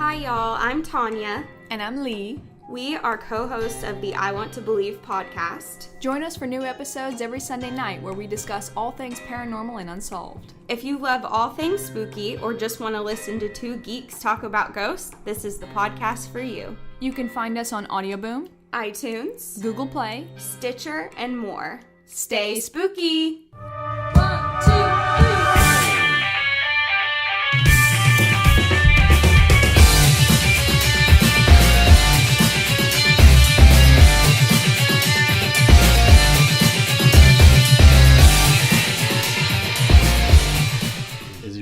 Hi y'all, I'm Tanya. And I'm Lee. We are co-hosts of the I Want to Believe podcast. Join us for new episodes every Sunday night where we discuss all things paranormal and unsolved. If you love all things spooky or just want to listen to two geeks talk about ghosts, this is the podcast for you. You can find us on Audioboom, iTunes, Google Play, Stitcher, and more. Stay spooky! 1, 2, 3.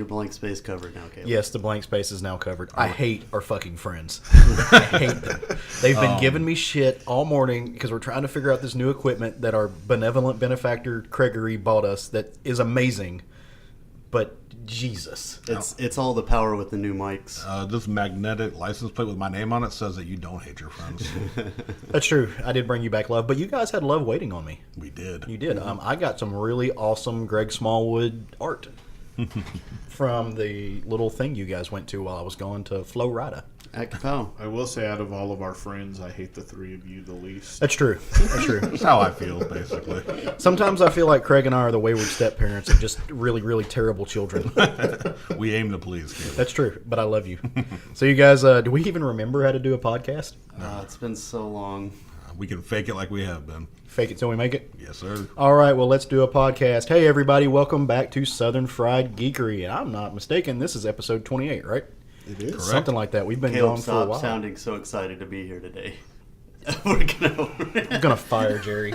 Blank space covered now, Caleb. Yes, the blank space is now covered. I hate our fucking friends. I hate them. They've been giving me shit all morning because we're trying to figure out this new equipment that our benevolent benefactor Geekery bought us that is amazing. But Jesus. It's all the power with the new mics. This magnetic license plate with my name on it says that you don't hate your friends. That's true. I did bring you back love, but you guys had love waiting on me. We did. You did. I got some really awesome Greg Smallwood art. From the little thing you guys went to while I was going to Florida. At Capel. I will say, out of all of our friends, I hate the three of you the least. That's true. That's true. That's how I feel, basically. Sometimes I feel like Craig and I are the wayward step-parents of just really, really terrible children. We aim to please, Caleb. That's true, but I love you. So you guys, do we even remember how to do a podcast? It's been so long. We can fake it like we have been. Fake it till we make it? Yes, sir. All right, well, let's do a podcast. Hey, everybody, welcome back to Southern Fried Geekery. And I'm not mistaken, this is episode 28, right? It is. Correct. Something like that. We've been Caleb, going for a while. stop sounding so excited to be here today. I'm going to fire Jerry.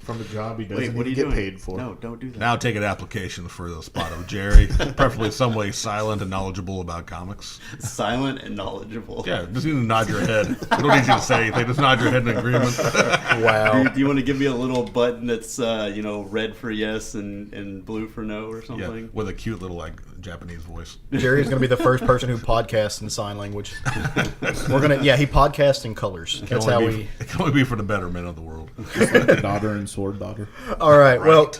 From a job he doesn't what are you get doing? paid for. No, don't do that. Now take an application for the spot of Jerry, preferably some way silent and knowledgeable about comics. Silent and knowledgeable. Yeah, just need to nod your head. We don't need you to say anything. Just nod your head in agreement. Wow. Do you want to give me a little button that's, red for yes and blue for no or Yeah, something? with a cute little Japanese voice. Jerry is going to be the first person who podcasts in sign language. He podcasts in colors. That's how we... It can only be for the betterment of the world. Just like the daughter and sword daughter. All right, well,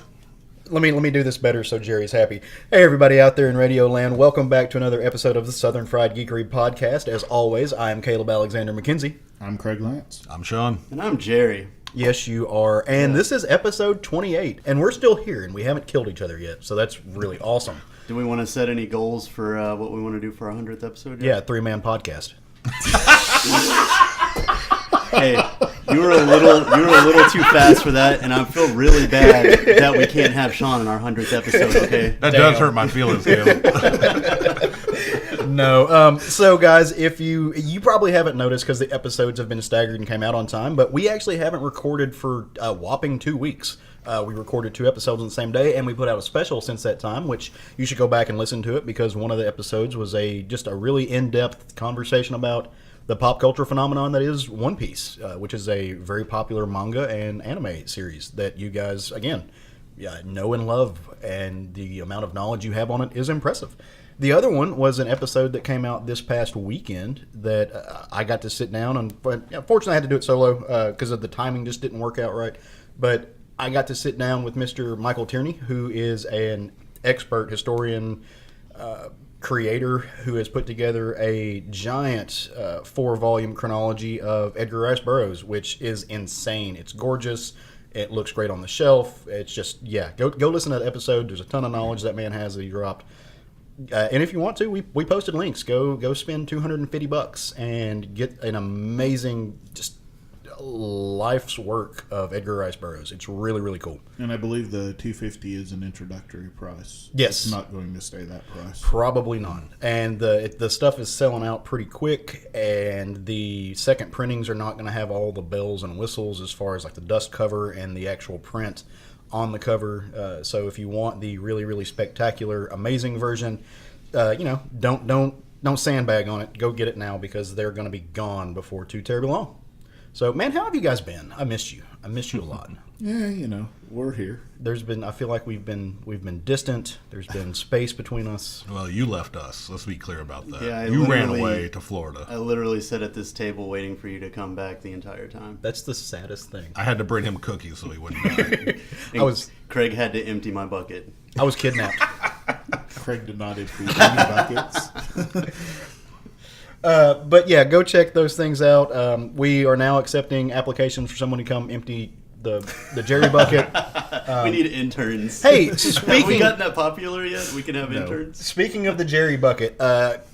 let me do this better so Jerry's happy. Hey, everybody out there in Radio Land, welcome back to another episode of the Southern Fried Geekery podcast. As always, I am Caleb Alexander McKenzie. I'm Craig Lance. I'm Sean. And I'm Jerry. Yes, you are. And this is episode 28, and we're still here, and we haven't killed each other yet, so that's really awesome. Do we want to set any goals for what we want to do for our 100th episode? Yeah, 3-man podcast. Hey, you were a little too fast for that, and I feel really bad that we can't have Sean in our 100th episode. Okay, That does hurt my feelings, Caleb. No. So, guys, if you probably haven't noticed because the episodes have been staggered and came out on time, but we actually haven't recorded for a whopping 2 weeks. We recorded 2 episodes on the same day, and we put out a special since that time, which you should go back and listen to it because one of the episodes was just a really in-depth conversation about the pop culture phenomenon that is One Piece, which is a very popular manga and anime series that you guys, again, know and love, and the amount of knowledge you have on it is impressive. The other one was an episode that came out this past weekend that I got to sit down and, fortunately I had to do it solo because of the timing just didn't work out right, but I got to sit down with Mr. Michael Tierney, who is an expert historian, creator who has put together a giant 4-volume chronology of Edgar Rice Burroughs, which is insane. It's gorgeous. It looks great on the shelf. It's just, go listen to that episode. There's a ton of knowledge that man has that he dropped. And if you want to, we posted links. Go spend $250 and get an amazing, just life's work of Edgar Rice Burroughs. It's really, really cool. And I believe the $250 is an introductory price. Yes. It's not going to stay that price. Probably not. And the stuff is selling out pretty quick, and the second printings are not going to have all the bells and whistles as far as like the dust cover and the actual print on the cover. So if you want the really, really spectacular, amazing version, don't sandbag on it. Go get it now because they're going to be gone before too terribly long. So, man, how have you guys been? I missed you. I missed you a lot. Yeah, we're here. I feel like we've been distant. There's been space between us. Well, you left us. Let's be clear about that. Yeah, you ran away to Florida. I literally sat at this table waiting for you to come back the entire time. That's the saddest thing. I had to bring him cookies so he wouldn't die. Craig had to empty my bucket. I was kidnapped. Craig did not empty any buckets. But yeah, go check those things out. We are now accepting applications for someone to come empty the Jerry bucket. We need interns. Hey, Have we speaking gotten that popular yet? We can have interns. speaking of the Jerry bucket,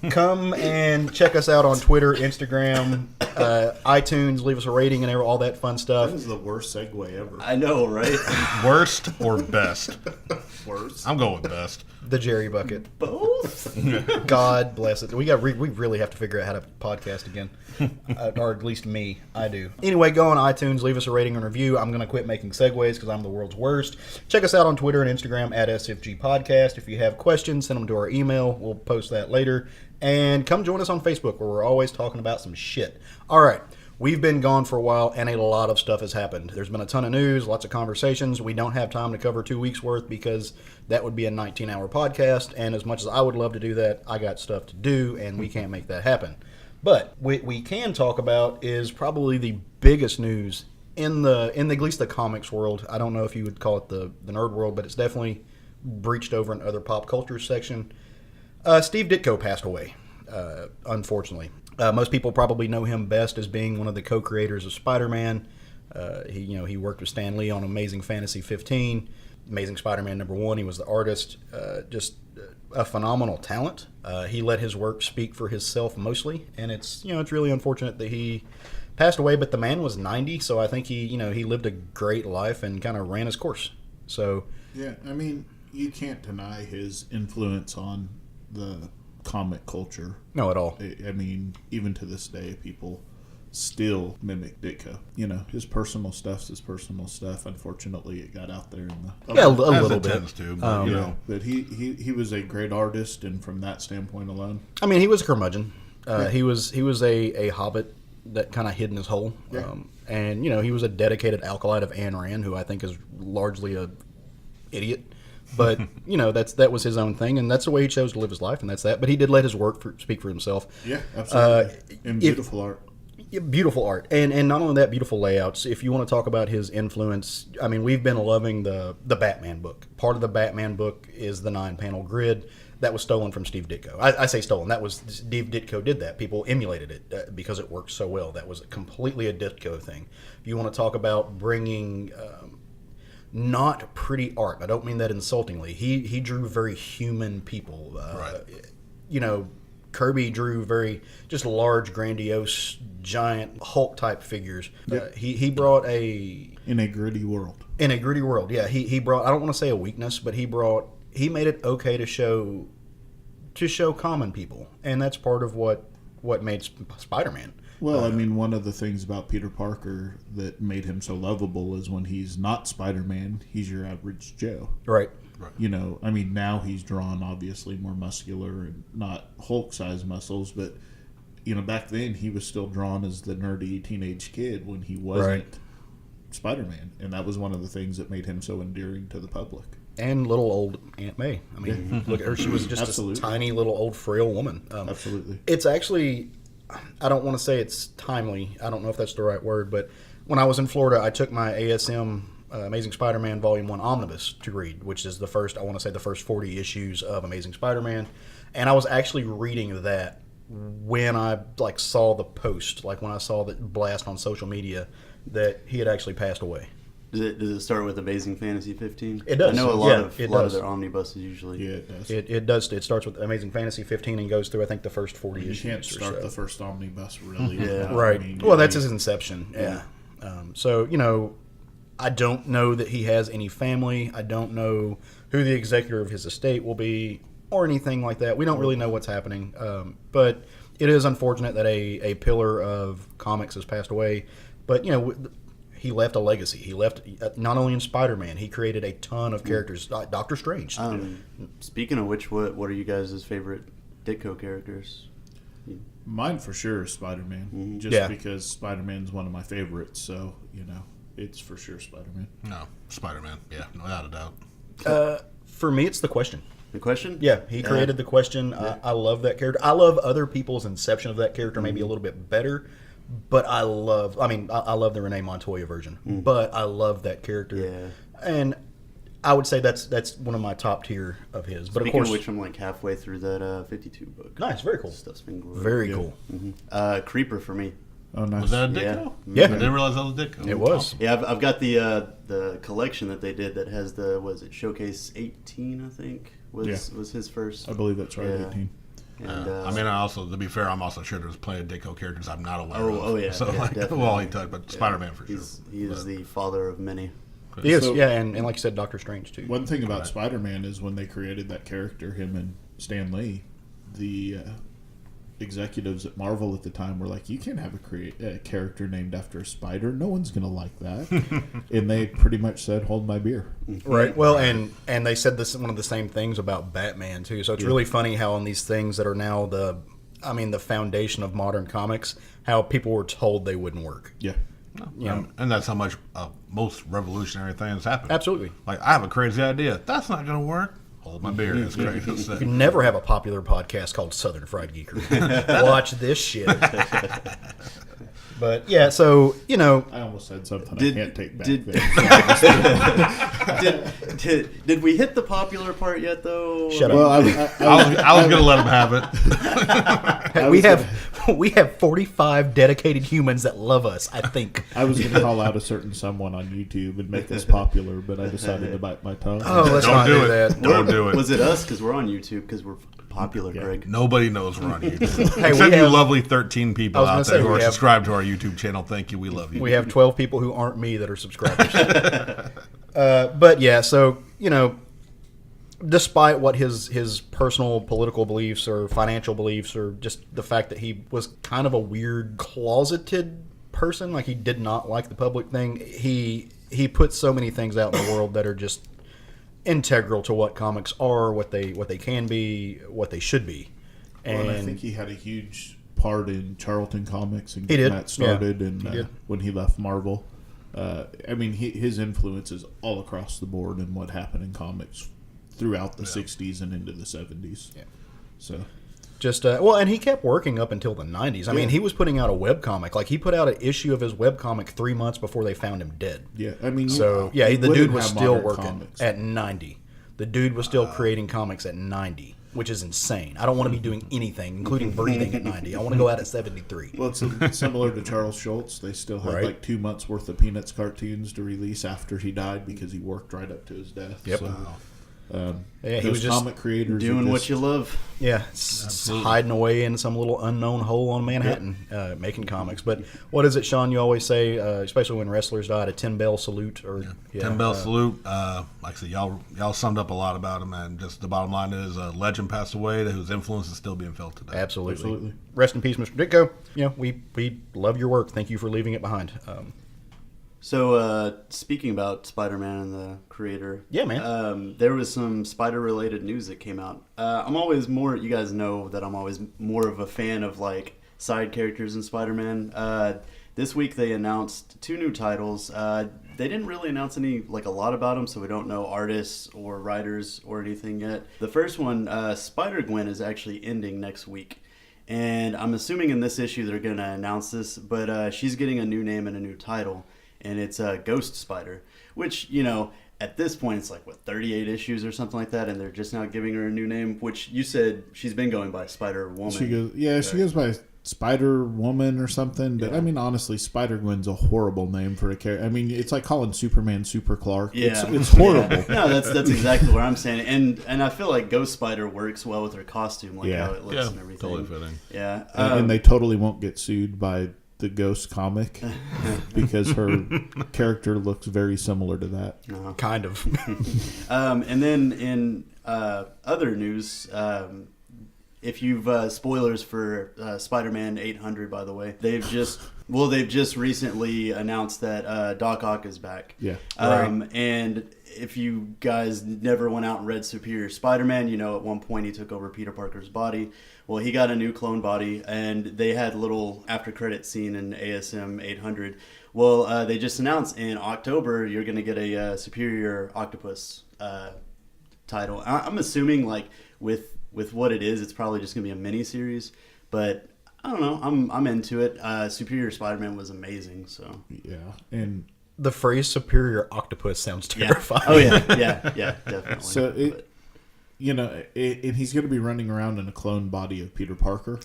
come and check us out on Twitter, Instagram, iTunes. Leave us a rating and all that fun stuff. That is the worst segue ever. I know, right? Worst or best? Worst. I'm going with best. The Jerry bucket. Both. God bless it. We really have to figure out how to podcast again, or at least me. I do. Anyway, go on iTunes, leave us a rating and review. I'm going to quit making segues because I'm the world's worst. Check us out on Twitter and Instagram at SFG Podcast. If you have questions, send them to our email. We'll post that later. And come join us on Facebook where we're always talking about some shit. All right. We've been gone for a while, and a lot of stuff has happened. There's been a ton of news, lots of conversations. We don't have time to cover 2 weeks' worth because that would be a 19-hour podcast, and as much as I would love to do that, I got stuff to do, and we can't make that happen. But what we can talk about is probably the biggest news in at least the comics world. I don't know if you would call it the nerd world, but it's definitely breached over in other pop culture section. Steve Ditko passed away, unfortunately. Most people probably know him best as being one of the co-creators of Spider-Man. He worked with Stan Lee on Amazing Fantasy 15, Amazing Spider-Man #1. He was the artist. Just a phenomenal talent. He let his work speak for himself mostly, and it's really unfortunate that he passed away. But the man was 90, so I think he lived a great life and kind of ran his course. So Yeah, I mean, you can't deny his influence on the comic culture. no, at all. I mean, even to this day, people still mimic Ditko. His personal stuff's his personal stuff. Unfortunately, it got out there in the Yeah, a As little it bit. tends to, but, But he was a great artist, and from that standpoint alone, I mean, he was a curmudgeon. He was a hobbit that kind of hid in his hole. Yeah. And he was a dedicated acolyte of Ayn Rand, who I think is largely a idiot. But that was his own thing, and that's the way he chose to live his life, and that's that. But he did let his work speak for himself. yeah, absolutely, and beautiful art. Yeah, beautiful art, and not only that, beautiful layouts. If you want to talk about his influence, I mean, we've been loving the Batman book. Part of the Batman book is the 9-panel grid that was stolen from Steve Ditko. I say stolen. That was Steve Ditko did that. People emulated it because it worked so well. That was completely a Ditko thing. If you want to talk about bringing not pretty art, I don't mean that insultingly. He drew very human people. Right. Kirby drew very just large, grandiose, giant Hulk type figures. He brought In a gritty world. in a gritty world. Yeah, he brought. I don't want to say a weakness, but he made it okay to show common people, and that's part of what made Spider-Man. Well, I mean, one of the things about Peter Parker that made him so lovable is when he's not Spider-Man, he's your average Joe. Right. I mean, now he's drawn obviously more muscular and not Hulk-sized muscles, but back then he was still drawn as the nerdy teenage kid when he wasn't Spider-Man, and that was one of the things that made him so endearing to the public. And little old Aunt May. I mean, look at her. She was just Absolutely. a tiny little old frail woman. Absolutely. It's actually, I don't want to say it's timely. I don't know if that's the right word, but when I was in Florida, I took my ASM Amazing Spider-Man Volume 1 Omnibus to read, which is the first 40 issues of Amazing Spider-Man. And I was actually reading that when I saw the post, when I saw the blast on social media that he had actually passed away. Does it start with Amazing Fantasy 15? It does. I know a lot of does. their omnibuses usually. Yeah, it does. It does. It starts with Amazing Fantasy 15 and goes through, I think, the first 40 You issues. can't or start so. the first omnibus, really. Yeah. Right. I mean, Well, that's his inception. Yeah. So, I don't know that he has any family. I don't know who the executor of his estate will be or anything like that. We don't really know what's happening. But it is unfortunate that a pillar of comics has passed away. But, he left a legacy. He left, not only in Spider-Man, he created a ton of characters. Doctor Strange. Speaking of which, what are you guys' favorite Ditko characters? Mine for sure is Spider-Man, just Yeah. because Spider-Man's one of my favorites. So it's for sure Spider-Man. No, Spider-Man. Yeah, without a doubt. For me, it's the Question. The Question? Yeah, he created the Question. I love that character. I love other people's inception of that character maybe a little bit better, but I love the Renee Montoya version, but I love that character. Yeah. And I would say that's one of my top tier of his. But Speaking of course, which, I'm like halfway through that 52 book. nice, very cool. Stuff's been great. Very cool. Creeper for me. Oh, nice. Was that a Ditko? Yeah. I didn't realize that was Ditko. It was. Yeah, I've got the collection that they did that has Showcase 18, I think, was his first. I believe that's right, Yeah. 18. And, I mean, to be fair, I'm also sure there's plenty of Ditko characters I'm not aware of. Oh, yeah. So, Yeah, like, definitely. well, he touched, but Spider-Man for sure. he is the father of many. He is, So- yeah, and like you said, Doctor Strange too. One thing about Spider-Man is when they created that character, him and Stan Lee, the executives at Marvel at the time were like, you can't have a character named after a spider. No one's going to like that. And they pretty much said, hold my beer. Right. Well, and they said this one of the same things about Batman too. So it's really funny how on these things that are now the foundation of modern comics, how people were told they wouldn't work. Yeah. And that's how much most revolutionary things happen. Absolutely. Like, I have a crazy idea. That's not going to work. Hold my beer. It's crazy. You can never have a popular podcast called Southern Fried Geekery. Watch this shit. But yeah, so I almost said something I can't take back. Did we hit the popular part yet, though? Shut up. Well, I was going to let him have it. we have 45 dedicated humans that love us, I think. I was going to call out a certain someone on YouTube and make us popular, but I decided to bite my tongue. Oh, let's Don't not do do it. that. Don't do it. Was it us? Because we're on YouTube, because we're popular, Greg. Nobody knows we're on YouTube. Hey, Except we you have- lovely 13 people I was out gonna there say, who we are have- subscribed to our YouTube channel. Thank you. We love you. We have 12 people who aren't me that are subscribers. But yeah, so, despite what his personal political beliefs or financial beliefs or just the fact that he was kind of a weird closeted person, like he did not like the public thing, he put so many things out in the world that are just integral to what comics are, what they can be, what they should be. And I think he had a huge part in Charlton Comics and He getting did. that started, Yeah, and he did. when he left Marvel. I mean, his influence is all across the board in what happened in comics throughout the 60s and into the 70s. Yeah. So, just and he kept working up until the 90s. I mean, he was putting out a webcomic. Like, he put out an issue of his webcomic 3 months before they found him dead. yeah, I mean, So, you the dude wouldn't was have still modern working comics. at 90. The dude was still creating comics at 90, which is insane. I don't want to be doing anything, including breathing at 90. I want to go out at 73. Well, it's similar to Charles Schultz. They still had Right. like 2 months worth of Peanuts cartoons to release after he died because he worked right up to his death. Yep. So, Yeah, he those was just comic creators are Doing what just- you love. hiding away in some little unknown hole on Manhattan, making comics. But what is it, Sean? You always say, especially when wrestlers died, a 10-bell salute or 10-bell salute. Like I said, y'all summed up a lot about him, and just the bottom line is a legend passed away whose influence is still being felt today. Absolutely. Rest in peace, Mr. Ditko. We love your work. Thank you for leaving it behind. So, speaking about Spider-Man and the creator, Yeah, man. there was some spider-related news that came out. I'm always you guys know that I'm always more of a fan of like side characters in Spider-Man. This week they announced 2 new titles. They didn't really announce a lot about them, so we don't know artists or writers or anything yet. The first one, Spider-Gwen, is actually ending next week. And I'm assuming in this issue they're going to announce this, but she's getting a new name and a new title. And it's Ghost Spider, which, at this point it's 38 issues or something like that, and they're just now giving her a new name, which you said she's been going by Spider-Woman. She goes by Spider-Woman or something, but I mean, honestly, Spider-Gwen's a horrible name for a character. I mean, it's like calling Superman Super Clark. Yeah. It's horrible. No, that's exactly what I'm saying. And I feel like Ghost Spider works well with her costume, how it looks and everything. Totally fitting. Yeah. And they totally won't get sued by the Ghost comic because her character looks very similar to that. Kind of. And then in other news, if you've spoilers for Spider-Man 800, by the way, they've just recently announced that Doc Ock is back. Yeah. And if you guys never went out and read Superior Spider-Man, at one point he took over Peter Parker's body. Well, he got a new clone body, and they had a little after-credit scene in ASM 800. Well, they just announced in October you're going to get a Superior Octopus title. I'm assuming, with what it is, it's probably just going to be a mini-series. But I don't know. I'm into it. Superior Spider-Man was amazing. So Yeah, and The phrase "superior octopus" sounds terrifying. Oh yeah, definitely. So and he's going to be running around in a clone body of Peter Parker.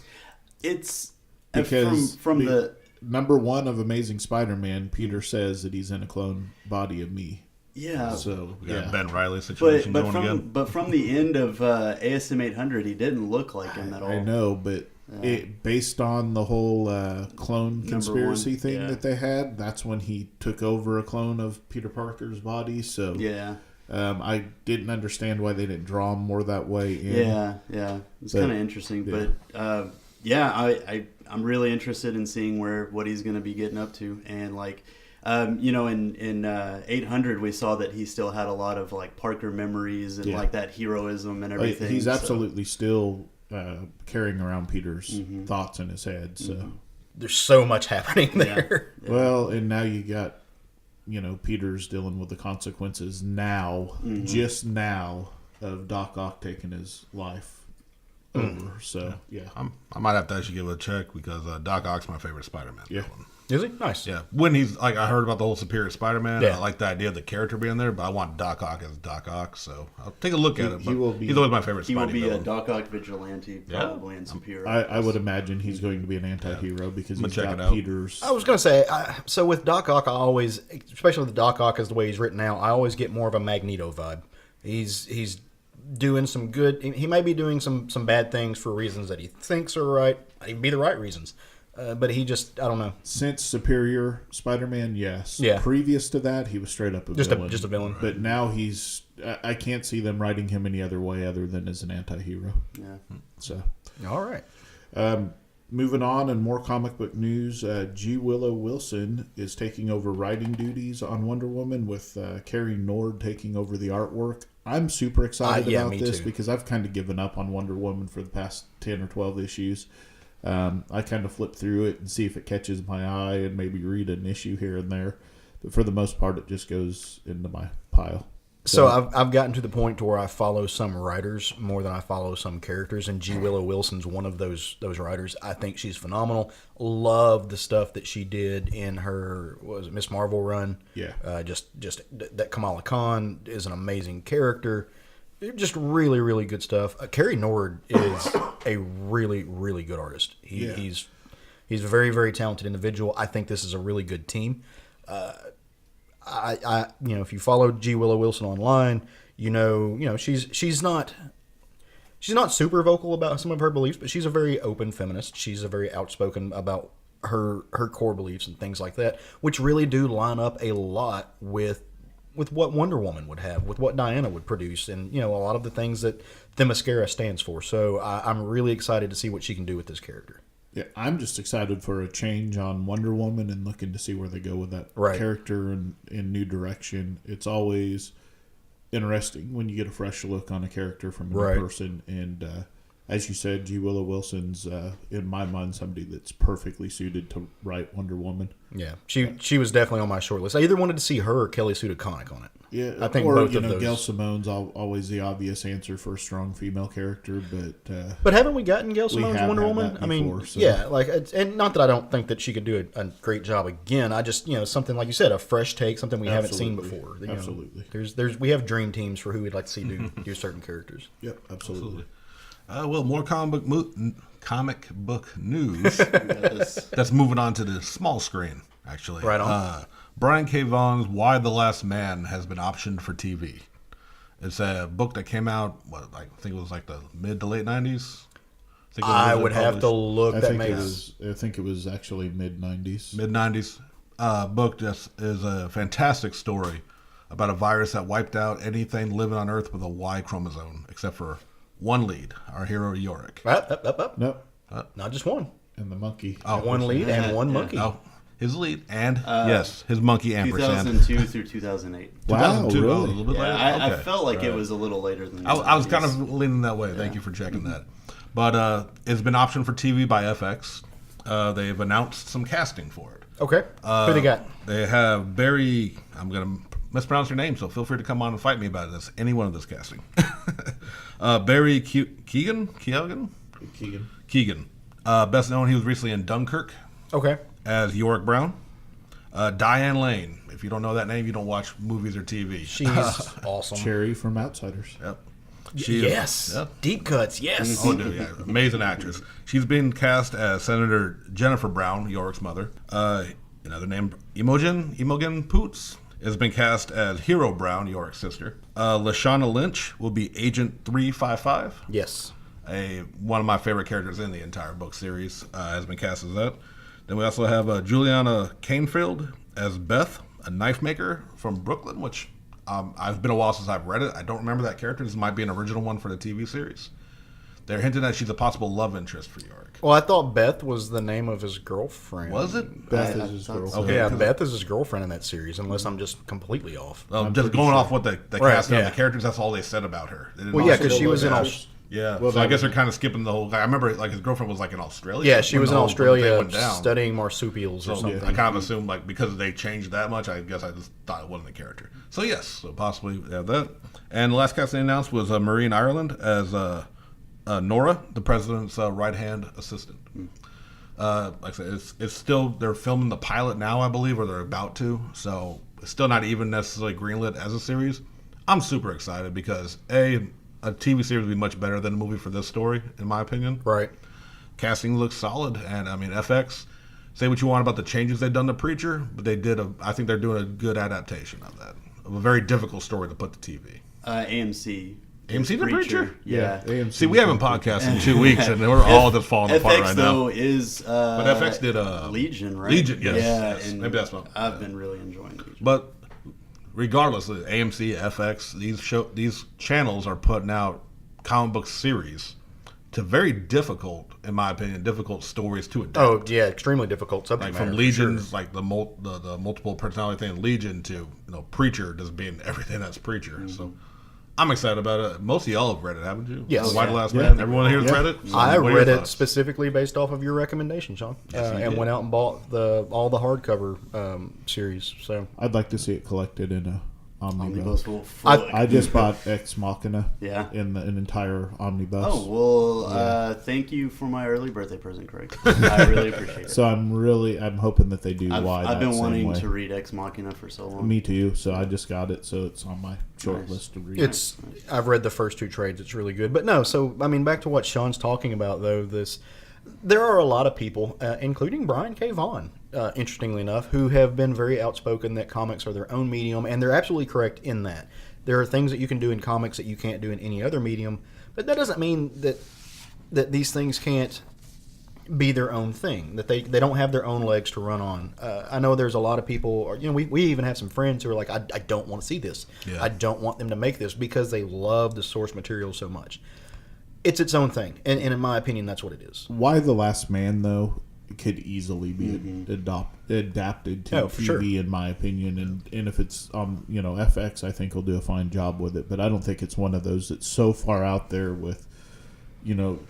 It's Because from the number 1 of Amazing Spider-Man, Peter says that he's in a clone body of me. yeah. So We got yeah, a Ben Riley situation going again. But from the end of ASM 800, he didn't look like him at all. I know, but based on the whole clone conspiracy thing that they had, that's when he took over a clone of Peter Parker's body. So Yeah. I didn't understand why they didn't draw him more that way. In. Yeah. It's kind of interesting, but I'm really interested in seeing what he's going to be getting up to, and like. In 800, we saw that he still had a lot of like Parker memories and like that heroism and everything. He's absolutely still carrying around Peter's thoughts in his head. So There's so much happening there. Yeah. well, and now you got Peter's dealing with the consequences now, just now, of Doc Ock taking his life over. So I might have to actually give it a check because Doc Ock's my favorite Spider-Man. Yeah. Is he? Nice. Yeah, when he's like, I heard about the whole Superior Spider-Man. Yeah. I like the idea of the character being there, but I want Doc Ock as Doc Ock, so I'll take a look at it. He But will be- he's always my favorite He will Spidey be a villain. Doc Ock vigilante, probably in Superior. I would imagine he's going to be an anti-hero because I'm he's gonna check got it out. Peter's. I was going to say, so with Doc Ock, I always, especially with Doc Ock as the way he's written now, I always get more of a Magneto vibe. He's doing some good. He may be doing some bad things for reasons that he thinks are right. It'd be the right reasons. But he just, I don't know. Since Superior Spider-Man, yes. Yeah. Previous to that, he was straight up a Just villain. a villain. But now he's... I can't see them writing him any other way other than as an anti-hero. Yeah. So, All right. moving on and more comic book news, G. Willow Wilson is taking over writing duties on Wonder Woman with Carrie Nord taking over the artwork. I'm super excited yeah, about me this too. because I've kind of given up on Wonder Woman for the past 10 or 12 issues. I kind of flip through it and see if it catches my eye and maybe read an issue here and there. But for the most part, it just goes into my pile. So I've gotten to the point to where I follow some writers more than I follow some characters, and G. Willow Wilson's one of those writers. I think she's phenomenal. Love the stuff that she did in her Miss Marvel run. Yeah. Just that Kamala Khan is an amazing character. Just really, really good stuff. Carrie Nord is a really, really good artist. He's a very, very talented individual. I think this is a really good team. If you follow G. Willow Wilson online, she's not super vocal about some of her beliefs, but she's a very open feminist. She's a very outspoken about her core beliefs and things like that, which really do line up a lot with what Wonder Woman would have, with what Diana would produce, and a lot of the things that Themyscira stands for. So I'm really excited to see what she can do with this character. Yeah, I'm just excited for a change on Wonder Woman and looking to see where they go with that Right. character and in new direction. It's always interesting when you get a fresh look on a character from a Right. new person. And as you said, G. Willow Wilson's, in my mind, somebody that's perfectly suited to write Wonder Woman. Yeah, she was definitely on my short list. I either wanted to see her or Kelly Sue DeConnick on it. Yeah, I think or, both of those. Gail Simone's always the obvious answer for a strong female character, But haven't we gotten Gail We Simone's have Wonder had Woman? that I mean, before, so- yeah, and not that I don't think that she could do a great job again. I just something like you said, a fresh take, something we haven't seen Absolutely. before. Absolutely. We have dream teams for who we'd like to see do certain characters. Yep, absolutely. Well, more comic book news. That's moving on to the small screen, actually. Right on. Brian K. Vaughan's Why the Last Man has been optioned for TV. It's a book that came out, I think it was like the mid to late 90s? I would have to look. I That think makes it was actually mid-90s. Mid-90s. Book just is a fantastic story about a virus that wiped out anything living on Earth with a Y chromosome, except for one lead, our hero Yorick. up. Nope. Not just one. And the monkey. One lead and one monkey. Oh, his lead and yes, his monkey ampersand. 2002 through 2008. Wow, 2002, really? a little bit later. I Okay. felt like it was a little later than I was kind 90s. of leaning that way. Thank you for checking that. But it's been optioned for TV by FX. They've announced some casting for it. Okay. Who they got? They have Barry. I'm going to mispronounce your name, so feel free to come on and fight me about this. Any one of this casting. Barry Keegan. Best known, he was recently in Dunkirk Okay. as Yorick Brown. Diane Lane. If you don't know that name, you don't watch movies or TV. She's awesome. Cherry from Outsiders. Yep. Yes. Yep. Deep cuts. Yes. Oh, dude, yeah, amazing actress. She's been cast as Senator Jennifer Brown, Yorick's mother. Another name, Imogen Poots, has been cast as Hero Brown, Yorick's sister. Lashana Lynch will be Agent 355. Yes. One of my favorite characters in the entire book series has been cast as that. Then we also have Juliana Canfield as Beth, a knife maker from Brooklyn, which I've been a while since I've read it. I don't remember that character. This might be an original one for the TV series. They're hinting that she's a possible love interest for Yorick. Well, I thought Beth was the name of his girlfriend. Was it? Beth is his girlfriend. Okay. Yeah, Beth is his girlfriend in that series, unless I'm just completely off. Just going off what the casting yeah. of the characters, that's all they said about her. They didn't Well, yeah, also- because she was in Yeah, Well, so I that guess was- they're kind of skipping the whole. I remember like his girlfriend was like in Australia. Yeah, she when was the in whole thing Australia went down. studying marsupials or So something. I kind of assumed like because they changed that much, I guess I just thought it wasn't a character. So yes, so possibly have that. And the last cast they announced was Maureen Ireland as Nora, the president's right hand assistant. Like I said, it's still they're filming the pilot now, I believe, or they're about to. So it's still not even necessarily greenlit as a series. I'm super excited because a TV series would be much better than a movie for this story, in my opinion. Right. Casting looks solid, and I mean FX. Say what you want about the changes they've done to Preacher, but I think they're doing a good adaptation of that, of a very difficult story to put to TV. AMC. AMC the Preacher? Yeah. AMC See, we haven't podcasted in 2 weeks, and we're all just falling apart FX right though now. is But FX did Legion, right? Legion, yes. Yeah, Yes. and Maybe that's what. I've been really enjoying Legion. But regardless, AMC, FX, these channels are putting out comic book series to very difficult, in my opinion, difficult stories to adapt. Oh, yeah, extremely difficult subject Like matter. from Legion's, like the multiple personality thing in Legion to Preacher just being everything that's Preacher. Mm-hmm. So I'm excited about it. Most of y'all have read it, haven't you? Yes. Why the Last Yeah. Man? Everyone here has read it? So I what are your read it thoughts? specifically based off of your recommendation, Sean, Yes, you and did. went out and bought all the hardcover series. So I'd like to see it collected in a Omnibus omnibus. will float. I just bought Ex Machina. Yeah. In an entire omnibus. Oh well, thank you for my early birthday present, Craig. I really appreciate it. So I'm hoping that they do wide. I've been that same wanting way. to read Ex Machina for so long. Me too. So I just got it. So it's on my short Nice. list to read. I've read the first 2 trades. It's really good. But no, so I mean, back to what Sean's talking about though. There are a lot of people, including Brian K. Vaughan, interestingly enough, who have been very outspoken that comics are their own medium, and they're absolutely correct in that. There are things that you can do in comics that you can't do in any other medium, but that doesn't mean that these things can't be their own thing, that they don't have their own legs to run on. I know there's a lot of people, or, we even have some friends who are like, I don't want to see this. Yeah. I don't want them to make this because they love the source material so much. It's its own thing, and in my opinion, that's what it is. Why the Last Man though could easily be adapted to Oh, for TV sure. in my opinion, and if it's FX, I think will do a fine job with it. But I don't think it's one of those that's so far out there with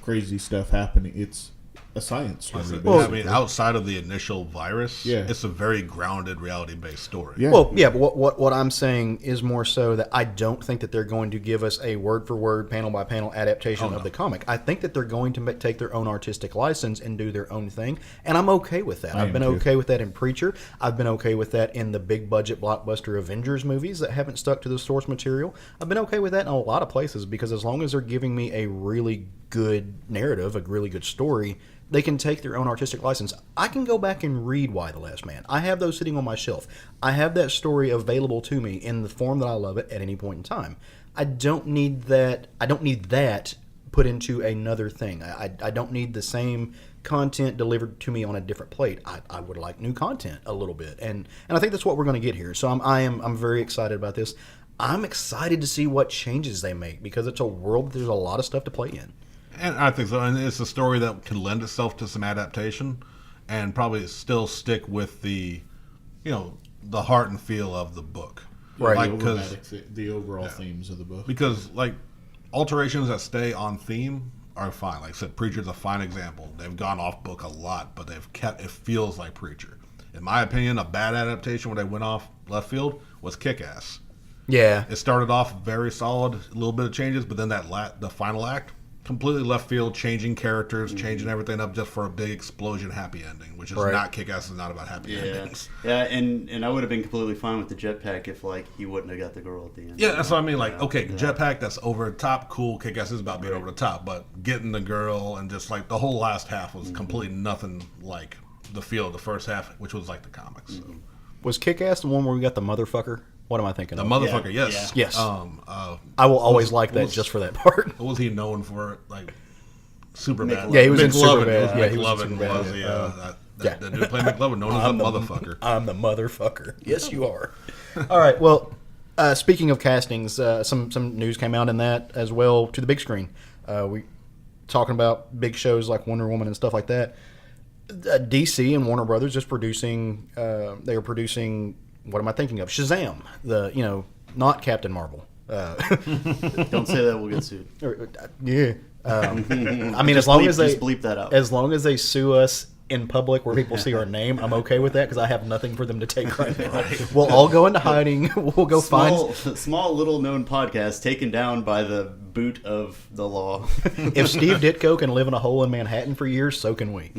crazy stuff happening. It's a science story. I mean, outside of the initial virus, Yeah. it's a very grounded, reality-based story. Yeah. Well, yeah, but what I'm saying is more so that I don't think that they're going to give us a word-for-word, panel-by-panel adaptation of the comic. I think that they're going to take their own artistic license and do their own thing, and I'm okay with that. I've been okay with that in Preacher. I've been okay with that in the big-budget blockbuster Avengers movies that haven't stuck to the source material. I've been okay with that in a lot of places because as long as they're giving me a really good narrative, a really good story, they can take their own artistic license. I can go back and read Why the Last Man. I have those sitting on my shelf. I have that story available to me in the form that I love it at any point in time. I don't need that. I don't need that put into another thing. I don't need the same content delivered to me on a different plate. I would like new content a little bit, and I think that's what we're going to get here. So I'm very excited about this. I'm excited to see what changes they make because it's a world that there's a lot of stuff to play in. And I think so. And it's a story that can lend itself to some adaptation and probably still stick with the heart and feel of the book. Right. Like, the overall themes of the book. because like alterations that stay on theme are fine. Like I said, Preacher's a fine example. They've gone off book a lot, but they've kept it feels like Preacher. In my opinion, a bad adaptation where they went off left field was Kick-Ass. Yeah. It started off very solid, a little bit of changes, but then the final act completely left field, changing characters, changing everything up just for a big explosion happy ending, which is not Kick-Ass is not about happy endings. Yeah, and I would have been completely fine with the jetpack if like he wouldn't have got the girl at the end. Yeah, that's what I mean. Like, okay, jetpack, that's over the top, cool. Kick-Ass is about being over the top, but getting the girl and just like the whole last half was completely nothing like the feel of the first half, which was like the comics. So. Was Kick-Ass the one where we got the motherfucker? What am I thinking The of? motherfucker, yes. Yes. I will always like that just for that part. What was he known for? Like, Superbad. Yeah, he was in McLovin. Superbad. Yeah, he was McLovin in Superbad. was, the dude playing McLovin, known as the motherfucker. I'm the motherfucker. Yes, you are. All right, well, speaking of castings, some news came out in that as well to the big screen. We talking about big shows like Wonder Woman and stuff like that. DC and Warner Brothers is producing. They are producing. What am I thinking of? Shazam. Not Captain Marvel. Don't say that, we'll get sued. Yeah. I mean, as long as they bleep that out. As long as they sue us in public where people see our name, I'm okay with that because I have nothing for them to take right now. We'll all go into hiding. We'll go find small little known podcast taken down by the boot of the law. If Steve Ditko can live in a hole in Manhattan for years, so can we.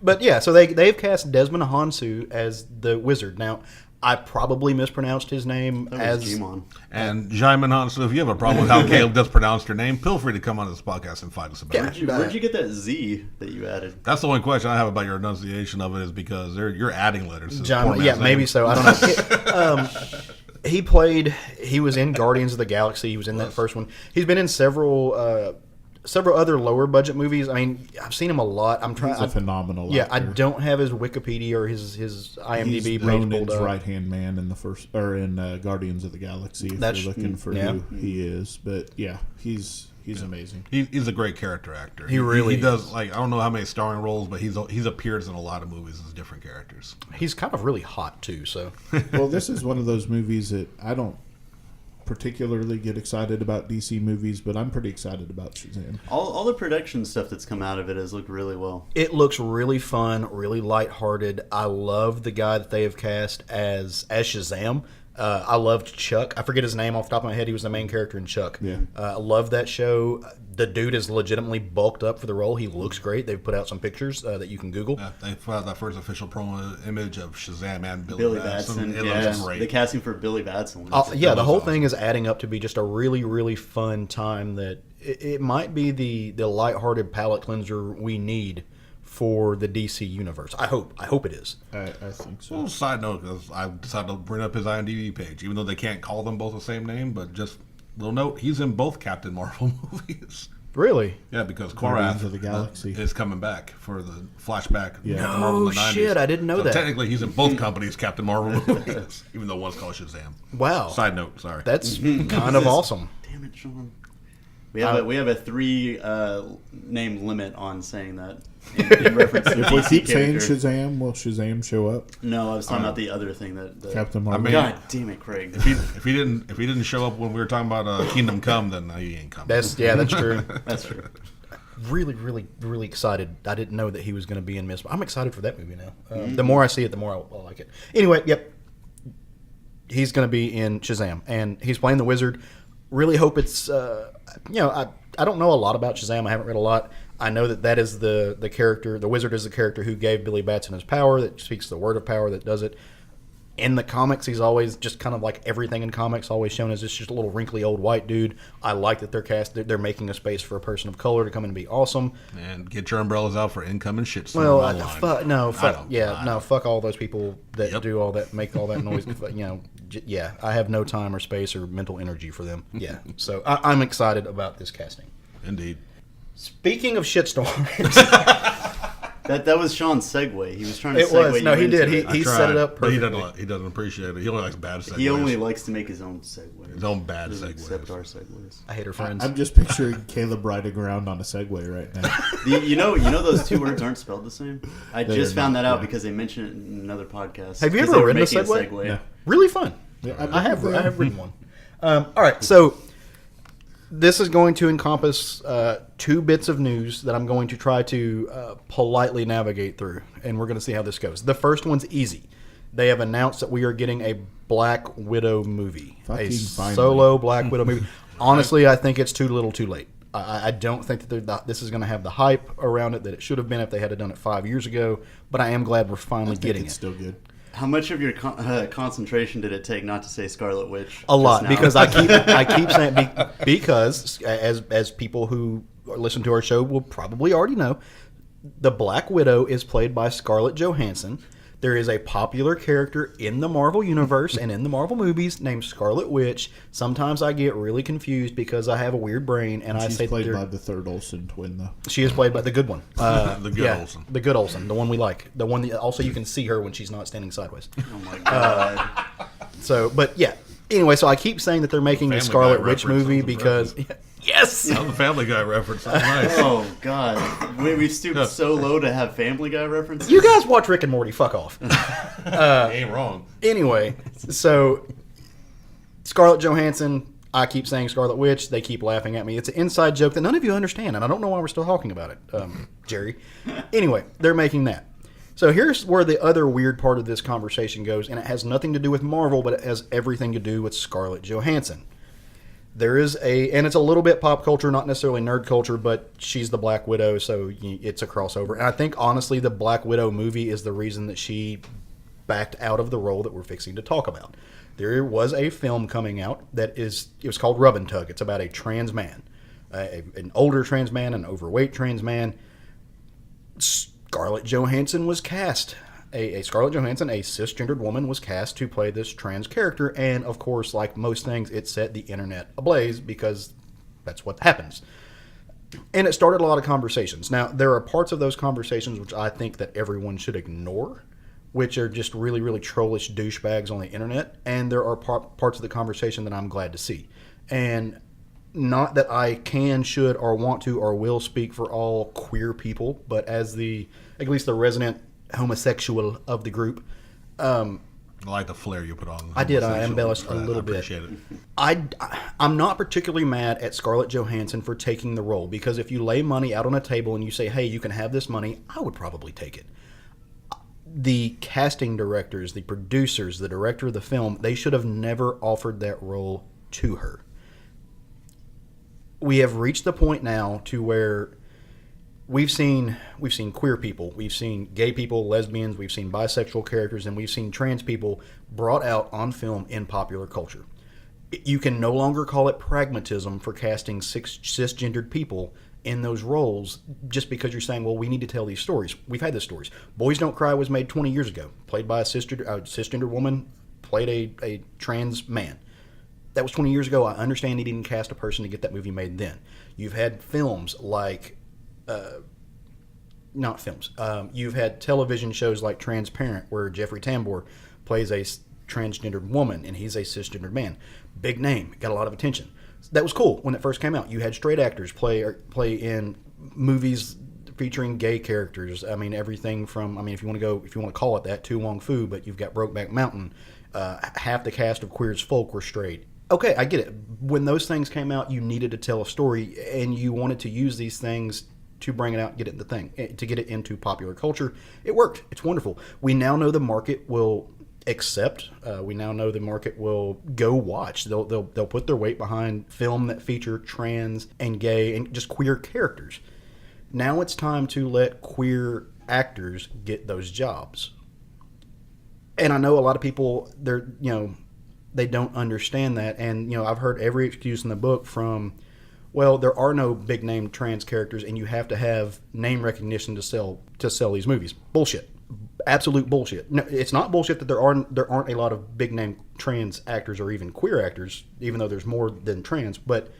But yeah, so they've cast Desmond Hansu as the Wizard. Now, I probably mispronounced his name as Jimon. And Jaimin Hansu, if you have a problem with how Caleb just pronounced your name, feel free to come on this podcast and fight us about it. Where'd you get that Z that you added? That's the only question I have about your enunciation of it is because you're adding letters. To John, yeah, maybe so. I don't know. He was in Guardians of the Galaxy. He was in that first one. He's been in several other lower budget movies. I mean, I've seen him a lot. He's a phenomenal actor. Yeah, I don't have his Wikipedia or his IMDb He's page pulled up. right hand man in in Guardians of the Galaxy. If you're looking for who he is, but yeah, he's amazing. He's a great character actor. He really does. Like, I don't know how many starring roles, but he's appeared in a lot of movies as different characters. He's kind of really hot too. So, well, this is one of those movies that I don't particularly get excited about DC movies, but I'm pretty excited about Shazam. All the production stuff that's come out of it has looked really well. It looks really fun, really lighthearted. I love the guy that they have cast as Shazam. I loved Chuck. I forget his name off the top of my head. He was the main character in Chuck. Yeah. I love that show. The dude is legitimately bulked up for the role. He looks great. They've put out some pictures that you can Google. They put out that first official promo image of Shazam and Billy Batson. It looks great. The casting for Billy Batson. The whole thing is adding up to be just a really, really fun time that it might be the lighthearted palate cleanser we need for the DC universe. I hope it is. I think so. Well, side note, because I decided to bring up his IMDb page, even though they can't call them both the same name, but just little note, he's in both Captain Marvel movies. Really? Yeah, because Guardians of the Galaxy is coming back for the flashback. Yeah. Captain Marvel in the 90s. Shit, I didn't know that. Technically, he's in both companies' Captain Marvel movies, even though one's called Shazam. Wow. Side note, sorry. That's kind of awesome. Damn it, Sean. We have a 3 name limit on saying that in reference to If DC we keep character. saying Shazam, will Shazam show up? No, I was talking about the other thing that Captain Marvel. God damn it, Craig. If he didn't show up when we were talking about Kingdom Come, then he ain't coming. That's true. That's true. Really, really, really excited. I didn't know that he was going to be in Miss. I'm excited for that movie now. The more I see it, the more I like it. Anyway, yep. He's going to be in Shazam, and he's playing the Wizard. Really hope it's, I don't know a lot about Shazam. I haven't read a lot. I know that is the character. The Wizard is the character who gave Billy Batson his power, that speaks the word of power, that does it. In the comics, he's always just kind of like everything in comics, always shown as just a little wrinkly old white dude. I like that they're making a space for a person of color to come in and be awesome. And get your umbrellas out for incoming shit. Fuck all those people that do all that, make all that noise. I have no time or space or mental energy for them. Yeah, so I'm excited about this casting. Indeed. Speaking of shitstorms. That was Sean's segue. He was trying to It segue was. No, he did. It. He set it up But perfectly. he doesn't appreciate it. He only likes bad segues. He only likes to make his own segues. His own bad Doesn't segues. accept our segues. I hate her friends. I'm just picturing Caleb riding around on a Segway right now. You know those two words aren't spelled the same? I They just are found not, that out yeah. because they mentioned it in another podcast. Have you 'Cause ever they were ridden a making Segway? No. Really fun. Yeah, I have ridden one. All right, so this is going to encompass 2 bits of news that I'm going to try to politely navigate through, and we're going to see how this goes. The first one's easy. They have announced that we are getting a Black Widow movie, Fucking a finally. solo Black Widow movie. Honestly, I think it's too little, too late. I don't think that this is going to have the hype around it that it should have been if they had done it 5 years ago. But I am glad we're finally getting it. It's still good. How much of your concentration did it take not to say Scarlet Witch? A lot, because I keep saying because as people who listen to our show will probably already know, the Black Widow is played by Scarlett Johansson. There is a popular character in the Marvel Universe and in the Marvel movies named Scarlet Witch. Sometimes I get really confused because I have a weird brain, and I say She's played by the third Olsen twin, though. She is played by the good one. The good Olsen. The good Olsen, the one we like. The one that also you can see her when she's not standing sideways. Oh my god. But yeah. Anyway, so I keep saying that they're making the Scarlet Witch reference. movie That was a because... Yes! That was a Family Guy reference. That's nice. Oh god. We stooped so low to have Family Guy references. You guys watch Rick and Morty. Fuck off. Ain't wrong. Anyway, so Scarlett Johansson, I keep saying Scarlet Witch. They keep laughing at me. It's an inside joke that none of you understand, and I don't know why we're still talking about it, Jerry. Anyway, they're making that. So here's where the other weird part of this conversation goes, and it has nothing to do with Marvel, but it has everything to do with Scarlett Johansson. There is and it's a little bit pop culture, not necessarily nerd culture, but she's the Black Widow, so it's a crossover. And I think, honestly, the Black Widow movie is the reason that she backed out of the role that we're fixing to talk about. There was a film coming out it was called Rub and Tug. It's about a trans man, an older trans man, an overweight trans man. Scarlett Johansson was cast. Scarlett Johansson, a cisgendered woman, was cast to play this trans character, and of course, like most things, it set the internet ablaze because that's what happens. And it started a lot of conversations. Now, there are parts of those conversations which I think that everyone should ignore, which are just really, really trollish douchebags on the internet, and there are parts of the conversation that I'm glad to see. And not that I can, should, or want to, or will speak for all queer people, but as at least the resident homosexual of the group. I like the flair you put on. I did. I embellished a little bit. I appreciate it. I'm not particularly mad at Scarlett Johansson for taking the role, because if you lay money out on a table and you say, hey, you can have this money, I would probably take it. The casting directors, the producers, the director of the film, they should have never offered that role to her. We have reached the point now to where we've seen queer people, we've seen gay people, lesbians, we've seen bisexual characters, and we've seen trans people brought out on film in popular culture. You can no longer call it pragmatism for casting cisgendered people in those roles just because you're saying, well, we need to tell these stories. We've had these stories. Boys Don't Cry was made 20 years ago, played by a cisgender woman, played a trans man. That was 20 years ago. I understand he didn't cast a person to get that movie made then. You've had films like... not films. You've had television shows like Transparent, where Jeffrey Tambor plays a transgendered woman, and he's a cisgendered man. Big name, got a lot of attention. That was cool when it first came out. You had straight actors play in movies featuring gay characters. I mean, everything from, if you want to call it that, To Wong Fu, but you've got Brokeback Mountain. Half the cast of Queer as Folk were straight. Okay, I get it. When those things came out, you needed to tell a story, and you wanted to use these things to bring it out and get it to get it into popular culture. It worked. It's wonderful. We now know the market will accept. We now know the market will go watch. They'll put their weight behind film that feature trans and gay and just queer characters. Now it's time to let queer actors get those jobs. And I know a lot of people, they don't understand that. And I've heard every excuse in the book from, well, there are no big name trans characters, and you have to have name recognition to sell these movies. Bullshit. Absolute bullshit. No, it's not bullshit that there aren't a lot of big name trans actors or even queer actors, even though there's more than trans, but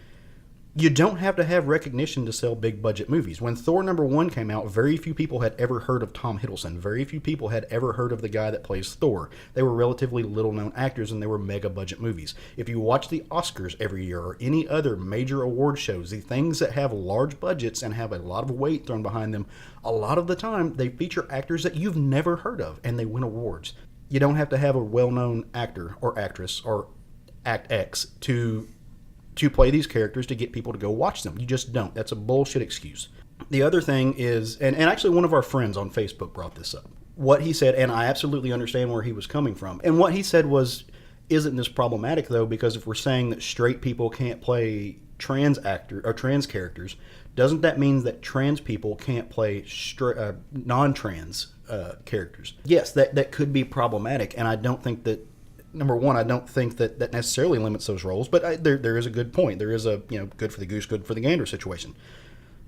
you don't have to have recognition to sell big budget movies. When Thor #1 came out, very few people had ever heard of Tom Hiddleston. Very few people had ever heard of the guy that plays Thor. They were relatively little known actors, and they were mega budget movies. If you watch the Oscars every year or any other major award shows, the things that have large budgets and have a lot of weight thrown behind them, a lot of the time they feature actors that you've never heard of, and they win awards. You don't have to have a well-known actor or actress or act X to play these characters to get people to go watch them. You just don't. That's a bullshit excuse. The other thing is, and actually one of our friends on Facebook brought this up. What he said, and I absolutely understand where he was coming from, and what he said was, isn't this problematic though? Because if we're saying that straight people can't play trans characters, doesn't that mean that trans people can't play non-trans characters? Yes, that could be problematic, and I don't think that. Number one, I don't think that necessarily limits those roles, but there is a good point. There is a good for the goose, good for the gander situation.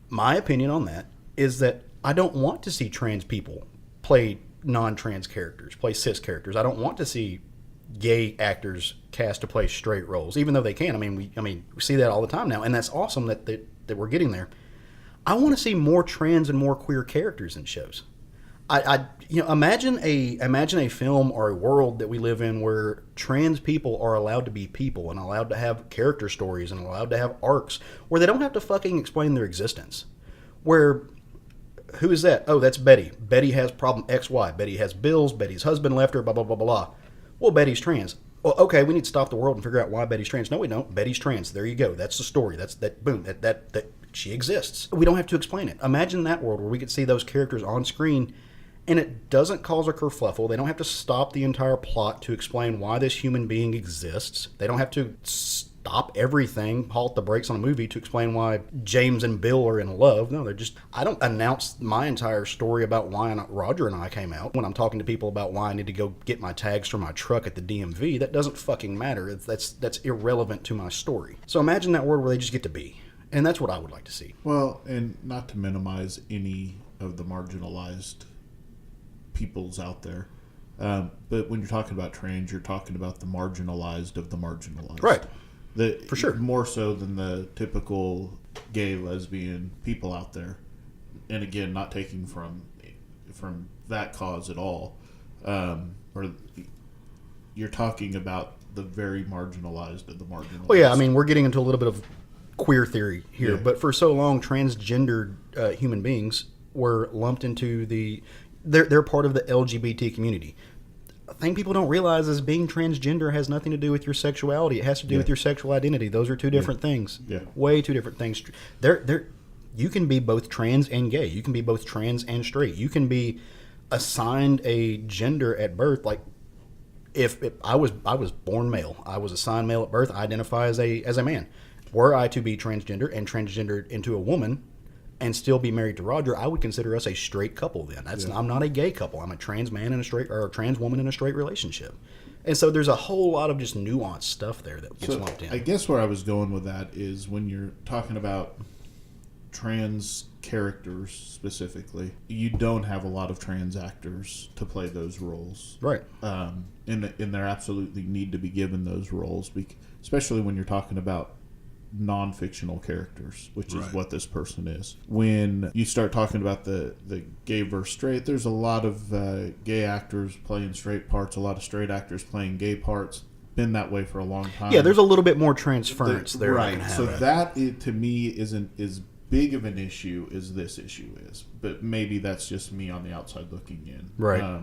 My opinion on that is that I don't want to see trans people play non-trans characters, play cis characters. I don't want to see gay actors cast to play straight roles, even though they can. I mean, we see that all the time now, and that's awesome that we're getting there. I want to see more trans and more queer characters in shows. Imagine a film or a world that we live in where trans people are allowed to be people and allowed to have character stories and allowed to have arcs where they don't have to fucking explain their existence. Where, who is that? Oh, that's Betty. Betty has problem XY. Betty has bills. Betty's husband left her, blah, blah, blah, blah, blah. Well, Betty's trans. Well, okay, we need to stop the world and figure out why Betty's trans. No, we don't. Betty's trans. There you go. That's the story. Boom. That she exists. We don't have to explain it. Imagine that world where we could see those characters on screen and it doesn't cause a kerfluffle. They don't have to stop the entire plot to explain why this human being exists. They don't have to stop everything, halt the brakes on a movie to explain why James and Bill are in love. No, I don't announce my entire story about why Roger and I came out when I'm talking to people about why I need to go get my tags for my truck at the DMV. That doesn't fucking matter. That's irrelevant to my story. So imagine that world where they just get to be. And that's what I would like to see. Well, and not to minimize any of the marginalized peoples out there. But when you're talking about trans, you're talking about the marginalized of the marginalized. Right. For sure. More so than the typical gay, lesbian people out there. And again, not taking from that cause at all. Or you're talking about the very marginalized of the marginalized. Well, yeah, I mean, we're getting into a little bit of queer theory here, but for so long, transgendered human beings were lumped into they're part of the LGBT community. A thing people don't realize is being transgender has nothing to do with your sexuality. It has to do with your sexual identity. Those are two different things. Yeah. Way two different things. You can be both trans and gay. You can be both trans and straight. You can be assigned a gender at birth. Like if I was born male, I was assigned male at birth. I identify as a man. Were I to be transgender and transgendered into a woman and still be married to Roger, I would consider us a straight couple then. I'm not a gay couple. I'm a trans man in a trans woman in a straight relationship. And so there's a whole lot of just nuanced stuff there that gets lumped in. I guess where I was going with that is when you're talking about trans characters specifically, you don't have a lot of trans actors to play those roles. Right. And they absolutely need to be given those roles, especially when you're talking about non-fictional characters, which is what this person is. When you start talking about the gay versus straight, there's a lot of gay actors playing straight parts, a lot of straight actors playing gay parts. Been that way for a long time. Yeah, there's a little bit more transference there. Right. So that, to me, isn't as big of an issue as this issue is. But maybe that's just me on the outside looking in. Right.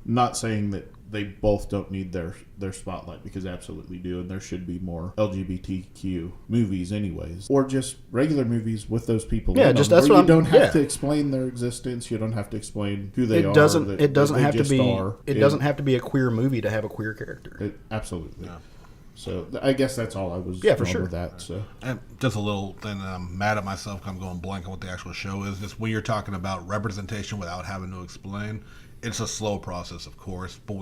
Not saying that they both don't need their spotlight, because they absolutely do, and there should be more LGBTQ movies anyways, or just regular movies with those people. Yeah, just that's what you don't have to explain their existence. You don't have to explain who they are. It doesn't have to be a queer movie to have a queer character. Absolutely. Yeah. So I guess that's all I was. Yeah, for sure. With that. So and just a little thing. I'm mad at myself. I'm going blank on what the actual show is. Just when you're talking about representation without having to explain. It's a slow process, of course, but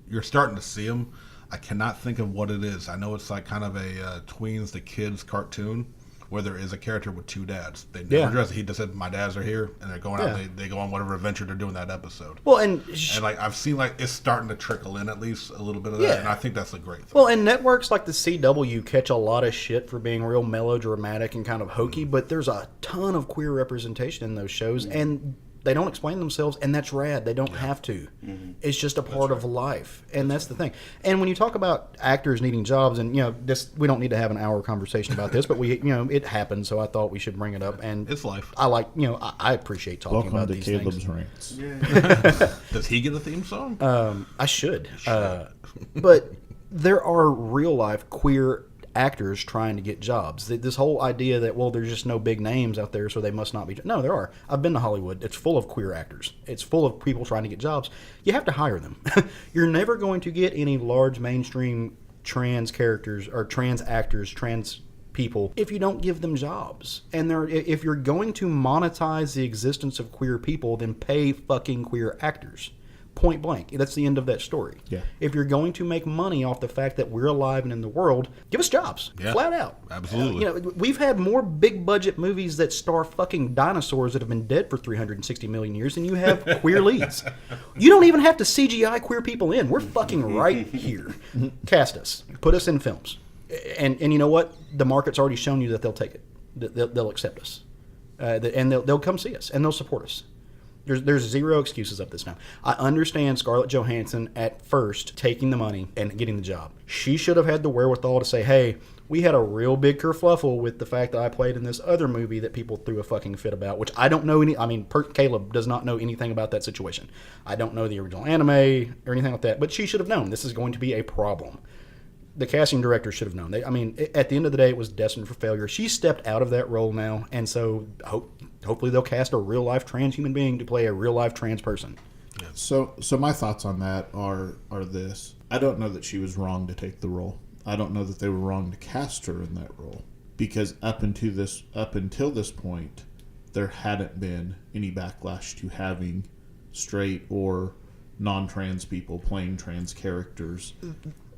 you're starting to see them. I cannot think of what it is. I know it's like kind of a tweens to kids cartoon where there is a character with two dads. They never address it. He just said, "My dads are here," and they're going out. They go on whatever adventure they're doing that episode. Well, and like I've seen like it's starting to trickle in at least a little bit of that, and I think that's a great thing. Well, and networks like the CW catch a lot of shit for being real melodramatic and kind of hokey, but there's a ton of queer representation in those shows, and they don't explain themselves, and that's rad. They don't have to. Mm-hmm. It's just a part of life, and that's the thing. And when you talk about actors needing jobs, and we don't need to have an hour conversation about this, but it happens, so I thought we should bring it up. And it's life. I appreciate talking about these Caleb's things. Rants. Does he get a theme song? I should. But there are real life queer actors trying to get jobs. This whole idea that, there's just no big names out there, so they must not be. No, there are. I've been to Hollywood. It's full of queer actors. It's full of people trying to get jobs. You have to hire them. You're never going to get any large mainstream trans characters or trans actors, trans people if you don't give them jobs. And if you're going to monetize the existence of queer people, then pay fucking queer actors. Point blank. That's the end of that story. Yeah. If you're going to make money off the fact that we're alive and in the world, give us jobs. Yeah. Flat out. Absolutely. We've had more big budget movies that star fucking dinosaurs that have been dead for 360 million years than you have queer leads. You don't even have to CGI queer people in. We're fucking right here. Cast us. Put us in films. And you know what? The market's already shown you that they'll take it. They'll accept us. And they'll come see us. And they'll support us. There's zero excuses of this now. I understand Scarlett Johansson at first taking the money and getting the job. She should have had the wherewithal to say, hey, we had a real big kerfluffle with the fact that I played in this other movie that people threw a fucking fit about, which I don't know Caleb does not know anything about that situation. I don't know the original anime or anything like that, but she should have known this is going to be a problem. The casting director should have known. At the end of the day, it was destined for failure. She stepped out of that role now, and so hopefully they'll cast a real-life trans human being to play a real-life trans person. So my thoughts on that are this. I don't know that she was wrong to take the role. I don't know that they were wrong to cast her in that role. Because up until this point, there hadn't been any backlash to having straight or non-trans people playing trans characters.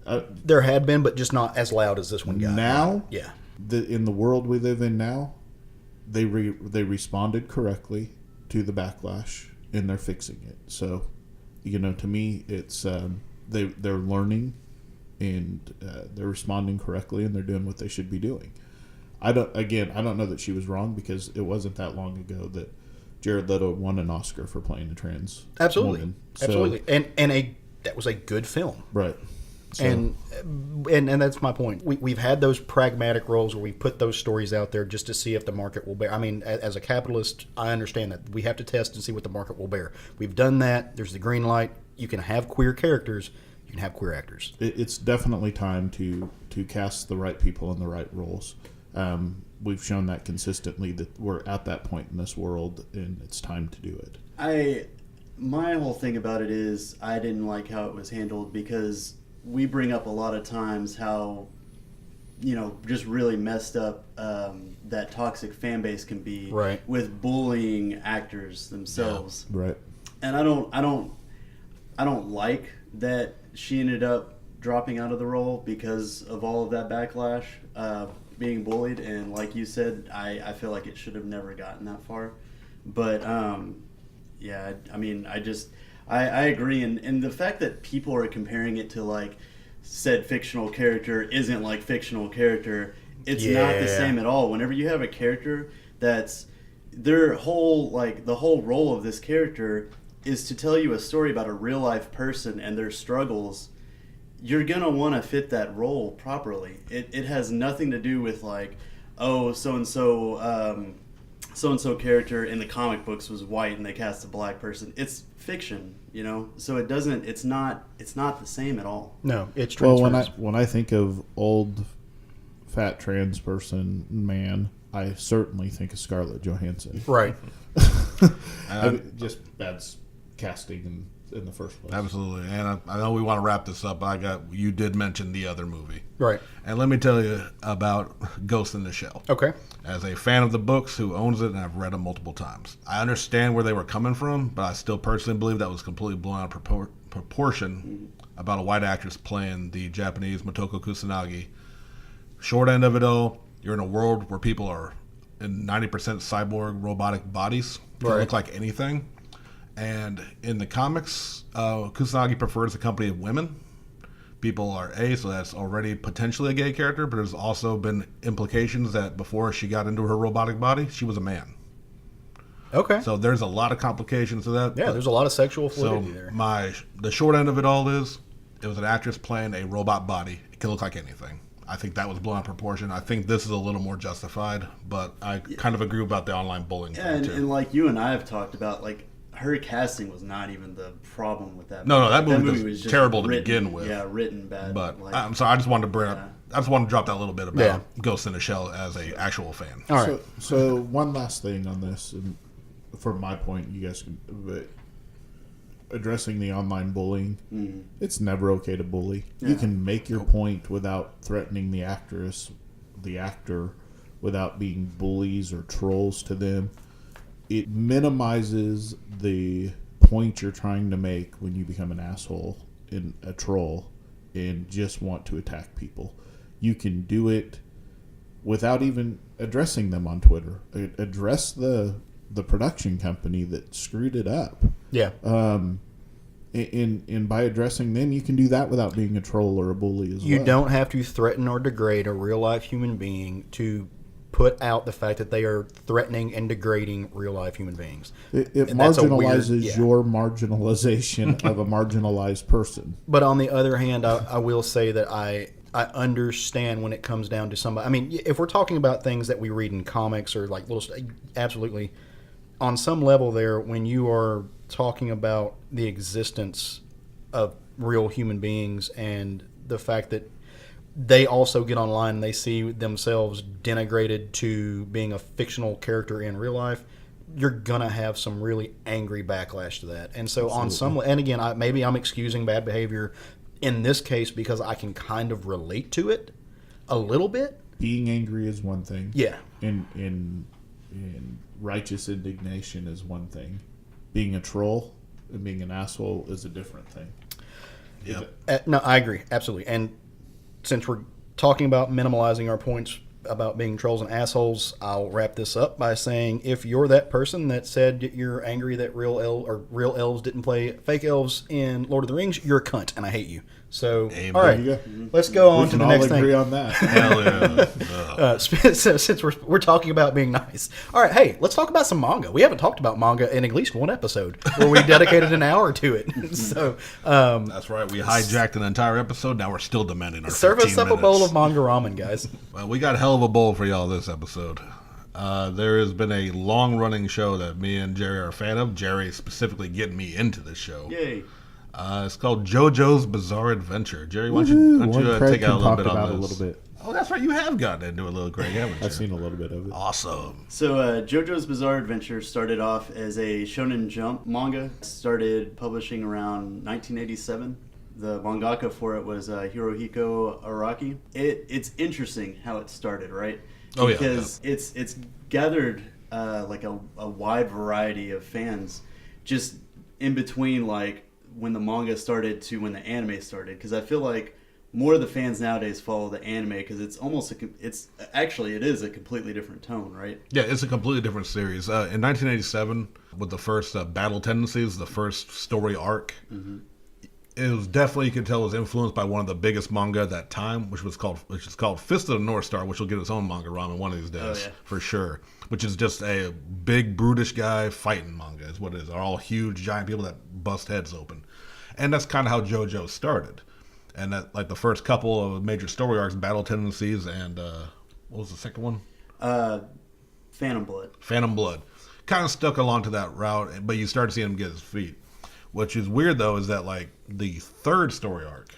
There had been, but just not as loud as this one got. Now, yeah, in the world we live in now, they responded correctly to the backlash, and they're fixing it. So, to me, it's they're learning, and they're responding correctly, and they're doing what they should be doing. I don't know that she was wrong, because it wasn't that long ago that Jared Leto won an Oscar for playing a trans woman. Absolutely, and that was a good film, right? So. And that's my point. We've had those pragmatic roles where we put those stories out there just to see if the market will bear. I mean, as a capitalist, I understand that we have to test and see what the market will bear. We've done that. There's the green light. You can have queer characters. You can have queer actors. It's definitely time to cast the right people in the right roles. We've shown that consistently, that we're at that point in this world, and it's time to do it. My whole thing about it is I didn't like how it was handled, because we bring up a lot of times how, just really messed up that toxic fan base can be, right, with bullying actors themselves. Yeah, right. And I don't like that she ended up dropping out of the role because of all of that backlash, being bullied. And like you said, I feel like it should have never gotten that far. But yeah, I mean, I agree, and the fact that people are comparing it to like said fictional character isn't like fictional character, it's not the same at all. Whenever you have a character that's their whole, like the whole role of this character is to tell you a story about a real life person and their struggles, you're gonna want to fit that role properly. It has nothing to do with like, oh, so and so character in the comic books was white and they cast a black person. It's fiction, so it's not the same at all. No, it's well, transfers. when I think of old fat trans person man, I certainly think of Scarlett Johansson. Right. Just bad casting in the first place. Absolutely. And I know we want to wrap this up. You did mention the other movie. Right. And let me tell you about Ghost in the Shell. Okay. As a fan of the books who owns it, and I've read them multiple times, I understand where they were coming from, but I still personally believe that was completely blown out of proportion about a white actress playing the Japanese Motoko Kusanagi. Short end of it all, you're in a world where people are in 90% cyborg robotic bodies. They Right. look like anything. And in the comics, Kusanagi prefers a company of women. People are so that's already potentially a gay character, but there's also been implications that before she got into her robotic body, she was a man. Okay. So there's a lot of complications to that. Yeah, there's a lot of sexual fluidity So there. the short end of it all is, it was an actress playing a robot body. It can look like anything. I think that was blown out of proportion. I think this is a little more justified, but I kind of agree about the online bullying thing too. And like you and I have talked about, like, her casting was not even the problem with that. No, that movie was just terrible to written, begin with. Yeah, written bad. But like, I'm sorry, I just wanted to bring up. I just wanted to drop that little bit about Yeah. Ghost in the Shell as a actual fan. All right. So one last thing on this, and from my point, you guys can. But addressing the online bullying, it's never okay to bully. Yeah. You can make your point without threatening the actress the actor without being bullies or trolls to them. It minimizes the point you're trying to make when you become an asshole and a troll and just want to attack people. You can do it without even addressing them on Twitter. Address the production company that screwed it up. Yeah. And by addressing them, you can do that without being a troll or a bully as well. You don't have to threaten or degrade a real-life human being to put out the fact that they are threatening and degrading real-life human beings. It And that's a weird- marginalizes your marginalization of a marginalized person. But on the other hand, I will say that I understand when it comes down to somebody. I mean, if we're talking about things that we read in comics or like little, absolutely, on some level there, when you are talking about the existence of real human beings and the fact that they also get online and they see themselves denigrated to being a fictional character in real life, you're gonna have some really angry backlash to that. And so on some, and again, maybe I'm excusing bad behavior in this case because I can kind of relate to it a little bit. Being angry is one thing. Yeah. And righteous indignation is one thing. Being a troll and being an asshole is a different thing. Yeah. No, I agree. Absolutely. And since we're talking about minimalizing our points about being trolls and assholes, I'll wrap this up by saying if you're that person that said you're angry that real elves didn't play fake elves in Lord of the Rings, you're a cunt and I hate you. So, Amen. all right, There let's go on We to can the all next agree thing. on that. Hell yeah. So since we're talking about being nice, all right, hey, let's talk about some manga. We haven't talked about manga in at least one episode where we dedicated an hour to it. So That's right. We hijacked an entire episode. Now we're still demanding our serve 15 us up a minutes. bowl of manga ramen, guys. Well, we got a hell of a bowl for y'all this episode. There has been a long-running show that me and Jerry are a fan of. Jerry specifically getting me into this show. Yay. It's called JoJo's Bizarre Adventure. Jerry, why don't you Craig take out a can little talk bit about on a this? little bit. Oh, that's right. You have gotten into a little, Craig, haven't you? I've seen a little bit of it. Awesome. So JoJo's Bizarre Adventure started off as a Shonen Jump manga. Started publishing around 1987. The mangaka for it was Hirohiko Araki. It's interesting how it started, right? Oh, yeah, Because it's gathered like a wide variety of fans just in between like when the manga started to when the anime started. Because I feel like more of the fans nowadays follow the anime because it's almost it is a completely different tone, right? Yeah, it's a completely different series. In 1987, with the first Battle Tendencies, the first story arc, it was definitely, you could tell, it was influenced by one of the biggest manga at that time, which is called Fist of the North Star, which will get its own manga ramen one of these days, for sure. Which is just a big, brutish guy fighting manga, is what it is. They're all huge, giant people that bust heads open. And that's kind of how JoJo started. And that, like, the first couple of major story arcs, Battle Tendencies, and what was the second one? Phantom Blood. Phantom Blood. Kind of stuck along to that route, but you start seeing him get his feet. Which is weird, though, is that, like, the third story arc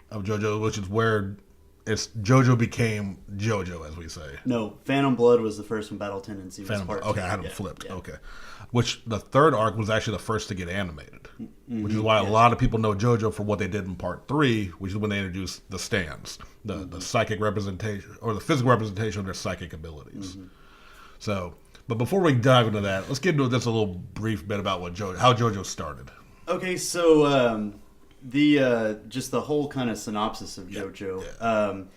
of JoJo, which is where JoJo became JoJo, as we say. No, Phantom Blood was the first one. Battle Tendency was Phantom part Blood. Okay, two. I had them Yeah, flipped. yeah. Okay. Which the third arc was actually the first to get animated. Which is why a lot of people know JoJo for what they did in part 3, which is when they introduced the stands, the psychic representation, or the physical representation of their psychic abilities. So, but before we dive into that, let's get into just a little brief bit about how JoJo started. Okay, so just the whole kind of synopsis of JoJo.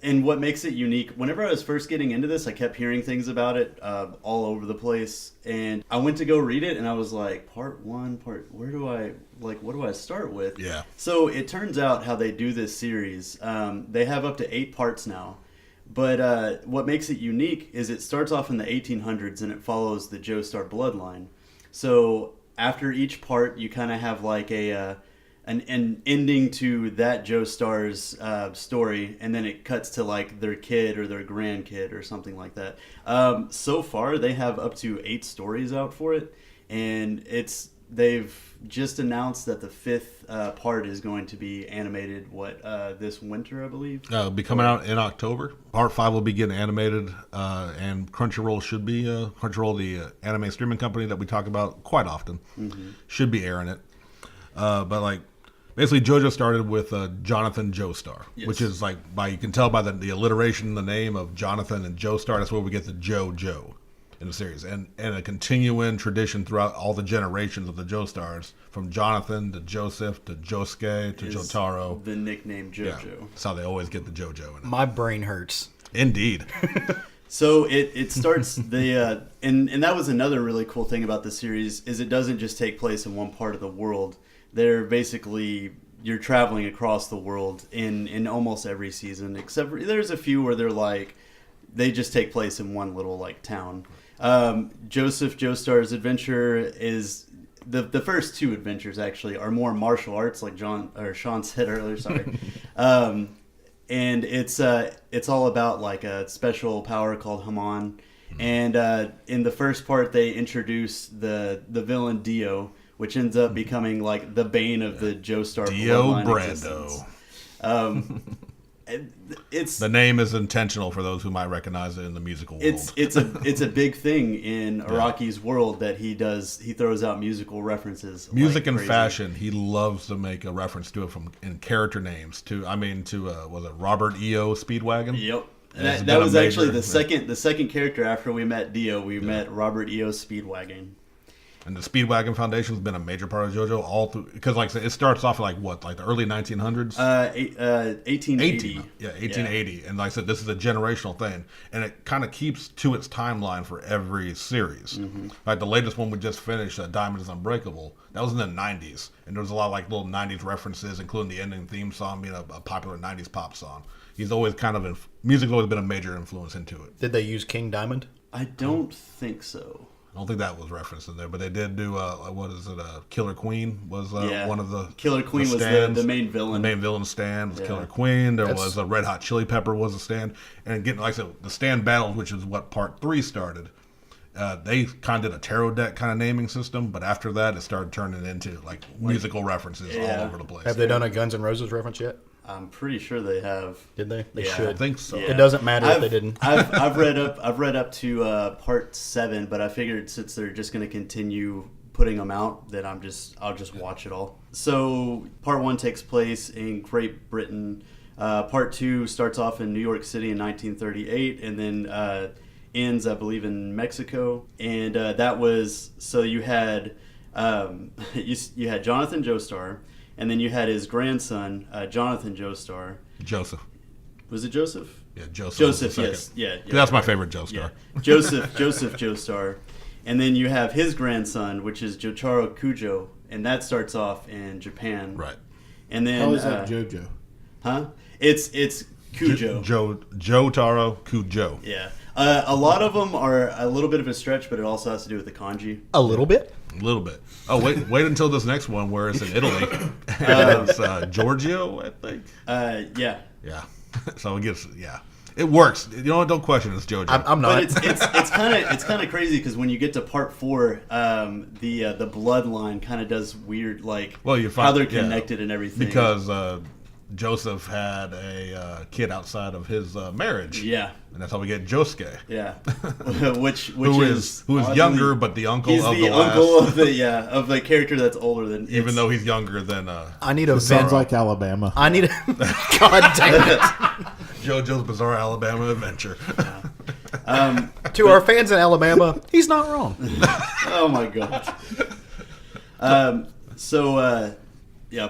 And what makes it unique. Whenever I was first getting into this, I kept hearing things about it all over the place, and I went to go read it, and I was like, what do I start with? Yeah. So it turns out how they do this series. They have up to 8 parts now. But what makes it unique is it starts off in the 1800s and it follows the Joestar bloodline. So after each part, you kind of have like an ending to that Joestar's story, and then it cuts to like their kid or their grandkid or something like that. So far, they have up to 8 stories out for it, and they've just announced that the 5th part is going to be animated this winter, I believe. It'll be coming out in October. Part 5 will be getting animated, and Crunchyroll should be Crunchyroll, the anime streaming company that we talk about quite often, should be airing it. But like Basically, JoJo started with Jonathan Joestar, which is like you can tell by the alliteration in the name of Jonathan and Joestar. That's where we get the JoJo in the series, and a continuing tradition throughout all the generations of the Joestars, from Jonathan to Joseph to Josuke to Jotaro. The nickname JoJo. Yeah, that's how they always get the JoJo in it. My brain hurts. Indeed. So it starts and that was another really cool thing about the series is it doesn't just take place in one part of the world. They're basically you're traveling across the world in almost every season, except for, there's a few where they just take place in one little like town. Joseph Joestar's adventure is the first two adventures actually are more martial arts, like Sean said earlier. Sorry. And it's all about like a special power called Haman. And in the first part, they introduce the villain Dio, which ends up becoming like the bane of the Joestar Dio bloodline existence. It's the name is intentional for those who might recognize it in the musical world. It's a big thing in Araki's world that he throws out musical references. Music like and crazy. fashion. He loves to make a reference to it in character names. Was it Robert E.O. Speedwagon? Yep. That was actually the second character after we met Dio. We met Robert E.O. Speedwagon. And the Speedwagon Foundation has been a major part of JoJo all through, because like I said, it starts off like the early 1900s. 1880. 1880. And like I said, this is a generational thing, and it kind of keeps to its timeline for every series. Mm-hmm. Like the latest one we just finished, Diamond is Unbreakable. That was in the 90s, and there was a lot of like little 90s references, including the ending theme song being a popular 90s pop song. He's always music's always been a major influence into it. Did they use King Diamond? I don't think so. I don't think that was referenced in there, but they did do Killer Queen was one of the Killer Queen was the main villain. The main villain stand was Killer Queen. There was a Red Hot Chili Pepper was a stand, and getting like I said, the stand battles, which is what Part 3 started. They kind of did a tarot deck kind of naming system, but after that, it started turning into like musical references all over the place. Have they done a Guns N' Roses reference yet? I'm pretty sure they have. Did they? They Yeah. should. I think so. Yeah. It doesn't matter if they didn't. I've read up to Part 7, but I figured since they're just going to continue putting them out, that I'll just watch it all. So Part 1 takes place in Great Britain. Part 2 starts off in New York City in 1938, and then ends, I believe, in Mexico. And that was so you had you had Jonathan Joestar. And then you had his grandson, Jonathan Joestar. Joseph. Was it Joseph? Yeah, Joseph. Joseph, yes. Yeah. That's my favorite Joestar. Yeah. Joseph Joestar. And then you have his grandson, which is Jotaro Kujo, and that starts off in Japan. Right. And then How is that JoJo? Huh? It's Kujo. Jotaro Kujo. Yeah. A lot of them are a little bit of a stretch, but it also has to do with the kanji. A little bit? A little bit. Oh, wait until this next one where it's in Italy. It's Giorgio, I think. Yeah. Yeah. So it gets, it works. You know what? Don't question it. It's JoJo. I'm not. But it's kind of crazy because when you get to Part 4, the bloodline kind of does weird how they're connected and everything. Because Joseph had a kid outside of his marriage. Yeah. And that's how we get Josuke. Yeah. which who is younger, but the uncle he's of the uncle of the character that's older than even though he's younger than I need a Sounds like Alabama. I need a God damn it. JoJo's Bizarre Alabama Adventure. To our fans in Alabama, he's not wrong. Oh my god.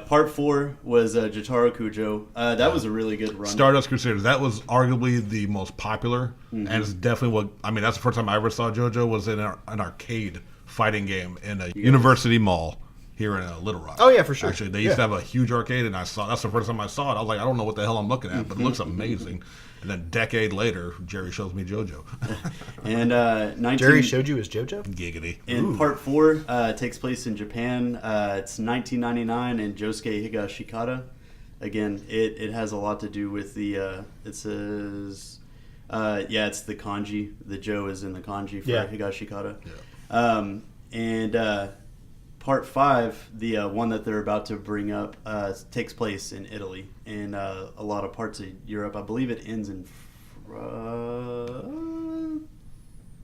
Part 4 was Jotaro Kujo. That was a really good run. Stardust Crusaders. That was arguably the most popular, and it's definitely that's the first time I ever saw JoJo was in an arcade fighting game in a university mall here in Little Rock. Oh, yeah, for sure. Actually, they used to have a huge arcade, and that's the first time I saw it. I was like, I don't know what the hell I'm looking at, but it looks amazing. And then a decade later, Jerry shows me JoJo. And Jerry showed you his JoJo? Giggity. And Part 4 takes place in Japan. It's 1999, and Josuke Higashikata. Again, it has a lot to do with the. It says, it's the kanji. The Jo is in the kanji for Higashikata. Yeah. And Part 5, the one that they're about to bring up, takes place in Italy and a lot of parts of Europe. I believe it ends in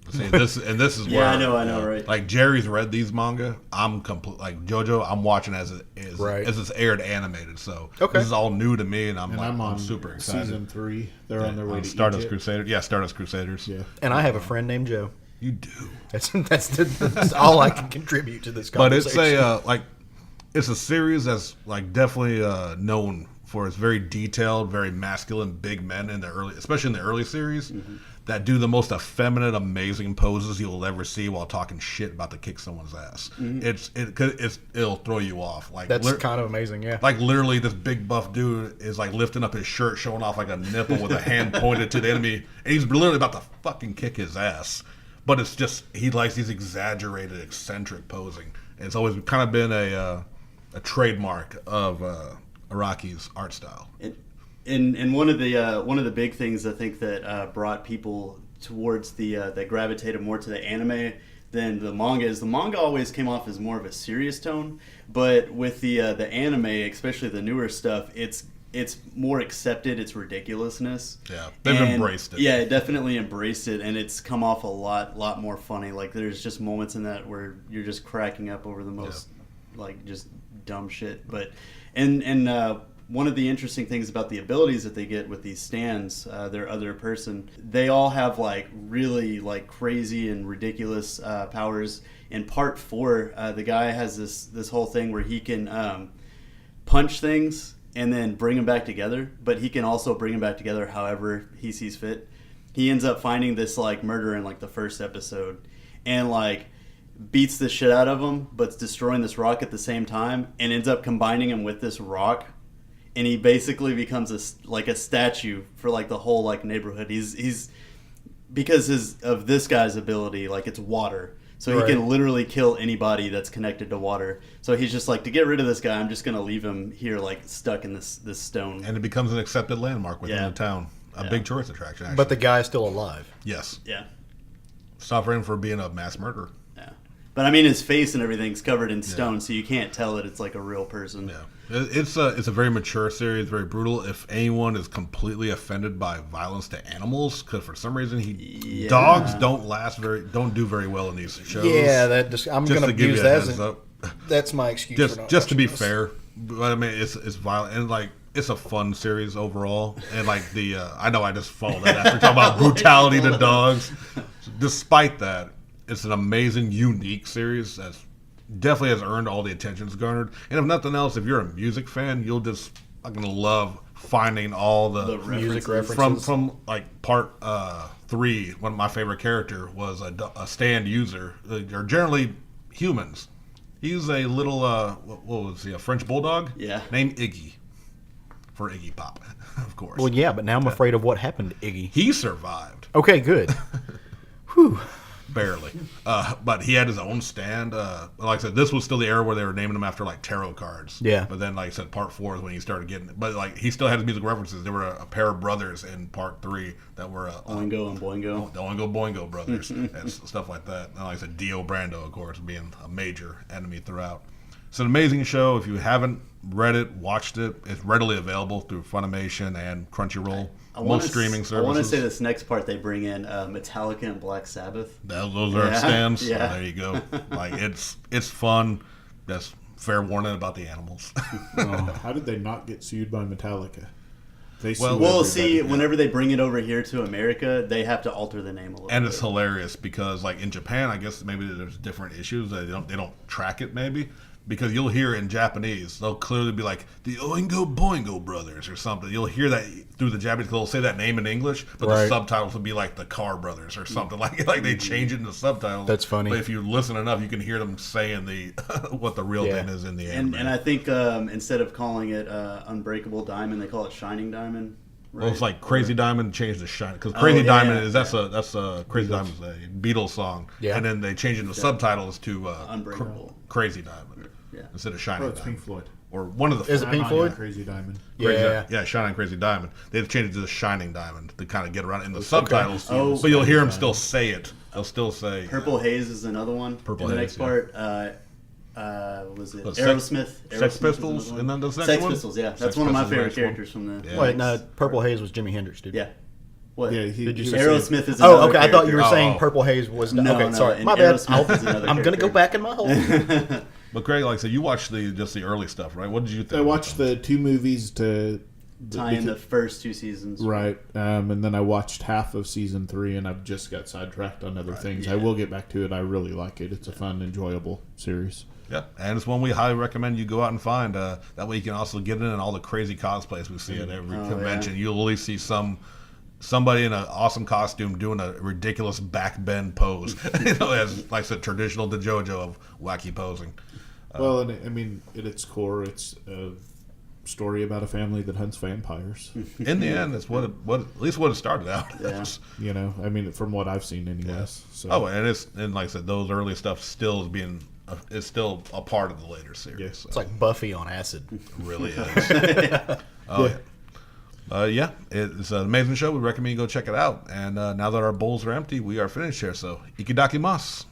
See, this is where I know, right? Like Jerry's read these manga. I'm complete like JoJo. I'm watching as it's aired animated. So this is all new to me, and I'm on super excited. Season 3. They're on their way to Stardust Egypt. Crusaders. Yeah, Stardust Crusaders. Yeah, And I have a friend named Joe. You do. That's all I can contribute to this But conversation. it's a series that's like definitely known for its very detailed, very masculine big men in the espespecially in the early series. That do the most effeminate, amazing poses you'll ever see while talking shit about to kick someone's ass. It'll throw you off. Like that's kind of amazing, yeah. Like literally, this big buff dude is like lifting up his shirt, showing off like a nipple with a hand pointed to the enemy, and he's literally about to fucking kick his ass. But it's just he likes these exaggerated, eccentric posing. And it's always kind of been a trademark of Araki's art style. And one of the big things I think that brought people towards that gravitated more to the anime than the manga is the manga always came off as more of a serious tone, but with the anime, especially the newer stuff, it's more accepted its ridiculousness. Yeah, they've embraced it. Yeah, it definitely embraced it, and it's come off a lot more funny. Like there's just moments in that where you're just cracking up over the most like just dumb shit. But and one of the interesting things about the abilities that they get with these stands, their other person, they all have like really like crazy and ridiculous powers. In part 4, the guy has this whole thing where he can punch things and then bring them back together, but he can also bring them back together however he sees fit. He ends up finding this like murder in like the first episode, and like beats the shit out of him, but destroying this rock at the same time, and ends up combining him with this rock. And he basically becomes a statue for like the whole like neighborhood. He's because of this guy's ability, like it's water, so he can literally kill anybody that's connected to water. So he's just like, to get rid of this guy, I'm just gonna leave him here like stuck in this stone. And it becomes an accepted landmark within the town, a big tourist attraction. Actually. But the guy's still alive. Yes. Yeah. Suffering for being a mass murderer. Yeah. But I mean, his face and everything's covered in stone, so you can't tell that it's like a real person. Yeah. It's a very mature series, very brutal. If anyone is completely offended by violence to animals, because for some reason dogs don't do very well in these shows. Yeah, I'm going to use that as up. That's my excuse. Just to be fair, but I mean it's violent and like it's a fun series overall. And like I know I just followed that after talking about brutality to dogs. Despite that, it's an amazing, unique series that's definitely has earned all the attention it's garnered. And if nothing else, if you're a music fan, you'll just fucking love finding all the music references. From like part 3. One of my favorite character was a stand user. They're generally humans. He's a little what was he? A French bulldog? Yeah. Named Iggy. For Iggy Pop, of course. Well, yeah, but now I'm afraid of what happened to Iggy. He survived. Okay, good. Whew. Barely. But he had his own stand. Like I said, this was still the era where they were naming him after like tarot cards. Yeah. But then, like I said, part 4 is when he started getting it. But like he still had his music references. There were a pair of brothers in part 3 that were Oingo and Boingo. The Oingo Boingo brothers and stuff like that. And like I said, Dio Brando, of course, being a major enemy throughout. It's an amazing show. If you haven't read it, watched it, it's readily available through Funimation and Crunchyroll. Most streaming services. I want to say this next part they bring in Metallica and Black Sabbath. Those are stands. Yeah. So there you go. Like it's fun. That's fair warning about the animals. How did they not get sued by Metallica? Whenever they bring it over here to America, they have to alter the name a little bit. And it's hilarious because like in Japan, I guess maybe there's different issues. They don't track it maybe. Because you'll hear in Japanese, they'll clearly be like, the Oingo Boingo brothers or something. You'll hear that through the Japanese, they'll say that name in English, but the subtitles will be like the Carr brothers or something. Like they change it in the subtitles. That's funny. But if you listen enough, you can hear them saying what the real name is in the anime. And I think instead of calling it Unbreakable Diamond, they call it Shining Diamond. Right? Well, it's like Crazy Diamond changed to Shine because Crazy Diamond that's a Crazy Diamond's a Beatles song. Yeah. And then they changed it in the subtitles to Unbreakable Crazy Diamond. Yeah. Instead of Shining it's Diamond. Pink Floyd. Or one of the Is it Pink Floyd? Crazy Diamond. Yeah, Shining Crazy Diamond. They've changed it to the Shining Diamond to kind of get around it in the subtitles. But you'll hear them still say it. They'll still say Purple Haze is another one. Purple in the Haze, next part. Was it Sex Aerosmith? Pistols, and then the Sex one? Pistols. Yeah, Sex that's one of my Pistols favorite next one. characters from the. Yeah. Wait, no, Purple Haze was Jimi Hendrix, dude. Yeah. What? Yeah, Did you say Aerosmith is another Oh, okay. I thought you were character. saying Purple Haze was... No, okay, no, sorry. and My bad. Aerosmith is another I'm going to go character. back in my hole. But Craig, like I said, you watched just the early stuff, right? What did you think? I watched the 2 movies to Tie in the first 2 seasons. right, and then I watched half of season 3, and I've just got sidetracked on other things. yeah. I will get back to it. I really like it. It's a fun, enjoyable series. Yeah, and it's one we highly recommend you go out and find. That way you can also get in on all the crazy cosplays we see at every convention. Yeah. You'll at least see somebody in an awesome costume doing a ridiculous back bend pose. As like I said, traditional to JoJo of wacky posing. Well, and I mean, at its core, it's a story about a family that hunts vampires. In the end, that's what at least what it started out. Yeah. You know, I mean, from what I've seen, anyways. So. Oh, and like I said, those early stuff still is still a part of the later series. Yeah. So It's like Buffy on acid. it really is. Yeah, it's an amazing show. We recommend you go check it out. And now that our bowls are empty, we are finished here. So ikidakimasu.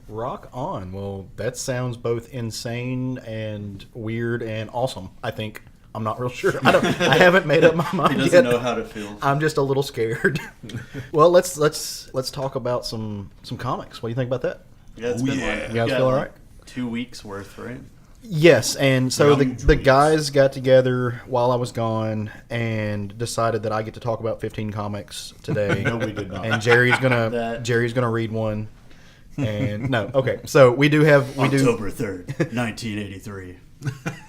Rock on. Well, that sounds both insane and weird and awesome, I think. I'm not real sure. I haven't made up my mind He yet. doesn't know how to feel. I'm just a little scared. Well, let's talk about some comics. What do you think about that? Yeah, it's Oh, been yeah. like, You guys got feel like alright? 2 weeks worth, right? Yes, and so Young the tweets. guys got together while I was gone and decided that I get to talk about 15 comics today. No, we did not. And Jerry's gonna read one. And no, okay. So we do. October 3rd, 1983.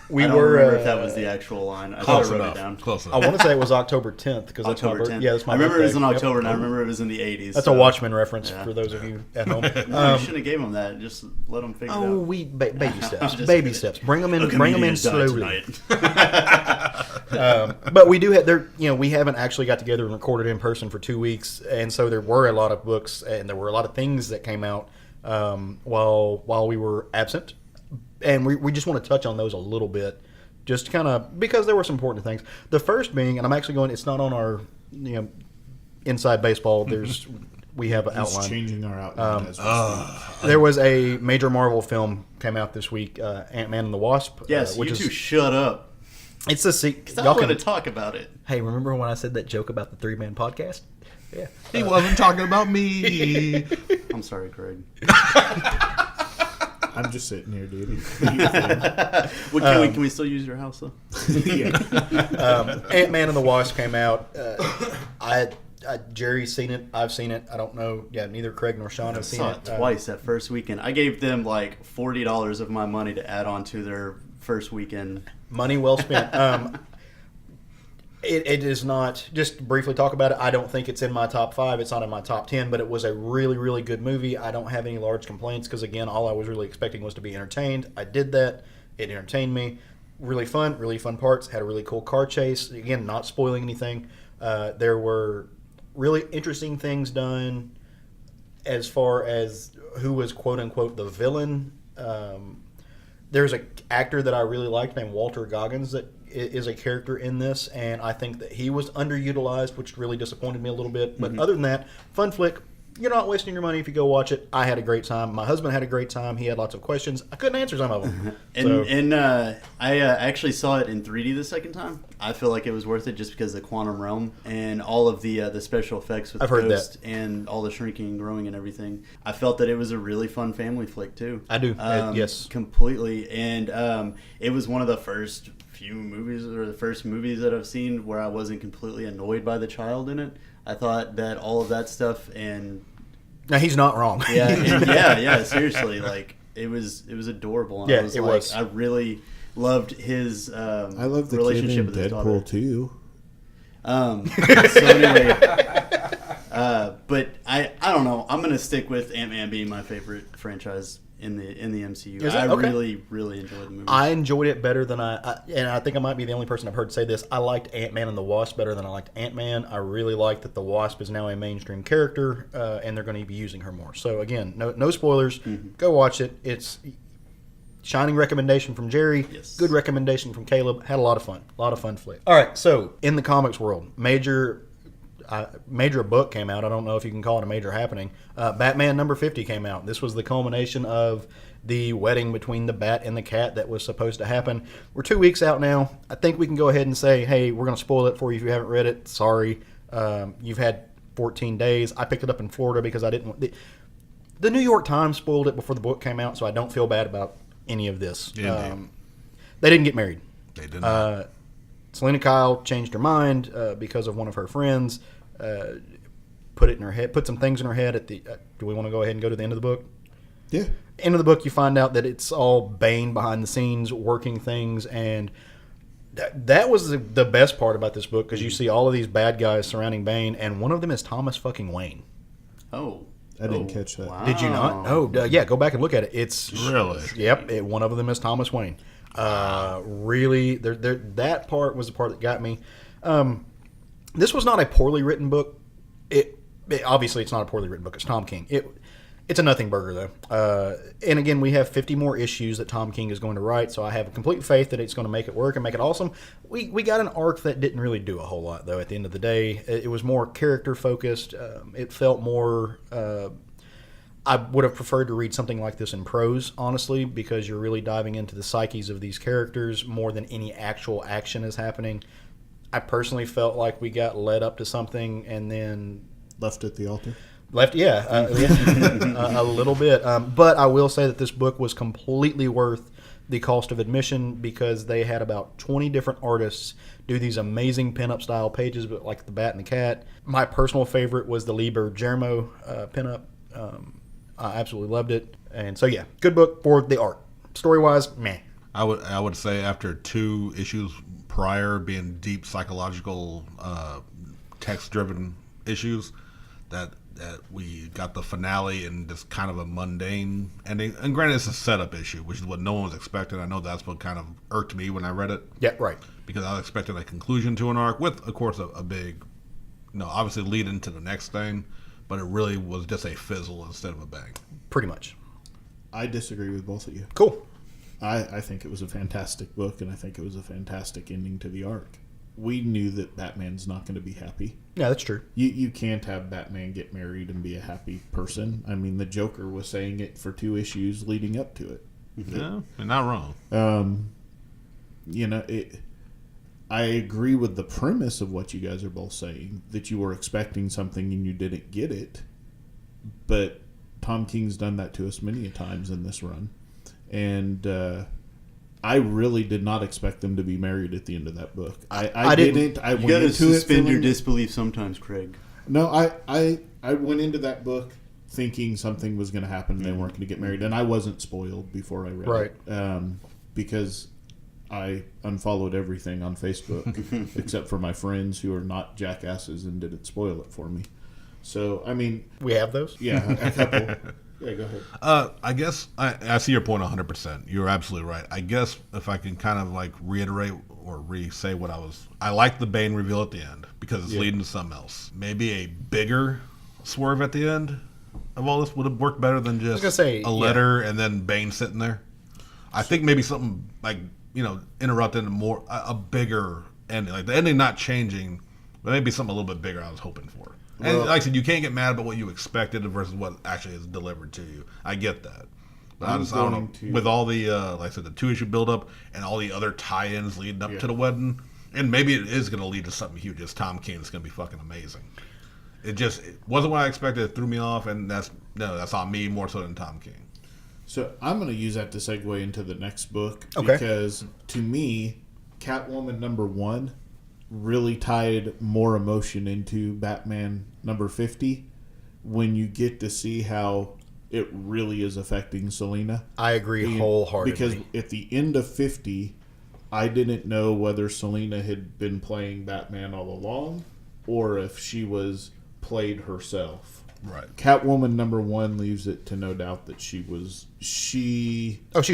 We I don't were. remember if that was the actual line. I thought Close I wrote enough. it down. Close I enough. want to say it was October 10th because that's my October 10th. birthday. Yeah, that's my I remember it was birthday. in Yep. October, and I remember it was in the 80s. That's so. a Watchmen reference Yeah. for those of you at home. No, you should have gave him that. Just let him figure it Oh, out. baby steps. Just Baby kidding. steps. Bring them in. A Bring them in comedian died slowly. tonight. But we do have there. You know, we haven't actually got together and recorded in person for 2 weeks, and so there were a lot of books and there were a lot of things that came out while we were absent, and we just want to touch on those a little bit, just kind of because there were some important things. The first being, and I'm actually going. It's not on our inside baseball. We have an He's outline. changing our outline as we speak. There was a major Marvel film came out this week, Ant-Man and the Wasp. Yes, which you is two shut up. it's a sequel. I want to talk about it. Hey, remember when I said that joke about the 3-man podcast? Yeah. He wasn't talking about me. I'm sorry, Craig. I'm just sitting here, dude. Well, can we still use your house, though? Ant-Man and the Wasp came out. Jerry's seen it. I've seen it. I don't know. Yeah, neither Craig nor Sean I have seen saw it. it twice that first weekend. I gave them like $40 of my money to add on to their first weekend. Money well spent. It is not, just briefly talk about it, I don't think it's in my top 5. It's not in my top 10, but it was a really, really good movie. I don't have any large complaints because, again, all I was really expecting was to be entertained. I did that. It entertained me. Really fun parts. Had a really cool car chase. Again, not spoiling anything. There were really interesting things done as far as who was, quote-unquote, the villain. There's an actor that I really liked named Walter Goggins that is a character in this, and I think that he was underutilized, which really disappointed me a little bit. But other than that, fun flick. You're not wasting your money if you go watch it. I had a great time. My husband had a great time. He had lots of questions. I couldn't answer some of them. I actually saw it in 3D the second time. I feel like it was worth it just because of the quantum realm and all of the special effects with I've heard Ghost and all the shrinking and growing and everything. I felt that it was a really fun family flick too. I do. Yes. Completely. And it was one of the first few movies or the first movies that I've seen where I wasn't completely annoyed by the child in it. I thought that all of that stuff and Now, he's not wrong. yeah, seriously, like it was adorable. And Yeah, I was it like, was. I really loved his I love the relationship kid in with his daughter. Deadpool too. So anyway, but I don't know. I'm gonna stick with Ant-Man being my favorite franchise in the MCU. Is it? I Okay. really enjoyed the movie. I enjoyed it better than and I think I might be the only person I've heard say this. I liked Ant-Man and the Wasp better than I liked Ant-Man. I really like that the Wasp is now a mainstream character, and they're going to be using her more. So again, no spoilers. Go watch it. It's shining recommendation from Jerry. Yes. Good recommendation from Caleb. Had a lot of fun flick. All right, so in the comics world, major book came out. I don't know if you can call it a major happening. Batman number 50 came out. This was the culmination of the wedding between the Bat and the Cat that was supposed to happen. We're 2 weeks out now. I think we can go ahead and say, hey, we're going to spoil it for you if you haven't read it. Sorry. You've had 14 days. I picked it up in Florida because I didn't. The New York Times spoiled it before the book came out, so I don't feel bad about any of this. Yeah, they didn't get married. They did not. Selena Kyle changed her mind because of one of her friends. Put it in her head. Put some things in her head. At the. Do we want to go ahead and go to the end of the book? Yeah. End of the book, you find out that it's all Bane behind the scenes working things, and that was the best part about this book because you see all of these bad guys surrounding Bane, and one of them is Thomas fucking Wayne. Oh. I didn't catch that. Wow. Did you not? Oh, yeah. Go back and look at it. It's Really? Yep. One of them is Thomas Wayne. Really, that part was the part that got me. This was not a poorly written book. Obviously it's not a poorly written book. It's Tom King. It's a nothing burger though. And again, we have 50 more issues that Tom King is going to write, so I have complete faith that it's going to make it work and make it awesome. We got an arc that didn't really do a whole lot though. At the end of the day, it was more character focused. It felt more. I would have preferred to read something like this in prose, honestly, because you're really diving into the psyches of these characters more than any actual action is happening. I personally felt like we got led up to something and then Left at the altar. a little bit. But I will say that this book was completely worth the cost of admission because they had about 20 different artists do these amazing pinup style pages, but like the Bat and the Cat. My personal favorite was the Lieber Germo pinup. I absolutely loved it. And so, yeah, good book for the art. Story-wise, meh. I would say after 2 issues prior being deep psychological, text-driven issues, that we got the finale and just kind of a mundane ending. And granted, it's a setup issue, which is what no one was expecting. I know that's what kind of irked me when I read it. Yeah, right. Because I was expecting a conclusion to an arc with, of course, a big, obviously lead into the next thing. But it really was just a fizzle instead of a bang. Pretty much. I disagree with both of you. Cool. I think it was a fantastic book, and I think it was a fantastic ending to the arc. We knew that Batman's not going to be happy. Yeah, that's true. You can't have Batman get married and be a happy person. I mean, the Joker was saying it for 2 issues leading up to it. Yeah, you're not wrong. I agree with the premise of what you guys are both saying, that you were expecting something and you didn't get it. But Tom King's done that to us many times in this run. And I really did not expect them to be married at the end of that book. I didn't. I you went gotta into suspend it your disbelief sometimes, Craig. No, I went into that book thinking something was going to happen and they weren't going to get married. And I wasn't spoiled before I read it. Because I unfollowed everything on Facebook except for my friends who are not jackasses and didn't spoil it for me. So, I mean... We have those? Yeah, a couple. Yeah, go ahead. I guess I see your point 100%. You're absolutely right. I guess if I can kind of like reiterate or re-say what I like the Bane reveal at the end because it's leading to something else. Maybe a bigger swerve at the end of all this would have worked better than just a letter and then Bane sitting there. I think maybe something like... interrupted more a bigger ending, like the ending not changing, but maybe something a little bit bigger. I was hoping for. And like I said, you can't get mad about what you expected versus what actually is delivered to you. I get that, but I don't know. With all the like I said, the 2-issue buildup and all the other tie-ins leading up to the wedding, and maybe it is going to lead to something huge. As Tom King is going to be fucking amazing. It wasn't what I expected. It threw me off, and that's on me more so than Tom King. So I'm going to use that to segue into the next book because to me, Catwoman #1 really tied more emotion into Batman #50 when you get to see how it really is affecting Selena. I agree wholeheartedly. Because at the end of 50, I didn't know whether Selena had been playing Batman all along or if she was played herself. Right. Catwoman #1 leaves it to no doubt that she's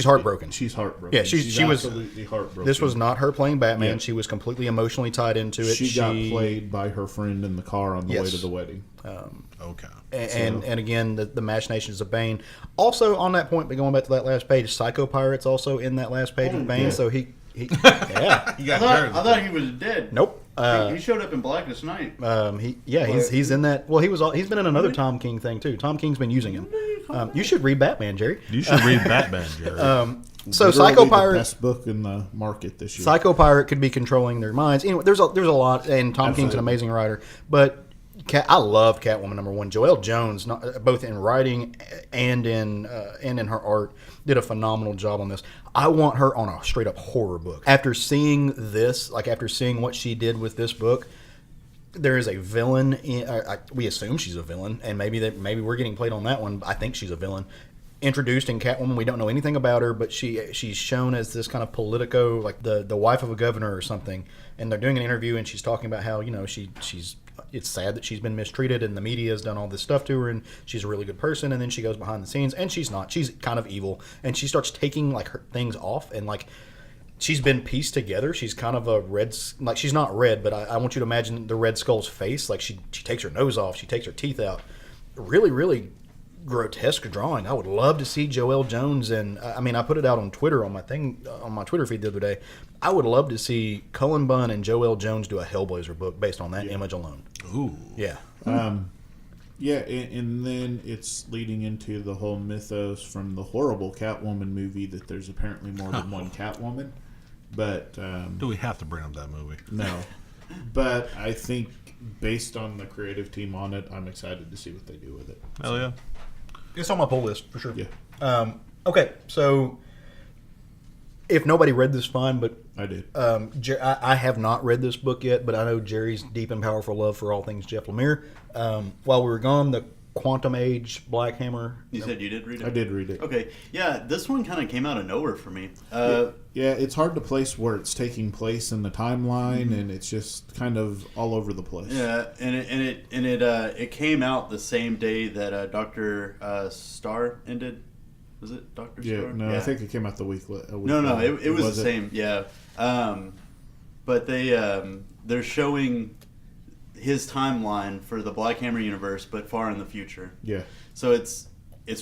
heartbroken. She's heartbroken. Yeah, she was absolutely heartbroken. This was not her playing Batman. Yeah. She was completely emotionally tied into it. She got played by her friend in the car on the way to the wedding. Okay. And again, the machinations of Bane. Also on that point, but going back to that last page, Psycho Pirate's also in that last page with Bane. Yeah. So he yeah. I thought he was dead. Nope. He showed up in Blackest Night. He's in that. Well, he's been in another Tom King thing too. Tom King's been using him. You should read Batman, Jerry. You should read Batman, Jerry. So Literally Psycho Pirate, the best book in the market this year. Psycho Pirate could be controlling their minds. Anyway, there's a lot, and Tom King's an amazing writer. But I love Catwoman #1. Joelle Jones, both in writing and in her art, did a phenomenal job on this. I want her on a straight up horror book. After seeing this, after seeing what she did with this book, there is a villain. We assume she's a villain, and maybe we're getting played on that one. I think she's a villain. Introduced in Catwoman, we don't know anything about her, but she's shown as this kind of politico, like the wife of a governor or something. And they're doing an interview, and she's talking about how she's it's sad that she's been mistreated, and the media has done all this stuff to her, and she's a really good person. And then she goes behind the scenes, and she's not. She's kind of evil, and she starts taking her things off, and she's been pieced together. She's kind of a red, she's not red, but I want you to imagine the Red Skull's face. She takes her nose off, she takes her teeth out. Really, really grotesque drawing. I would love to see Joelle Jones, and I put it out on Twitter on my Twitter feed the other day. I would love to see Cullen Bunn and Joelle Jones do a Hellblazer book based on that image alone. Ooh. Yeah. Yeah, and then it's leading into the whole mythos from the horrible Catwoman movie that there's apparently more than one Catwoman. But do we have to bring up that movie? No. But I think based on the creative team on it, I'm excited to see what they do with it. Hell yeah. It's on my pull list for sure. Yeah. Okay, so if nobody read this, fine, but I did. I have not read this book yet, but I know Jerry's deep and powerful love for all things Jeff Lemire. While we were gone, the Quantum Age Black Hammer. You said you did read it? I did read it. Okay. Yeah, this one kind of came out of nowhere for me. Yeah, it's hard to place where it's taking place in the timeline, and it's just kind of all over the place. Yeah, and it came out the same day that Dr. Star ended. Was it Dr. Yeah, Star? no, Yeah. I think it came out a week No, later. it was the same. Yeah, but they're showing his timeline for the Black Hammer universe, but far in the future. Yeah. So it's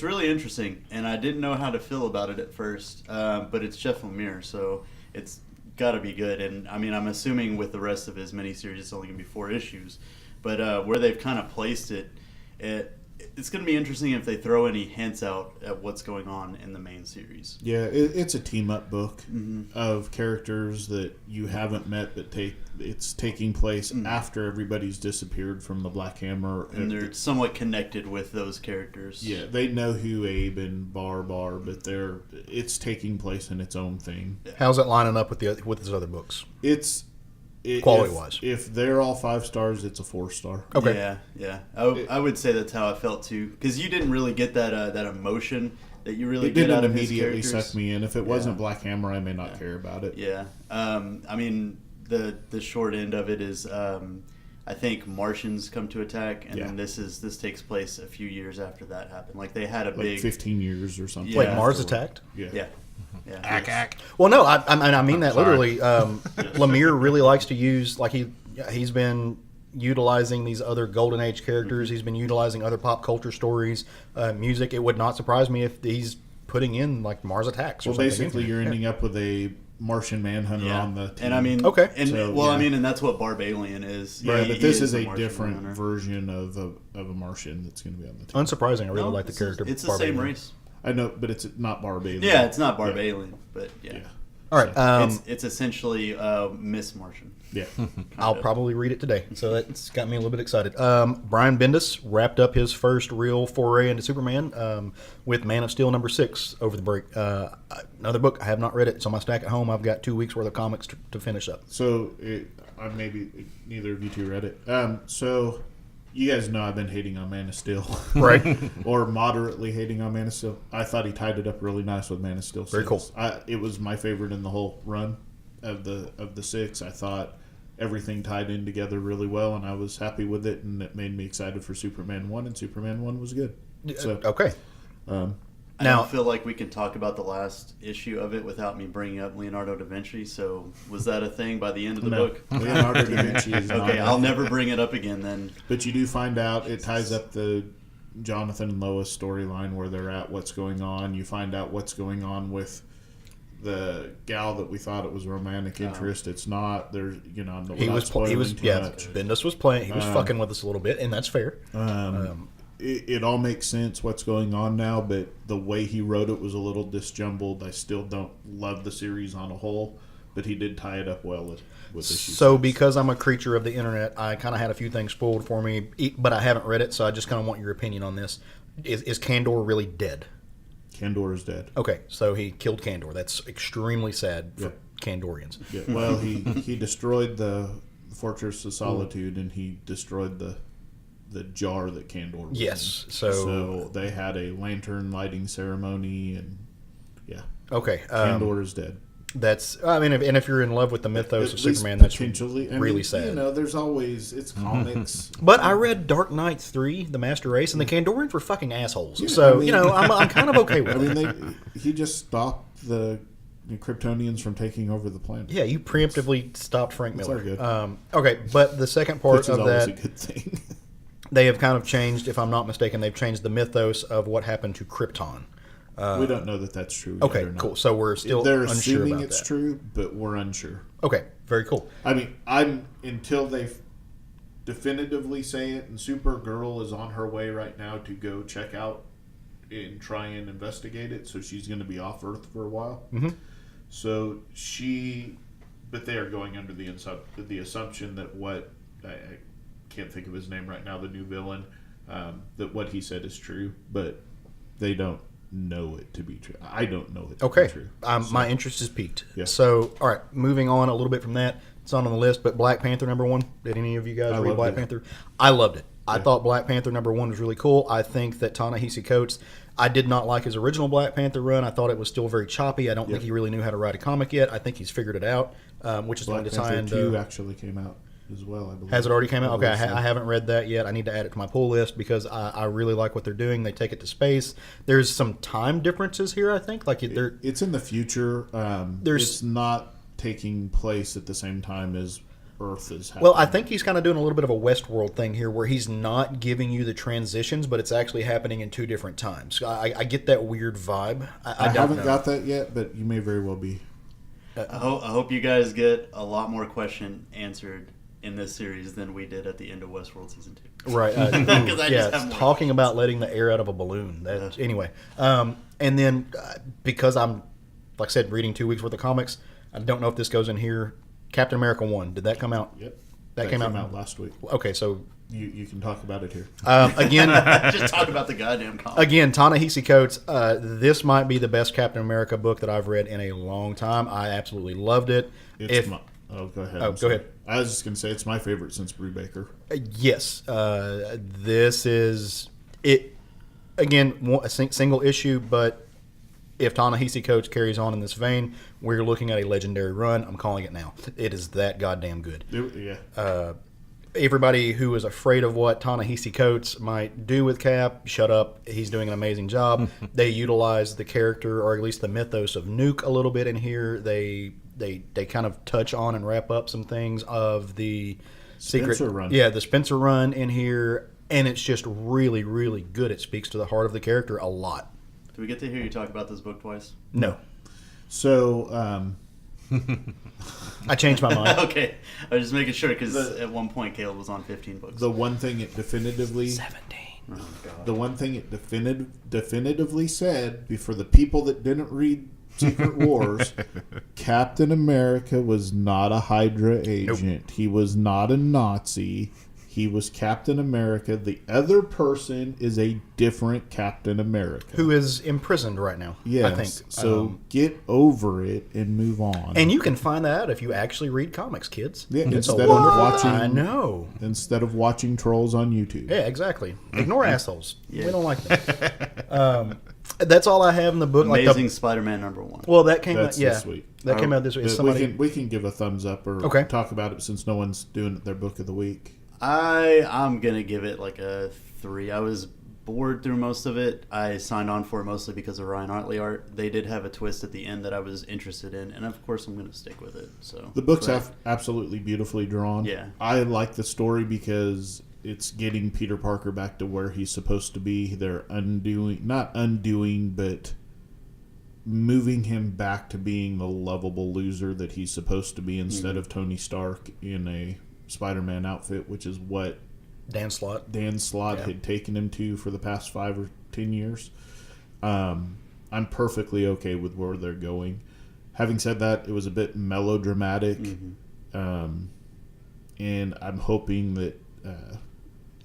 really interesting, and I didn't know how to feel about it at first, but it's Jeff Lemire, so it's got to be good. And I'm assuming with the rest of his miniseries, it's only going to be 4 issues, but where they've kind of placed it, it's going to be interesting if they throw any hints out at what's going on in the main series. Yeah, it's a team-up book of characters that you haven't met, but it's taking place after everybody's disappeared from the Black Hammer. And they're somewhat connected with those characters. Yeah, they know who Abe and Bar, but it's taking place in its own thing. How's that lining up with his other books? Quality-wise. If they're all 5 stars, it's a 4-star. Okay. Yeah. I would say that's how I felt too, because you didn't really get that emotion that you really It get didn't out of his immediately characters. suck me in. If it wasn't Black Hammer, I may not care about it. Yeah. The short end of it is I think Martians come to attack, and then this takes place a few years after that happened. They had a big 15 years or something. Yeah. Like Mars attacked? Yeah. Ack. Well, no, I mean that literally. Lemire really likes to use, he's been utilizing these other Golden Age characters. He's been utilizing other pop culture stories, music. It would not surprise me if he's putting in Mars Attacks. Or Well, basically, you're ending up with a Martian Manhunter on the team. And okay. And So, and that's what Barbalian is. Right, He but this is is a Martian different Manhunter. version of a Martian that's going to be on the team. Unsurprising. I really No, like the character. It's the same Barbarian. race. I know, but it's not Barbalian. Yeah, it's not Barbalian, but yeah. All right. It's essentially Miss Martian. Yeah. I'll probably read it today, so that's got me a little bit excited. Brian Bendis wrapped up his first real foray into Superman with Man of Steel #6 over the break. Another book, I have not read it. It's on my stack at home. I've got 2 weeks worth of comics to finish up. So, maybe neither of you two read it. So, you guys know I've been hating on Man of Steel. Right. Or moderately hating on Man of Steel. I thought he tied it up really nice with Man of Steel 6. Very cool. It was my favorite in the whole run of the 6. I thought everything tied in together really well, and I was happy with it, and it made me excited for Superman 1, and Superman 1 was good. So, Okay. I Now- don't feel like we can talk about the last issue of it without me bringing up Leonardo da Vinci. So was that a thing by the end of the no, book? Leonardo da Vinci is not. Okay, I'll never bring it up again then. But you do find out it ties up the Jonathan and Lois storyline where they're at, what's going on. You find out what's going on with the gal that we thought it was a romantic interest. It's not. There's, I'm not spoiling too much. Bendis was playing. He was fucking with us a little bit, and that's fair. It all makes sense what's going on now, but the way he wrote it was a little disjumbled. I still don't love the series on a whole, but he did tie it up well with issue So 6. because I'm a creature of the internet, I kind of had a few things spoiled for me, but I haven't read it, so I just kind of want your opinion on this. Is Kandor really dead? Kandor is dead. Okay, so he killed Kandor. That's extremely sad for Kandorians. Yeah, well, he destroyed the Fortress of Solitude, and he destroyed the jar that Kandor was Yes, in. so they had a lantern lighting ceremony, and okay, Kandor is dead. That's and if you're in love with the mythos of At least Superman, that's potentially really sad. You know, there's always it's comics. But I read Dark Knight 3, The Master Race, and the Kandorians were fucking assholes. Yeah, So, I mean- I'm kind of okay with it. He just stopped the Kryptonians from taking over the planet. Yeah, you preemptively stopped Frank It's Miller. all good. Okay, but the second part Which is of always that, a good thing. they have kind of changed, if I'm not mistaken, they've changed the mythos of what happened to Krypton. We don't know that that's true. Okay, yet or not. cool. So we're still They're unsure assuming about it's that. true, but we're unsure. Okay, very cool. I mean, I'm until they definitively say it, and Supergirl is on her way right now to go check out and try and investigate it. So she's going to be off Earth for a while. Mhm. So but they are going under the assumption that I can't think of his name right now, the new villain, that what he said is true, but they don't know it to be true. I don't know it to Okay, be true. my interest is piqued. Yeah. So, all right, moving on a little bit from that. It's not on the list, but Black Panther #1. Did any of you guys read loved Black it. Panther? I loved it. I Yeah. thought Black Panther #1 was really cool. I think that Ta-Nehisi Coates, I did not like his original Black Panther run. I thought it was still very choppy. I don't think he really knew how to write a comic yet. I think he's figured it out, which is Black going to tie Panther into... 2 actually came out as well, I believe. Has it already came out? Okay, believe so. I haven't read that yet. I need to add it to my pull list because I really like what they're doing. They take it to space. There's some time differences here, I think. Like It's in the future. It's not taking place at the same time as Earth is happening. Well, I think he's kind of doing a little bit of a Westworld thing here where he's not giving you the transitions, but it's actually happening in two different times. I get that weird vibe. I don't haven't know. got that yet, but you may very well be. I hope you guys get a lot more question answered in this series than we did at the end of Westworld Season 2. Right. 'Cause I just have more talking about letting the air out of a balloon. Anyway. And then because I'm, like I said, reading 2 weeks worth of comics, I don't know if this goes in here. Captain America 1, did that come out? Yep. That came out last week. Okay, so You can talk about it here. again, Just talk about the goddamn comic. Again, Ta-Nehisi Coates, this might be the best Captain America book that I've read in a long time. I absolutely loved it. Go ahead. Oh, go ahead. I was just going to say it's my favorite since Brubaker. Yes, this is it. Again, a single issue, but if Ta-Nehisi Coates carries on in this vein, we're looking at a legendary run. I'm calling it now. It is that goddamn good. Everybody who is afraid of what Ta-Nehisi Coates might do with Cap, shut up. He's doing an amazing job. They utilize the character, or at least the mythos of Nuke a little bit in here. They kind of touch on and wrap up some things of the Spencer run. Yeah, the Spencer run in here, and it's just really, really good. It speaks to the heart of the character a lot. Do we get to hear you talk about this book twice? No. So, I changed my mind. Okay. I was just making sure because at one point Caleb was on 15 books. the one thing it definitively... 17. Oh, God. The one thing it definitively said, for the people that didn't read Secret Wars, Captain America was not a Hydra agent. Nope. He was not a Nazi. He was Captain America. The other person is a different Captain America. Who is imprisoned right now, Yes. I think. So get over it and move on. And you can find that out if you actually read comics, kids. Yeah, It's instead a of lot. watching- I know. Instead of watching trolls on YouTube. Yeah, exactly. Ignore assholes. Yeah. We don't like them. That's all I have in the book. Amazing Spider-Man #1. Well, that came That's out. Yeah, this week. that came out this week. But we can give a thumbs up or Okay. talk about it since no one's doing their book of the week. I'm going to give it like a 3. I was bored through most of it. I signed on for it mostly because of Ryan Artley art. They did have a twist at the end that I was interested in, and of course I'm going to stick with it. So The book's absolutely beautifully drawn. Yeah. I like the story because it's getting Peter Parker back to where he's supposed to be. They're not undoing, but moving him back to being the lovable loser that he's supposed to be instead of Tony Stark in a Spider-Man outfit, which is what Dan Slott. had taken him to for the past 5 or 10 years. I'm perfectly okay with where they're going. Having said that, it was a bit melodramatic, Mm-hmm. And I'm hoping that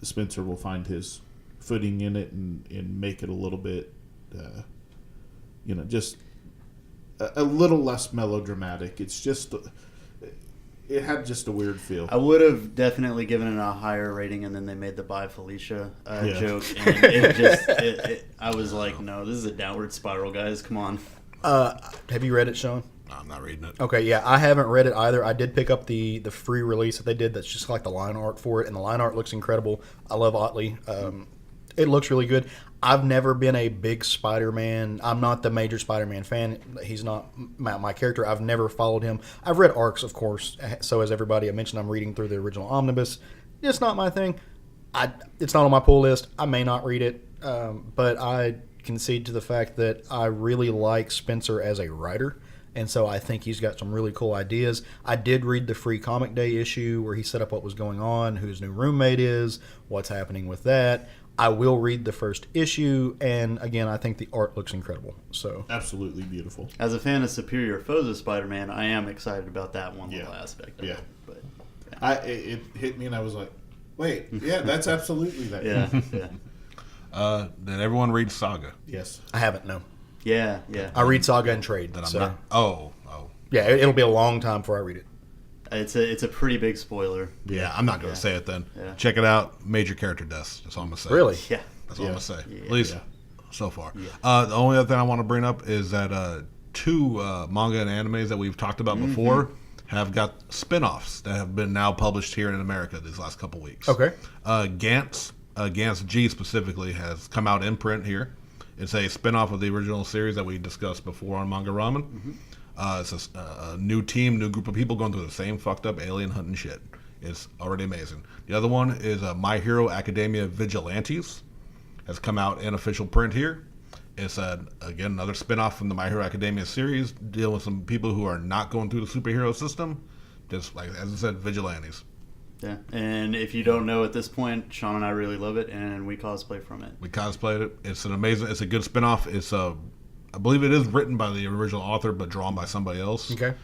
Spencer will find his footing in it and make it a little bit, just a little less melodramatic. It's just, it had just a weird feel. I would have definitely given it a higher rating, and then they made the "Bye Felicia" Yeah. joke, and it just, I was like, no, this is a downward spiral, guys. Come on. Have you read it, Sean? I'm not reading it. Okay, yeah, I haven't read it either. I did pick up the free release that they did. That's just like the line art for it, and the line art looks incredible. I love Otley. It looks really good. I've never been a big Spider-Man. I'm not the major Spider-Man fan. He's not my character. I've never followed him. I've read arcs, of course. So as everybody I mentioned, I'm reading through the original omnibus. It's not my thing. It's not on my pull list. I may not read it, but I concede to the fact that I really like Spencer as a writer. And so I think he's got some really cool ideas. I did read the free comic day issue where he set up what was going on, who his new roommate is, what's happening with that. I will read the first issue, and again, I think the art looks incredible. So Absolutely beautiful. As a fan of Superior Foes of Spider-Man, I am excited about that one little aspect of Yeah. it. But It hit me, and I was like, wait, yeah, that's absolutely that. yeah, yeah. Did everyone read Saga? Yes. I haven't, no. Yeah. I read Saga and Trade. That I'm So not. Oh. yeah, it'll be a long time before I read it. It's a pretty big spoiler. Yeah, I'm not going to say it then. Yeah. Check it out. Major character deaths. That's all I'm going to say. Really? Yeah. That's all I'm going to say. Yeah. At least Yeah. so far. The only other thing I want to bring up is that two manga and animes that we've talked about before have got spin-offs that have been now published here in America these last couple weeks. Okay. Gantz G specifically has come out in print here. It's a spin-off of the original series that we discussed before on Manga Ramen. It's a new team, new group of people going through the same fucked up alien hunting shit. It's already amazing. The other one is My Hero Academia Vigilantes. Has come out in official print here. It's again another spin-off from the My Hero Academia series, dealing with some people who are not going through the superhero system. Just like, as I said, vigilantes. Yeah. And if you don't know at this point, Sean and I really love it, and we cosplay from it. We cosplayed it. It's a good spin-off. I believe it is written by the original author, but drawn by somebody else. Okay.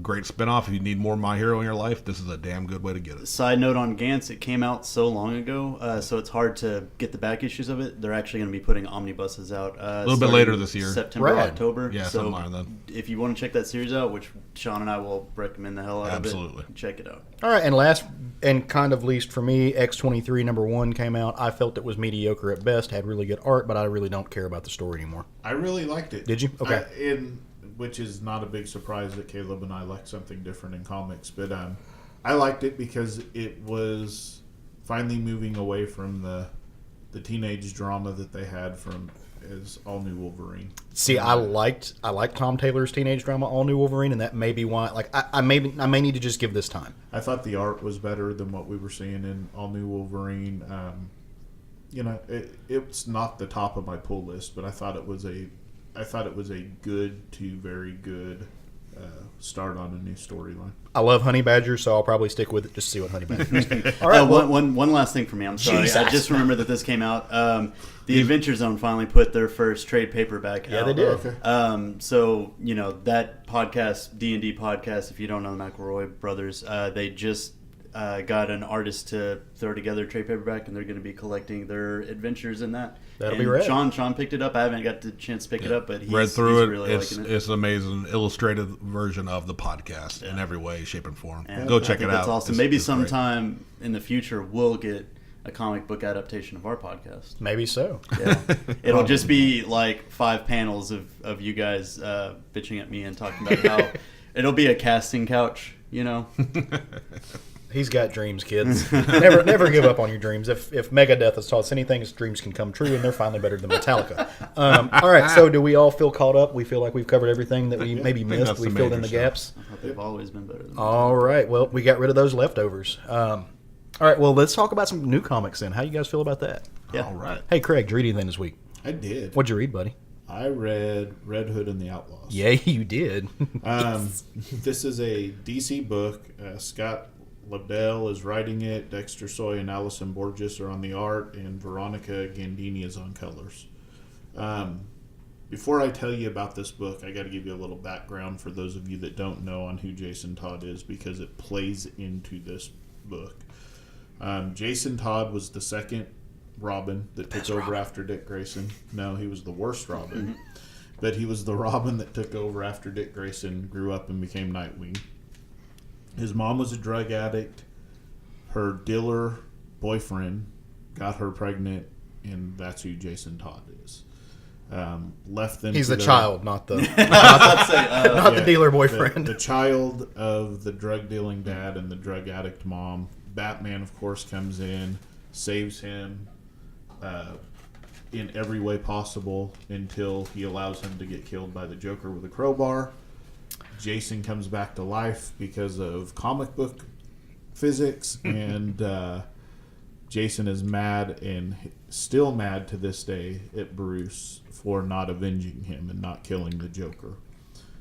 Great spin-off. If you need more My Hero in your life, this is a damn good way to get it. Side note on Gantz, it came out so long ago, so it's hard to get the back issues of it. They're actually going to be putting omnibuses out A little bit later this year. September, Rad. October. Yeah, so something like that. if you want to check that series out, which Sean and I will recommend the hell out Absolutely. of it, check it out. All right, and last and kind of least for me, X-23 #1 came out. I felt it was mediocre at best, had really good art, but I really don't care about the story anymore. I really liked it. Did you? Okay. Which is not a big surprise that Caleb and I like something different in comics, but I liked it because it was finally moving away from the teenage drama that they had from as All New Wolverine. See, I liked Tom Taylor's teenage drama, All New Wolverine, and that may be why. Like, I may need to just give this time. I thought the art was better than what we were seeing in All New Wolverine. It's not the top of my pull list, but I thought it was a good to very good start on a new storyline. I love Honey Badger, so I'll probably stick with it just to see what Honey Badger is. All right, one last thing for me. I'm sorry. Jesus. I just remembered that this came out. The Adventure Zone finally put their first trade paperback out. Yeah, they did. Okay. So, that podcast, D&D podcast, if you don't know the McElroy brothers, they just got an artist to throw together a trade paperback, and they're going to be collecting their adventures in that. That'll and be rad. Sean picked it up. I haven't got the chance to pick it up, but Read through he's it. really liking it. It's an amazing illustrated version of the podcast in every way, shape, and form. And Go I check think it out. That's awesome. It's- Maybe it's great. sometime in the future we'll get a comic book adaptation of our podcast. Maybe so. Yeah. It'll just be like 5 panels of you guys bitching at me and talking about how it'll be a casting couch, He's got dreams, kids. never give up on your dreams. If Megadeth has taught us anything, is dreams can come true, and they're finally better than Metallica. All right, so do we all feel caught up? We feel like we've covered everything that we maybe missed. that's We the filled in major the stuff. gaps. I thought they've always been better than All right, well, we got rid of those leftovers. All right, well, let's talk about some new comics then. How you guys feel about that? Yeah. All right. Hey, Craig, did you read anything this week? I did. What'd you read, buddy? I read Red Hood and the Outlaws. Yeah, you did. This is a DC book. Scott Lobdell is writing it. Dexter Soy and Allison Borges are on the art, and Veronica Gandini is on colors. Before I tell you about this book, I got to give you a little background for those of you that don't know on who Jason Todd is, because it plays into this book. Jason Todd was the second Robin that took over after Dick Grayson. No, he was the worst Robin. But he was the Robin that took over after Dick Grayson grew up and became Nightwing. His mom was a drug addict. Her dealer boyfriend got her pregnant, and that's who Jason Todd is. Left them. He's the child, not the not the dealer boyfriend. The child of the drug dealing dad and the drug addict mom. Batman, of course, comes in, saves him in every way possible until he allows him to get killed by the Joker with a crowbar. Jason comes back to life because of comic book physics, and Jason is mad and still mad to this day at Bruce for not avenging him and not killing the Joker.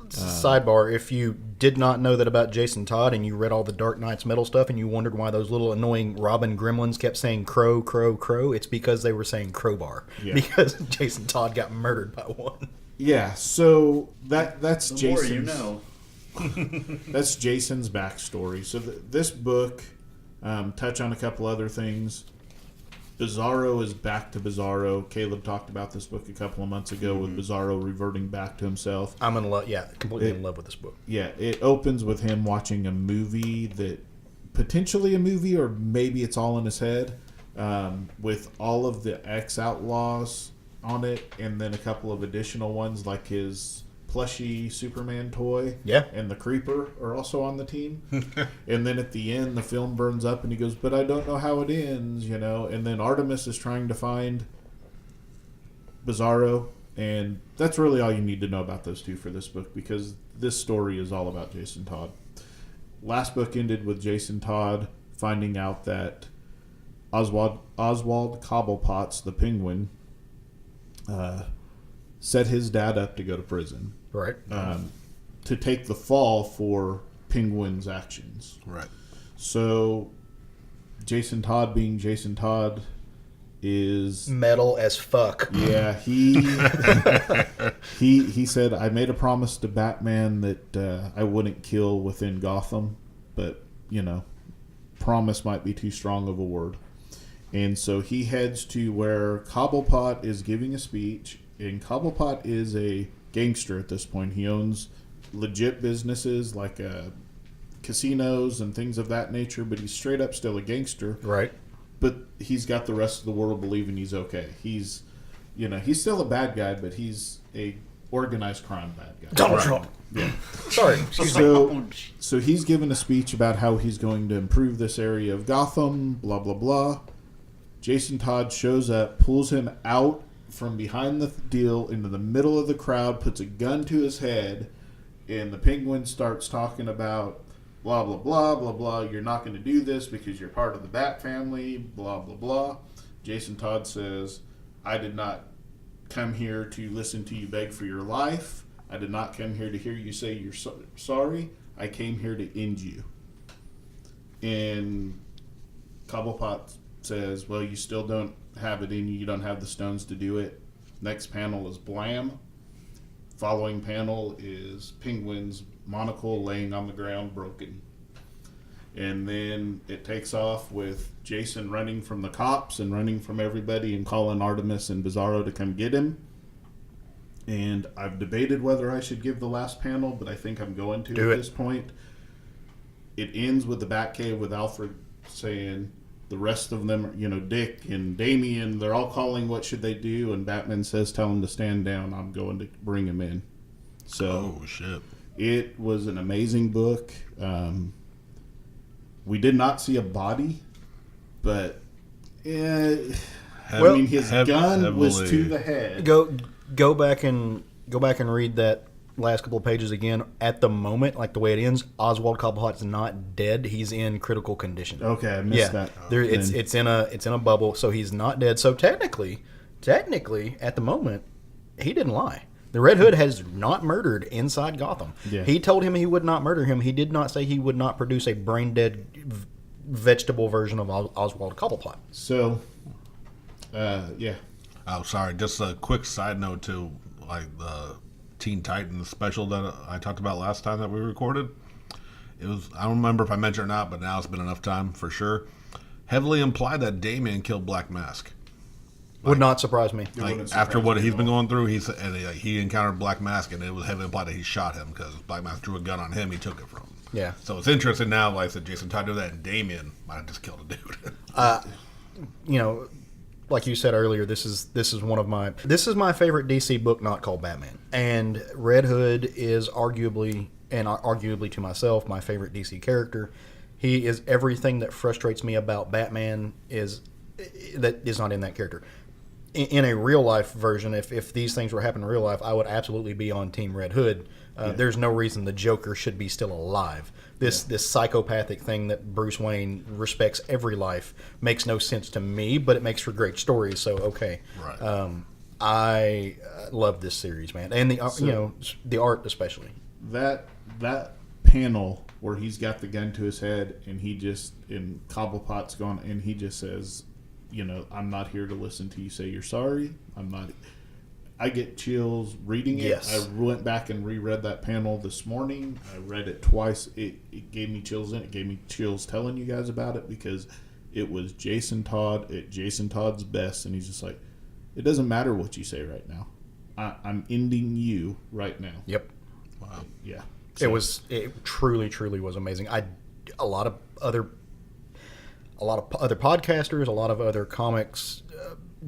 Sidebar, if you did not know that about Jason Todd and you read all the Dark Knight's Metal stuff and you wondered why those little annoying Robin gremlins kept saying crow, crow, crow, it's because they were saying crowbar. Yeah. Because Jason Todd got murdered by one. Yeah, so that's The Jason's... more you know. That's Jason's backstory. So this book, touch on a couple other things. Bizarro is back to Bizarro. Caleb talked about this book a couple of months ago with Bizarro reverting back to himself. I'm in love. Yeah, completely in love with this book. Yeah, it opens with him watching a movie that potentially a movie, or maybe it's all in his head, with all of the ex-outlaws on it, and then a couple of additional ones like his plushy Superman toy, and the Creeper are also on the team. And then at the end, the film burns up, and he goes, "But I don't know how it ends," you know. And then Artemis is trying to find Bizarro, and that's really all you need to know about those two for this book, because this story is all about Jason Todd. Last book ended with Jason Todd finding out that Oswald Cobblepot's the Penguin set his dad up to go to prison. Right. To take the fall for Penguin's actions. Right. So, Jason Todd being Jason Todd is... metal as fuck. Yeah, he said, "I made a promise to Batman that I wouldn't kill within Gotham, but, you know, promise might be too strong of a word." And so he heads to where Cobblepot is giving a speech, and Cobblepot is a gangster at this point. He owns legit businesses like casinos and things of that nature, but he's straight up still a gangster. Right. But he's got the rest of the world believing he's okay. He's still a bad guy, but he's a organized crime bad guy. Donald Trump. Yeah. Sorry. So he's given a speech about how he's going to improve this area of Gotham, blah, blah, blah. Jason Todd shows up, pulls him out from behind the deal into the middle of the crowd, puts a gun to his head, and the Penguin starts talking about blah, blah, blah, blah, blah. "You're not going to do this because you're part of the Bat family, blah, blah, blah." Jason Todd says, "I did not come here to listen to you beg for your life. I did not come here to hear you say you're sorry. I came here to end you." And Cobblepot says, "Well, you still don't have it in you. You don't have the stones to do it." Next panel is blam. Following panel is Penguin's monocle laying on the ground broken. And then it takes off with Jason running from the cops and running from everybody and calling Artemis and Bizarro to come get him. And I've debated whether I should give the last panel, but I think I'm going to at this point. It ends with the Batcave with Alfred saying, the rest of them, Dick and Damian, they're all calling, "What should they do?" And Batman says, "Tell him to stand down. I'm going to bring him in." So, oh, shit. It was an amazing book. We did not see a body, but his gun was to the head. Go back and read that last couple of pages again. At the moment, like the way it ends, Oswald Cobblepot's not dead. He's in critical condition. Okay, I missed that. It's in a bubble, so he's not dead. So technically, at the moment, he didn't lie. The Red Hood has not murdered inside Gotham. Yeah. He told him he would not murder him. He did not say he would not produce a brain-dead vegetable version of Oswald Cobblepot. So, yeah. Oh, sorry. Just a quick side note to like the Teen Titans special that I talked about last time that we recorded. It was, I don't remember if I mentioned it or not, but now it's been enough time for sure. Heavily implied that Damian killed Black Mask. Would not surprise me. Like, after what he's been going through, he encountered Black Mask, and it was heavily implied that he shot him because Black Mask drew a gun on him. He took it from him. Yeah. So it's interesting now. Like I said, Jason Todd did that, and Damian might have just killed a dude. Like you said earlier, this is my favorite DC book not called Batman, and Red Hood is arguably to myself my favorite DC character. He is everything that frustrates me about Batman that is not in that character. In a real life version, if these things were happening in real life, I would absolutely be on Team Red Hood. There's no reason the Joker should be still alive. This psychopathic thing that Bruce Wayne respects every life makes no sense to me, but it makes for great stories. So okay, Right. I love this series, man, and the art especially. That panel where he's got the gun to his head and Cobblepot's gone and he just says, I'm not here to listen to you say you're sorry. I get chills reading it. Yes. I went back and reread that panel this morning. I read it twice. It gave me chills It gave me chills telling you guys about it because it was Jason Todd at Jason Todd's best. And he's just like, it doesn't matter what you say right now. I'm ending you right now. Yep. Wow. Yeah. It truly was amazing. A lot of other podcasters, a lot of other comics,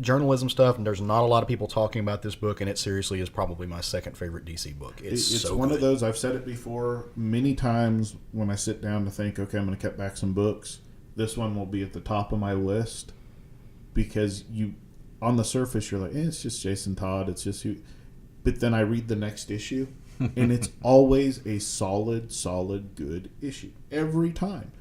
journalism stuff, and there's not a lot of people talking about this book, and it seriously is probably my second favorite DC book. It's so one good. of those, I've said it before many times when I sit down to think, okay, I'm going to cut back some books. This one will be at the top of my list because on the surface, you're like, it's just Jason Todd. It's just you. But then I read the next issue, and it's always a solid, good issue every time.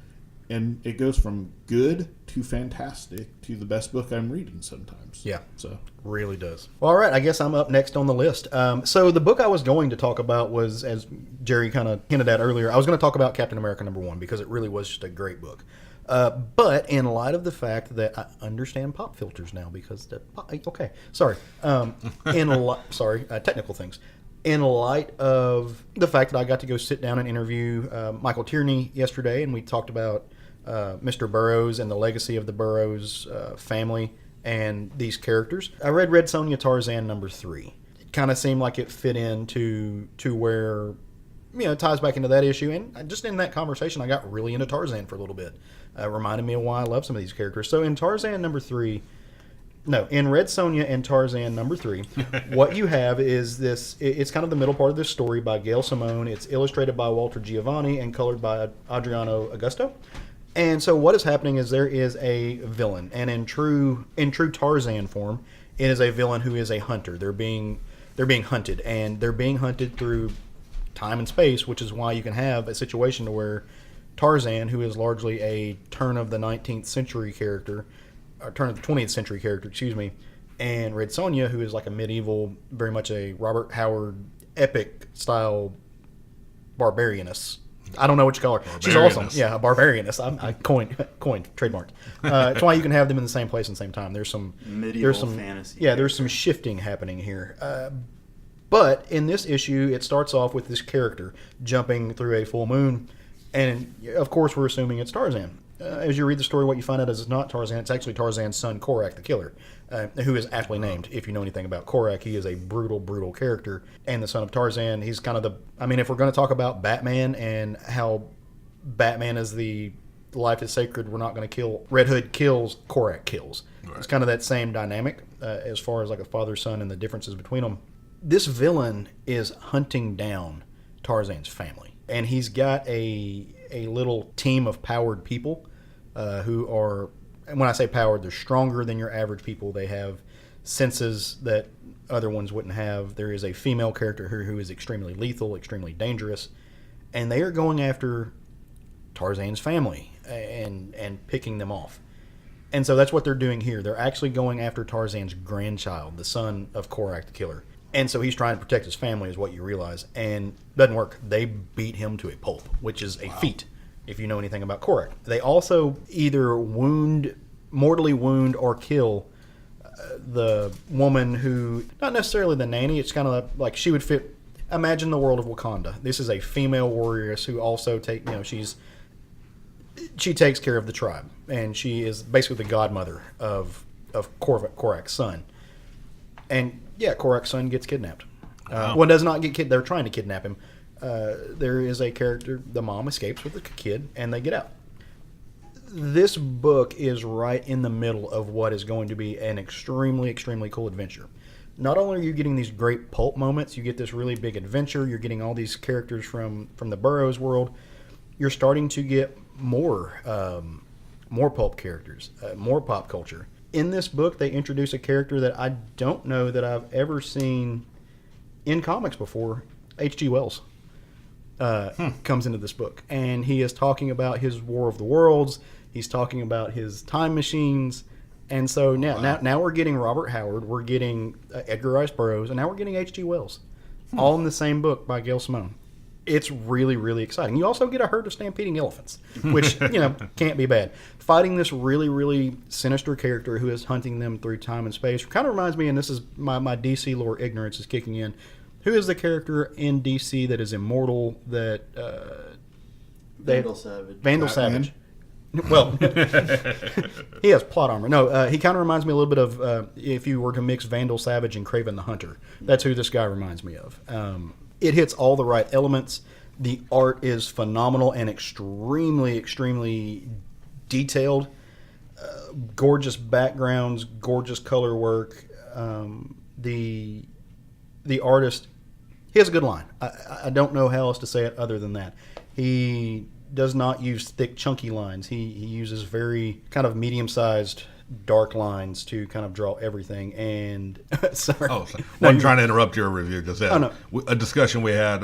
And it goes from good to fantastic to the best book I'm reading sometimes. Yeah. So really does. Well, all right, I guess I'm up next on the list. So the book I was going to talk about was, as Jerry kind of hinted at earlier, I was going to talk about Captain America #1 because it really was just a great book. But in light of the fact that I understand pop filters now because technical things. In light of the fact that I got to go sit down and interview Michael Tierney yesterday, and we talked about Mr. Burroughs and the legacy of the Burroughs family and these characters, I read Red Sonja Tarzan #3. It kind of seemed like it fit into where, it ties back into that issue. And just in that conversation, I got really into Tarzan for a little bit. Reminded me of why I love some of these characters. So in Tarzan #3... No, in Red Sonja and Tarzan #3, what you have is this. It's kind of the middle part of this story by Gail Simone. It's illustrated by Walter Giovanni and colored by Adriano Augusto. And so what is happening is there is a villain, and in true Tarzan form, it is a villain who is a hunter. They're being hunted, and they're being hunted through time and space, which is why you can have a situation where Tarzan, who is largely a turn of the 19th century character, or turn of the 20th century character, and Red Sonja, who is like a medieval, very much a Robert Howard epic style barbarianess. I don't know what you call her. She's awesome. Yeah, a barbarianess. I coined, trademarked. It's why you can have them in the same place and same time. There's some medieval fantasy. Yeah, there's some shifting happening here. But in this issue, it starts off with this character jumping through a full moon, and of course we're assuming it's Tarzan. As you read the story, what you find out is it's not Tarzan. It's actually Tarzan's son, Korak the Killer, who is aptly named. If you know anything about Korak, he is a brutal character. And the son of Tarzan, he's kind of if we're going to talk about Batman and how Batman is the life is sacred, we're not going to kill. Red Hood kills, Korak kills. Right. It's kind of that same dynamic as far as like a father-son and the differences between them. This villain is hunting down Tarzan's family. And he's got a little team of powered people who are, and when I say powered, they're stronger than your average people. They have senses that other ones wouldn't have. There is a female character here who is extremely lethal, extremely dangerous, and they are going after Tarzan's family and picking them off. And so that's what they're doing here. They're actually going after Tarzan's grandchild, the son of Korak the Killer. And so he's trying to protect his family, is what you realize. And doesn't work. They beat him to a pulp, which is a feat, if you know anything about Korak. They also either mortally wound or kill the woman who, not necessarily the nanny, it's kind of like she would fit. Imagine the world of Wakanda. This is a female warrioress who also she takes care of the tribe, and she is basically the godmother of Korak's son. And yeah, Korak's son gets kidnapped. Well, does not get they're trying to kidnap him. There is a character, the mom escapes with the kid, and they get out. This book is right in the middle of what is going to be an extremely, extremely cool adventure. Not only are you getting these great pulp moments, you get this really big adventure, you're getting all these characters from the Burroughs world, you're starting to get more pulp characters, more pop culture. In this book, they introduce a character that I don't know that I've ever seen in comics before. H.G. Wells comes into this book, and he is talking about his War of the Worlds. He's talking about his time machines. And so now we're getting Robert Howard, we're getting Edgar Rice Burroughs, and now we're getting H.G. Wells. All in the same book by Gail Simone. It's really, really exciting. You also get a herd of stampeding elephants, which, can't be bad. Fighting this really, really sinister character who is hunting them through time and space. Kind of reminds me, and this is my DC lore ignorance is kicking in, who is the character in DC that is immortal that... Vandal Savage. Vandal Savage. Well, he has plot armor. No, he kind of reminds me a little bit of if you were to mix Vandal Savage and Kraven the Hunter. That's who this guy reminds me of. It hits all the right elements. The art is phenomenal and extremely, extremely detailed. Gorgeous backgrounds, gorgeous color work. The artist, he has a good line. I don't know how else to say it other than that. He does not use thick, chunky lines. He uses very kind of medium-sized, dark lines to kind of draw everything. And sorry, I'm trying to interrupt your review. Just no. A discussion we had,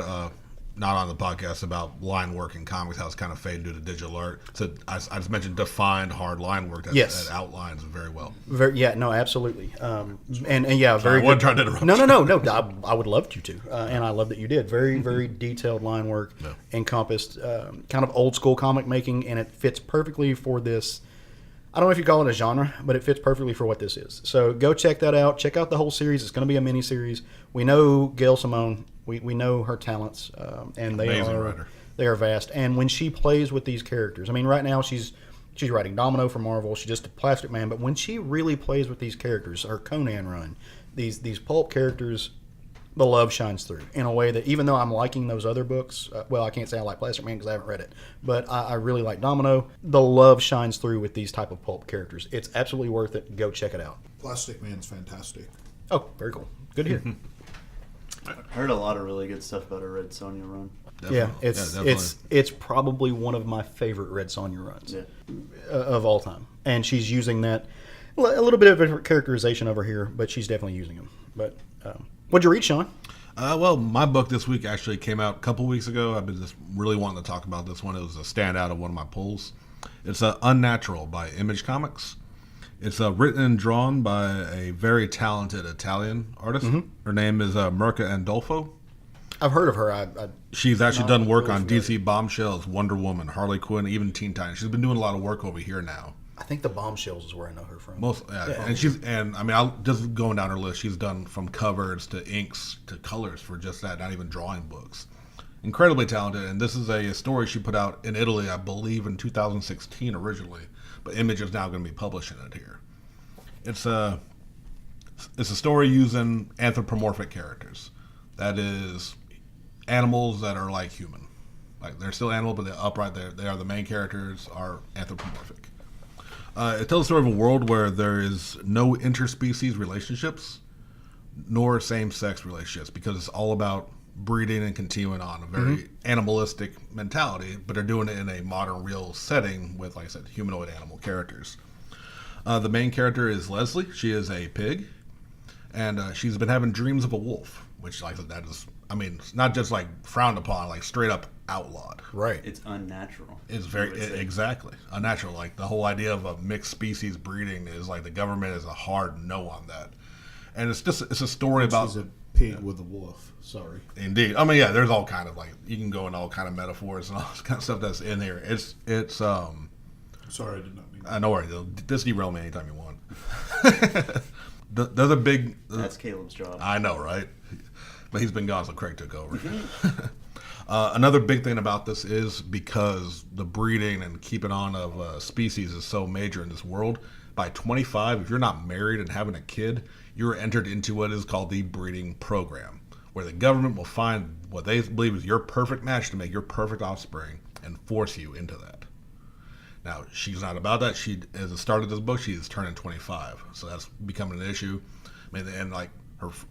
not on the podcast, about line work in comics, how it's kind of faded due to digital art. So I just mentioned defined, hard line work that outlines very well. Absolutely. And yeah, very. I wasn't trying to interrupt. No. I would love you to, and I love that you did. Very, very detailed line work, encompassed kind of old school comic making, and it fits perfectly for this. I don't know if you call it a genre, but it fits perfectly for what this is. So go check that out. Check out the whole series. It's going to be a mini series. We know Gail Simone. We know her talents, and they are vast. And when she plays with these characters, I mean, right now she's writing Domino for Marvel. She's just a Plastic Man. But when she really plays with these characters, her Conan run, these pulp characters, the love shines through in a way that even though I'm liking those other books, I can't say I like Plastic Man because I haven't read it, but I really like Domino. The love shines through with these type of pulp characters. It's absolutely worth it. Go check it out. Plastic Man's fantastic. Oh, very cool. Good to hear. I heard a lot of really good stuff about her Red Sonja run. Definitely. It's probably one of my favorite Red Sonja runs of all time. And she's using that, a little bit of a characterization over here, but she's definitely using them. But what'd you read, Sean? Well, my book this week actually came out a couple weeks ago. I've been just really wanting to talk about this one. It was a standout of one of my polls. It's Unnatural by Image Comics. It's written and drawn by a very talented Italian artist. Mm-hmm. Her name is Mirka Andolfo. I've heard of her. She's actually done work on DC Bombshells, Wonder Woman, Harley Quinn, even Teen Titans. She's been doing a lot of work over here now. I think the Bombshells is where I know her from. I'll just going down her list. She's done from covers to inks to colors for just that, not even drawing books. Incredibly talented, and this is a story she put out in Italy, I believe, in 2016 originally. But Image is now going to be publishing it here. It's a story using anthropomorphic characters. That is, animals that are like human. Like they're still animal, but they're upright. They are the main characters are anthropomorphic. It tells the story of a world where there is no interspecies relationships, nor same-sex relationships, because it's all about breeding and continuing on, a very animalistic mentality, but they're doing it in a modern, real setting with, like I said, humanoid animal characters. The main character is Leslie. She is a pig, and she's been having dreams of a wolf, which, like I said, that is, I mean, it's not just like frowned upon, like straight up outlawed. Right. It's unnatural. It's exactly unnatural. Like the whole idea of a mixed species breeding is like the government is a hard no on that, and it's a story about. She's a pig with a wolf. Sorry. Indeed. I mean, yeah. There's all kind of like you can go in all kind of metaphors and all this kind of stuff that's in here. It's. Sorry, I did not mean that. I know where just derail me anytime you want. there's a big. That's Caleb's job. I know, right? But he's been gone, so Craig took over. Another big thing about this is because the breeding and keeping on of species is so major in this world. By 25, if you're not married and having a kid, you're entered into what is called the breeding program, where the government will find what they believe is your perfect match to make your perfect offspring and force you into that. Now, she's not about that. She, as the start of this book, she's turning 25, so that's becoming an issue. I mean, and like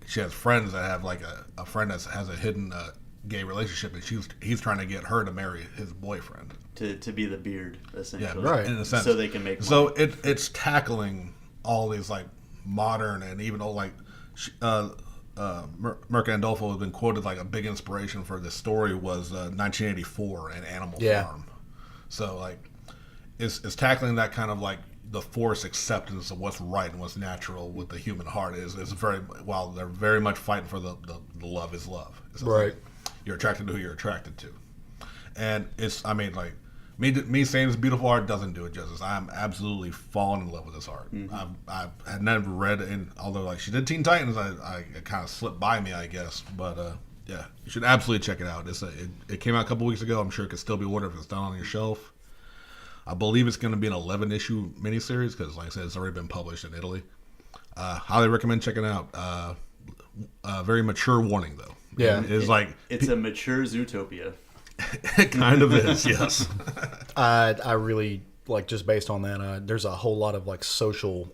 she has friends that have like a friend that has a hidden gay relationship, and he's trying to get her to marry his boyfriend to be the beard, essentially. Yeah, right. In a sense, so they can make money. So it's tackling all these like modern and even old like Mirka Andolfo has been quoted like a big inspiration for this story was 1984 and Animal Farm. So like it's tackling that kind of like the forced acceptance of what's right and what's natural with the human heart is very, while they're very much fighting for the love is love. It's right. Like you're attracted to who you're attracted to. And it's, I mean, like, me saying it's beautiful art doesn't do it justice. I'm absolutely falling in love with this art. Mm-hmm. I had never read it, although like she did Teen Titans, it kind of slipped by me, I guess. But yeah, you should absolutely check it out. It came out a couple weeks ago. I'm sure it could still be ordered if it's down on your shelf. I believe it's going to be an 11-issue miniseries because, like I said, it's already been published in Italy. Highly recommend checking it out. Very mature warning, though. Yeah, it's a mature Zootopia. It kind of is, yes. I really like, just based on that. There's a whole lot of like social,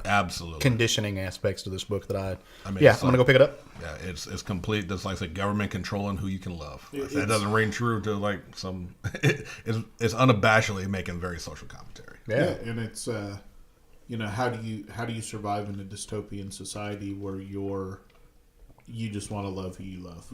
absolutely conditioning aspects to this book that I'm like, gonna go pick it up. Yeah, it's complete. Just like I said, government controlling who you can love. That doesn't ring true to like some. It's unabashedly making very social commentary. Yeah, and it's how do you survive in a dystopian society where you just want to love who you love.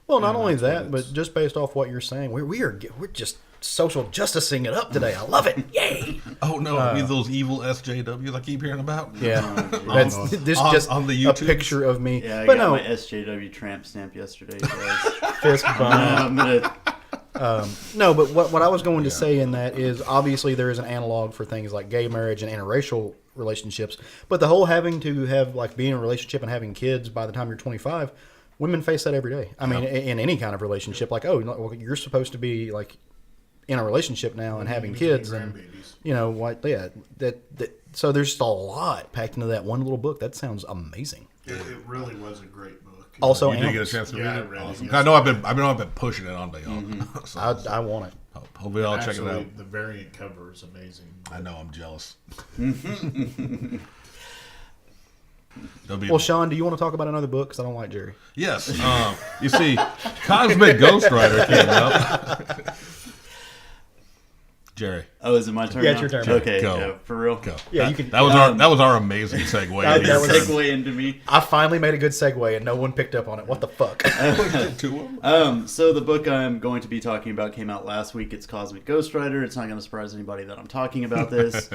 Well, not only that, but just based off what you're saying, we're just social justicing it up today. I love it. Yay! Oh no, those evil SJWs I keep hearing about. Yeah, that's just on the a YouTube picture of me. Yeah, I but got my SJW tramp stamp yesterday, guys. Fist bump. I'm gonna. No, but what I was going to say in that is obviously there is an analog for things like gay marriage and interracial relationships, but the whole having to have like being in a relationship and having kids by the time you're 25, women face that every day. I mean, in any kind of relationship, like, oh, well, you're supposed to be like in a relationship now and having kids, and so there's just a lot packed into that one little book. That sounds amazing. It really was a great book. Also, you did get a chance to read it. I read Awesome. it. I know I've been pushing it on y'all. So I want it. hopefully I'll check it out. The variant cover is amazing. I know, I'm jealous. Well, Sean, do you want to talk about another book? Because I don't like Jerry. Yes. You see, Cosmic Ghost Rider came up. Jerry. Oh, is it my turn? Yeah, now? it's your turn. Okay, Go. yeah, for real. Go. Yeah, you can. That was our amazing segue. That was Segue into me. I finally made a good segue, and no one picked up on it. What the fuck? So the book I'm going to be talking about came out last week. It's Cosmic Ghost Rider. It's not going to surprise anybody that I'm talking about this.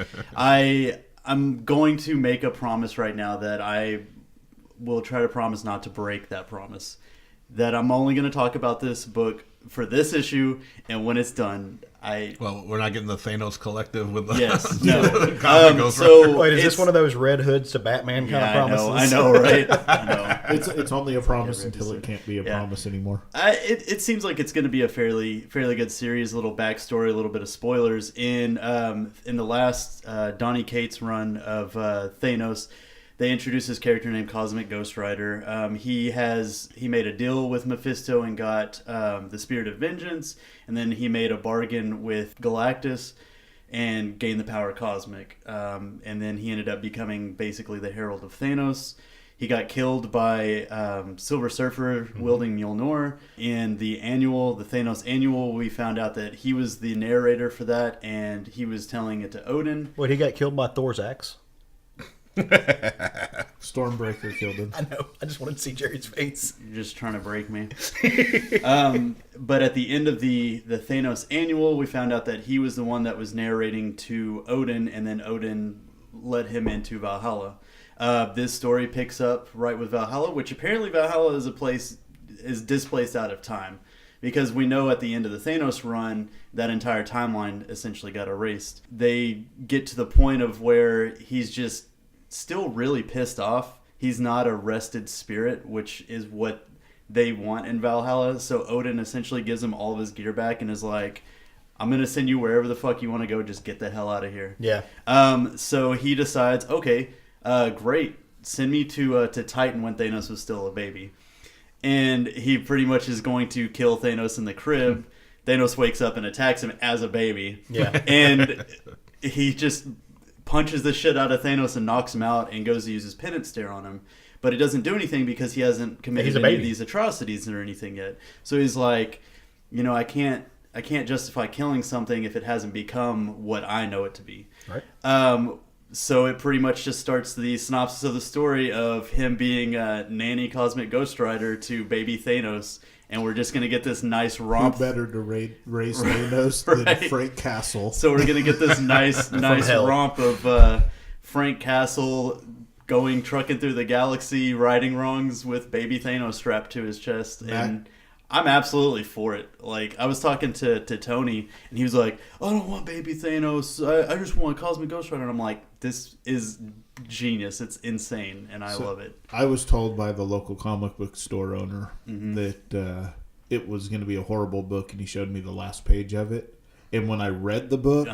I'm going to make a promise right now that I will try to promise not to break that promise. That I'm only going to talk about this book for this issue, and when it's done, Well, we're not getting the Thanos collective with the yes, no. Cosmic Ghost Rider. Wait, is this one of those Red Hoods to Batman kind of promises? I know, right? I know. It's only a promise until it can't be a promise anymore. It seems like it's going to be a fairly good series. A little backstory, a little bit of spoilers. In the last Donny Cates run of Thanos, they introduced this character named Cosmic Ghost Rider. He made a deal with Mephisto and got the Spirit of Vengeance, and then he made a bargain with Galactus and gained the power Cosmic. And then he ended up becoming basically the Herald of Thanos. He got killed by Silver Surfer wielding Mjolnir. In the Thanos annual, we found out that he was the narrator for that, and he was telling it to Odin. Wait, he got killed by Thor's axe? Stormbreaker killed him. I know. I just wanted to see Jerry's face. You're just trying to break me. But at the end of the Thanos annual, we found out that he was the one that was narrating to Odin, and then Odin led him into Valhalla. This story picks up right with Valhalla, which apparently Valhalla is displaced out of time. Because we know at the end of the Thanos run, that entire timeline essentially got erased. They get to the point of where he's just still really pissed off. He's not a rested spirit, which is what they want in Valhalla. So Odin essentially gives him all of his gear back and is like, I'm going to send you wherever the fuck you want to go. Just get the hell out of here. Yeah. So he decides, okay, great. Send me to Titan when Thanos was still a baby. And he pretty much is going to kill Thanos in the crib. Thanos wakes up and attacks him as a baby. Yeah. And he just punches the shit out of Thanos and knocks him out and goes to use his penance stare on him. But it doesn't do anything because he hasn't committed any of these atrocities or anything yet. So he's like, I can't justify killing something if it hasn't become what I know it to be. Right. So it pretty much just starts the synopsis of the story of him being a nanny cosmic Ghost Rider to baby Thanos, and we're just going to get this nice romp. Who better to raise Thanos than Frank Castle? So we're going to get this nice romp of Frank Castle trucking through the galaxy, righting wrongs with baby Thanos strapped to his chest, and I'm absolutely for it. Like, I was talking to Tony, and he was like, I don't want baby Thanos. I just want Cosmic Ghost Rider. And I'm like, this is genius. It's insane, and I love it. I was told by the local comic book store owner that it was going to be a horrible book, and he showed me the last page of it. And when I read the book,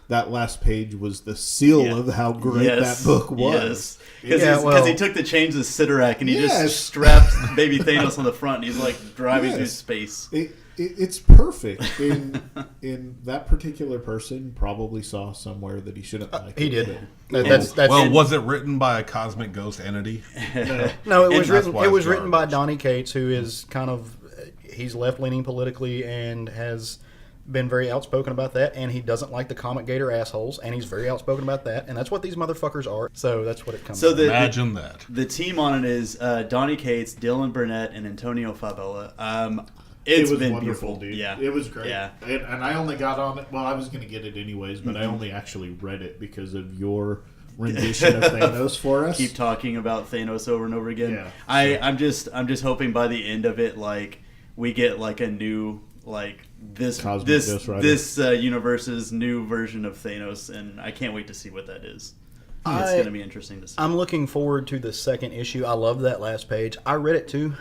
that last page was the seal of how great that book was. Because he took the chains of Sidorak and he just strapped baby Thanos on the front and he's like driving through space. It's perfect. And that particular person probably saw somewhere that he shouldn't like he it. did. Was it written by a cosmic ghost entity? No, it was written. It was written by Donny Cates, who is kind of he's left leaning politically and has been very outspoken about that, and he doesn't like the comic gator assholes, and he's very outspoken about that, and that's what these motherfuckers are. So that's what it comes to. Imagine that. The team on it is Donny Cates, Dylan Burnett, and Antonio Fabella. It was been wonderful, beautiful. dude. Yeah. It was great. Yeah. And I only got on it. Well, I was going to get it anyways, but I only actually read it because of your rendition of Thanos for us. Keep talking about Thanos over and over again. Yeah. I'm just hoping by the end of it, like, we get like a new this universe's new version of Thanos, and I can't wait to see what that is. It's going to be interesting to see. I'm looking forward to the second issue. I love that last page. I read it too.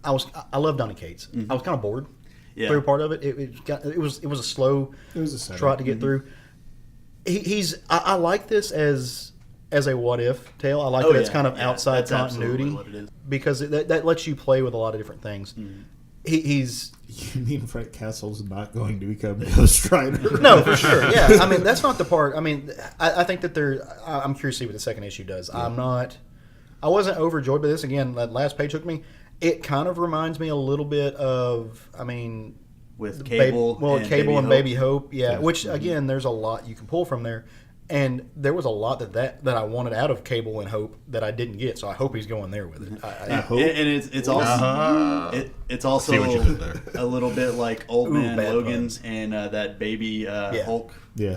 I love Donny Cates. I was kind of bored through part of it. It was a slow trot to get through. I like this as a what if tale. I like that it's kind of outside continuity what it is. because that lets you play with a lot of different things. He's. You mean Frank Castle's not going to become Ghost Rider? No, for sure. Yeah, I mean that's not the part. I mean, I think that I'm curious to see what the second issue does. Yeah. I wasn't overjoyed by this. Again, that last page hooked me. It kind of reminds me a little bit of, with Cable, Cable and Baby Hope. Yeah, which again, there's a lot you can pull from there. And there was a lot that I wanted out of Cable and Hope that I didn't get, so I hope he's going there with it. I hope. And it's also it's also a little bit like Old Man Logan's and that baby Hulk. Yeah,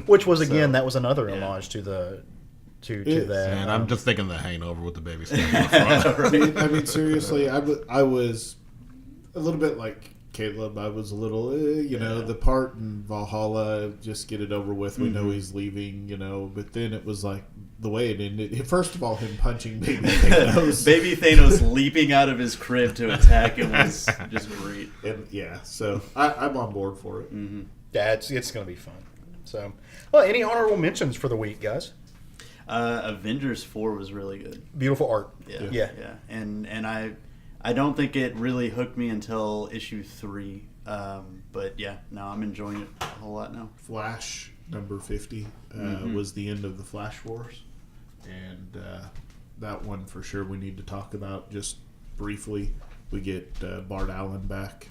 which was again that was another homage to the to that. And I'm just thinking the hangover with the baby stuff. I mean, seriously, I was a little bit like Caleb. I was a little, the part in Valhalla, just get it over with. We know he's leaving, but then it was like the way it ended. First of all, him punching baby Thanos. Baby Thanos leaping out of his crib to attack him was just great. And so I'm on board for it. Mm-hmm. Yeah, it's going to be fun. So, well, any honorable mentions for the week, guys? Avengers 4 was really good. Beautiful art. Yeah. And I don't think it really hooked me until issue 3. But yeah, no, I'm enjoying it a whole lot now. Flash number 50 was the end of the Flash Wars. And that one for sure we need to talk about just briefly. We get Bart Allen back.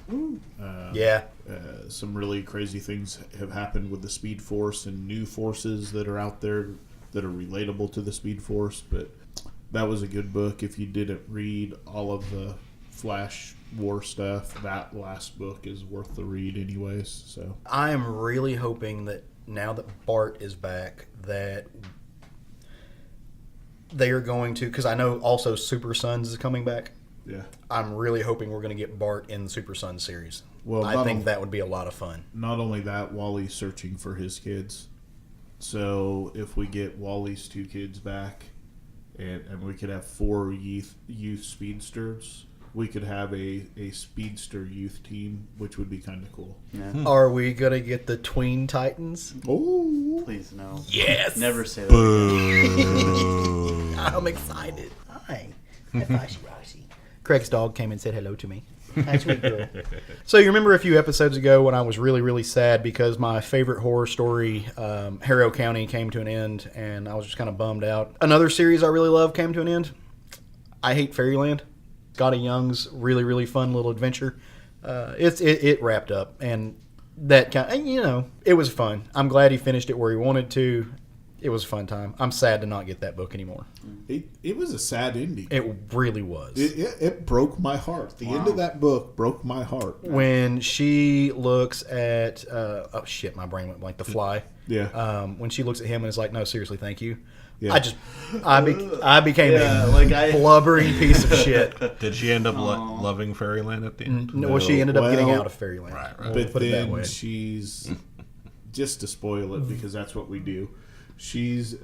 Some really crazy things have happened with the Speed Force and new forces that are out there that are relatable to the Speed Force, but that was a good book. If you didn't read all of the Flash War stuff, that last book is worth the read anyways. So I am really hoping that now that Bart is back, that they are going to, because I know also Super Sons is coming back. Yeah. I'm really hoping we're going to get Bart in the Super Sons series. Well, I think that would be a lot of fun. Not only that, Wally's searching for his kids. So if we get Wally's 2 kids back, and we could have 4 youth speedsters. We could have a speedster youth team, which would be kind of cool. Yeah. Are we gonna get the tween titans? Oh, Please no. Yes. Never say that. I'm excited. Hi. Craig's dog came and said hello to me. Hi, sweet girl. So you remember a few episodes ago when I was really, really sad because my favorite horror story, Harrow County, came to an end, and I was just kind of bummed out. Another series I really love came to an end. I Hate Fairyland. Scotty Young's really, really fun little adventure. It wrapped up, and that kind, it was fun. I'm glad he finished it where he wanted to. It was a fun time. I'm sad to not get that book anymore. it was a sad ending. It really was. It broke my heart. The end of that book broke my heart. When she looks at oh shit, my brain went blank. The Fly. Yeah. When she looks at him and is like, "No, seriously, thank you." Yeah. I became a blubbering piece of shit. Did she end up loving Fairyland at the end? No, well, she ended up getting out of Fairyland. Right. But put it that then way. she's, just to spoil it because that's what we do, she's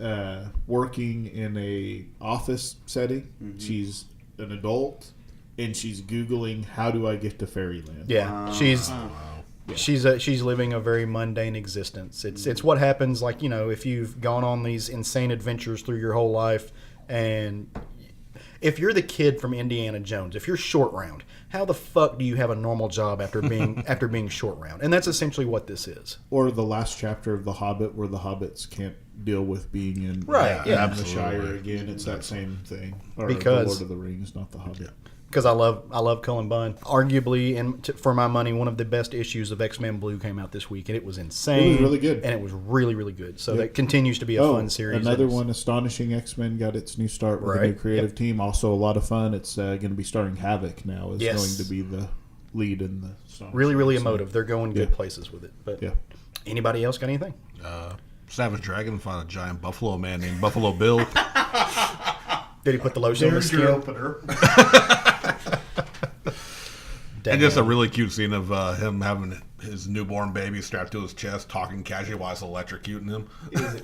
working in a office setting. Mm-hmm. She's an adult, and she's Googling, how do I get to Fairyland? Yeah, she's living a very mundane existence. It's what happens, like, if you've gone on these insane adventures through your whole life, and if you're the kid from Indiana Jones, if you're Short Round, how the fuck do you have a normal job after being Short Round? And that's essentially what this is. Or the last chapter of The Hobbit, where the hobbits can't deal with being in the Shire again. It's that same thing. Or because the Lord of the Rings, not The Hobbit. Because I love Cullen Bunn. Arguably, and for my money, one of the best issues of X-Men Blue came out this week, and it was insane. It was really good. And it was really, really good. So that continues to be a fun series. Another one, Astonishing X-Men, got its new start with a new creative team. Also a lot of fun. It's going to be starring Havoc now. Is going to be the lead in the Astonishing really, really X-Men. Emotive. They're going good places with it. But anybody else got anything? Savage Dragon found a giant buffalo man named Buffalo Bill. Did he put the lotion on his skin? opener. And just a really cute scene of him having his newborn baby strapped to his chest, talking casually while it's electrocuting him.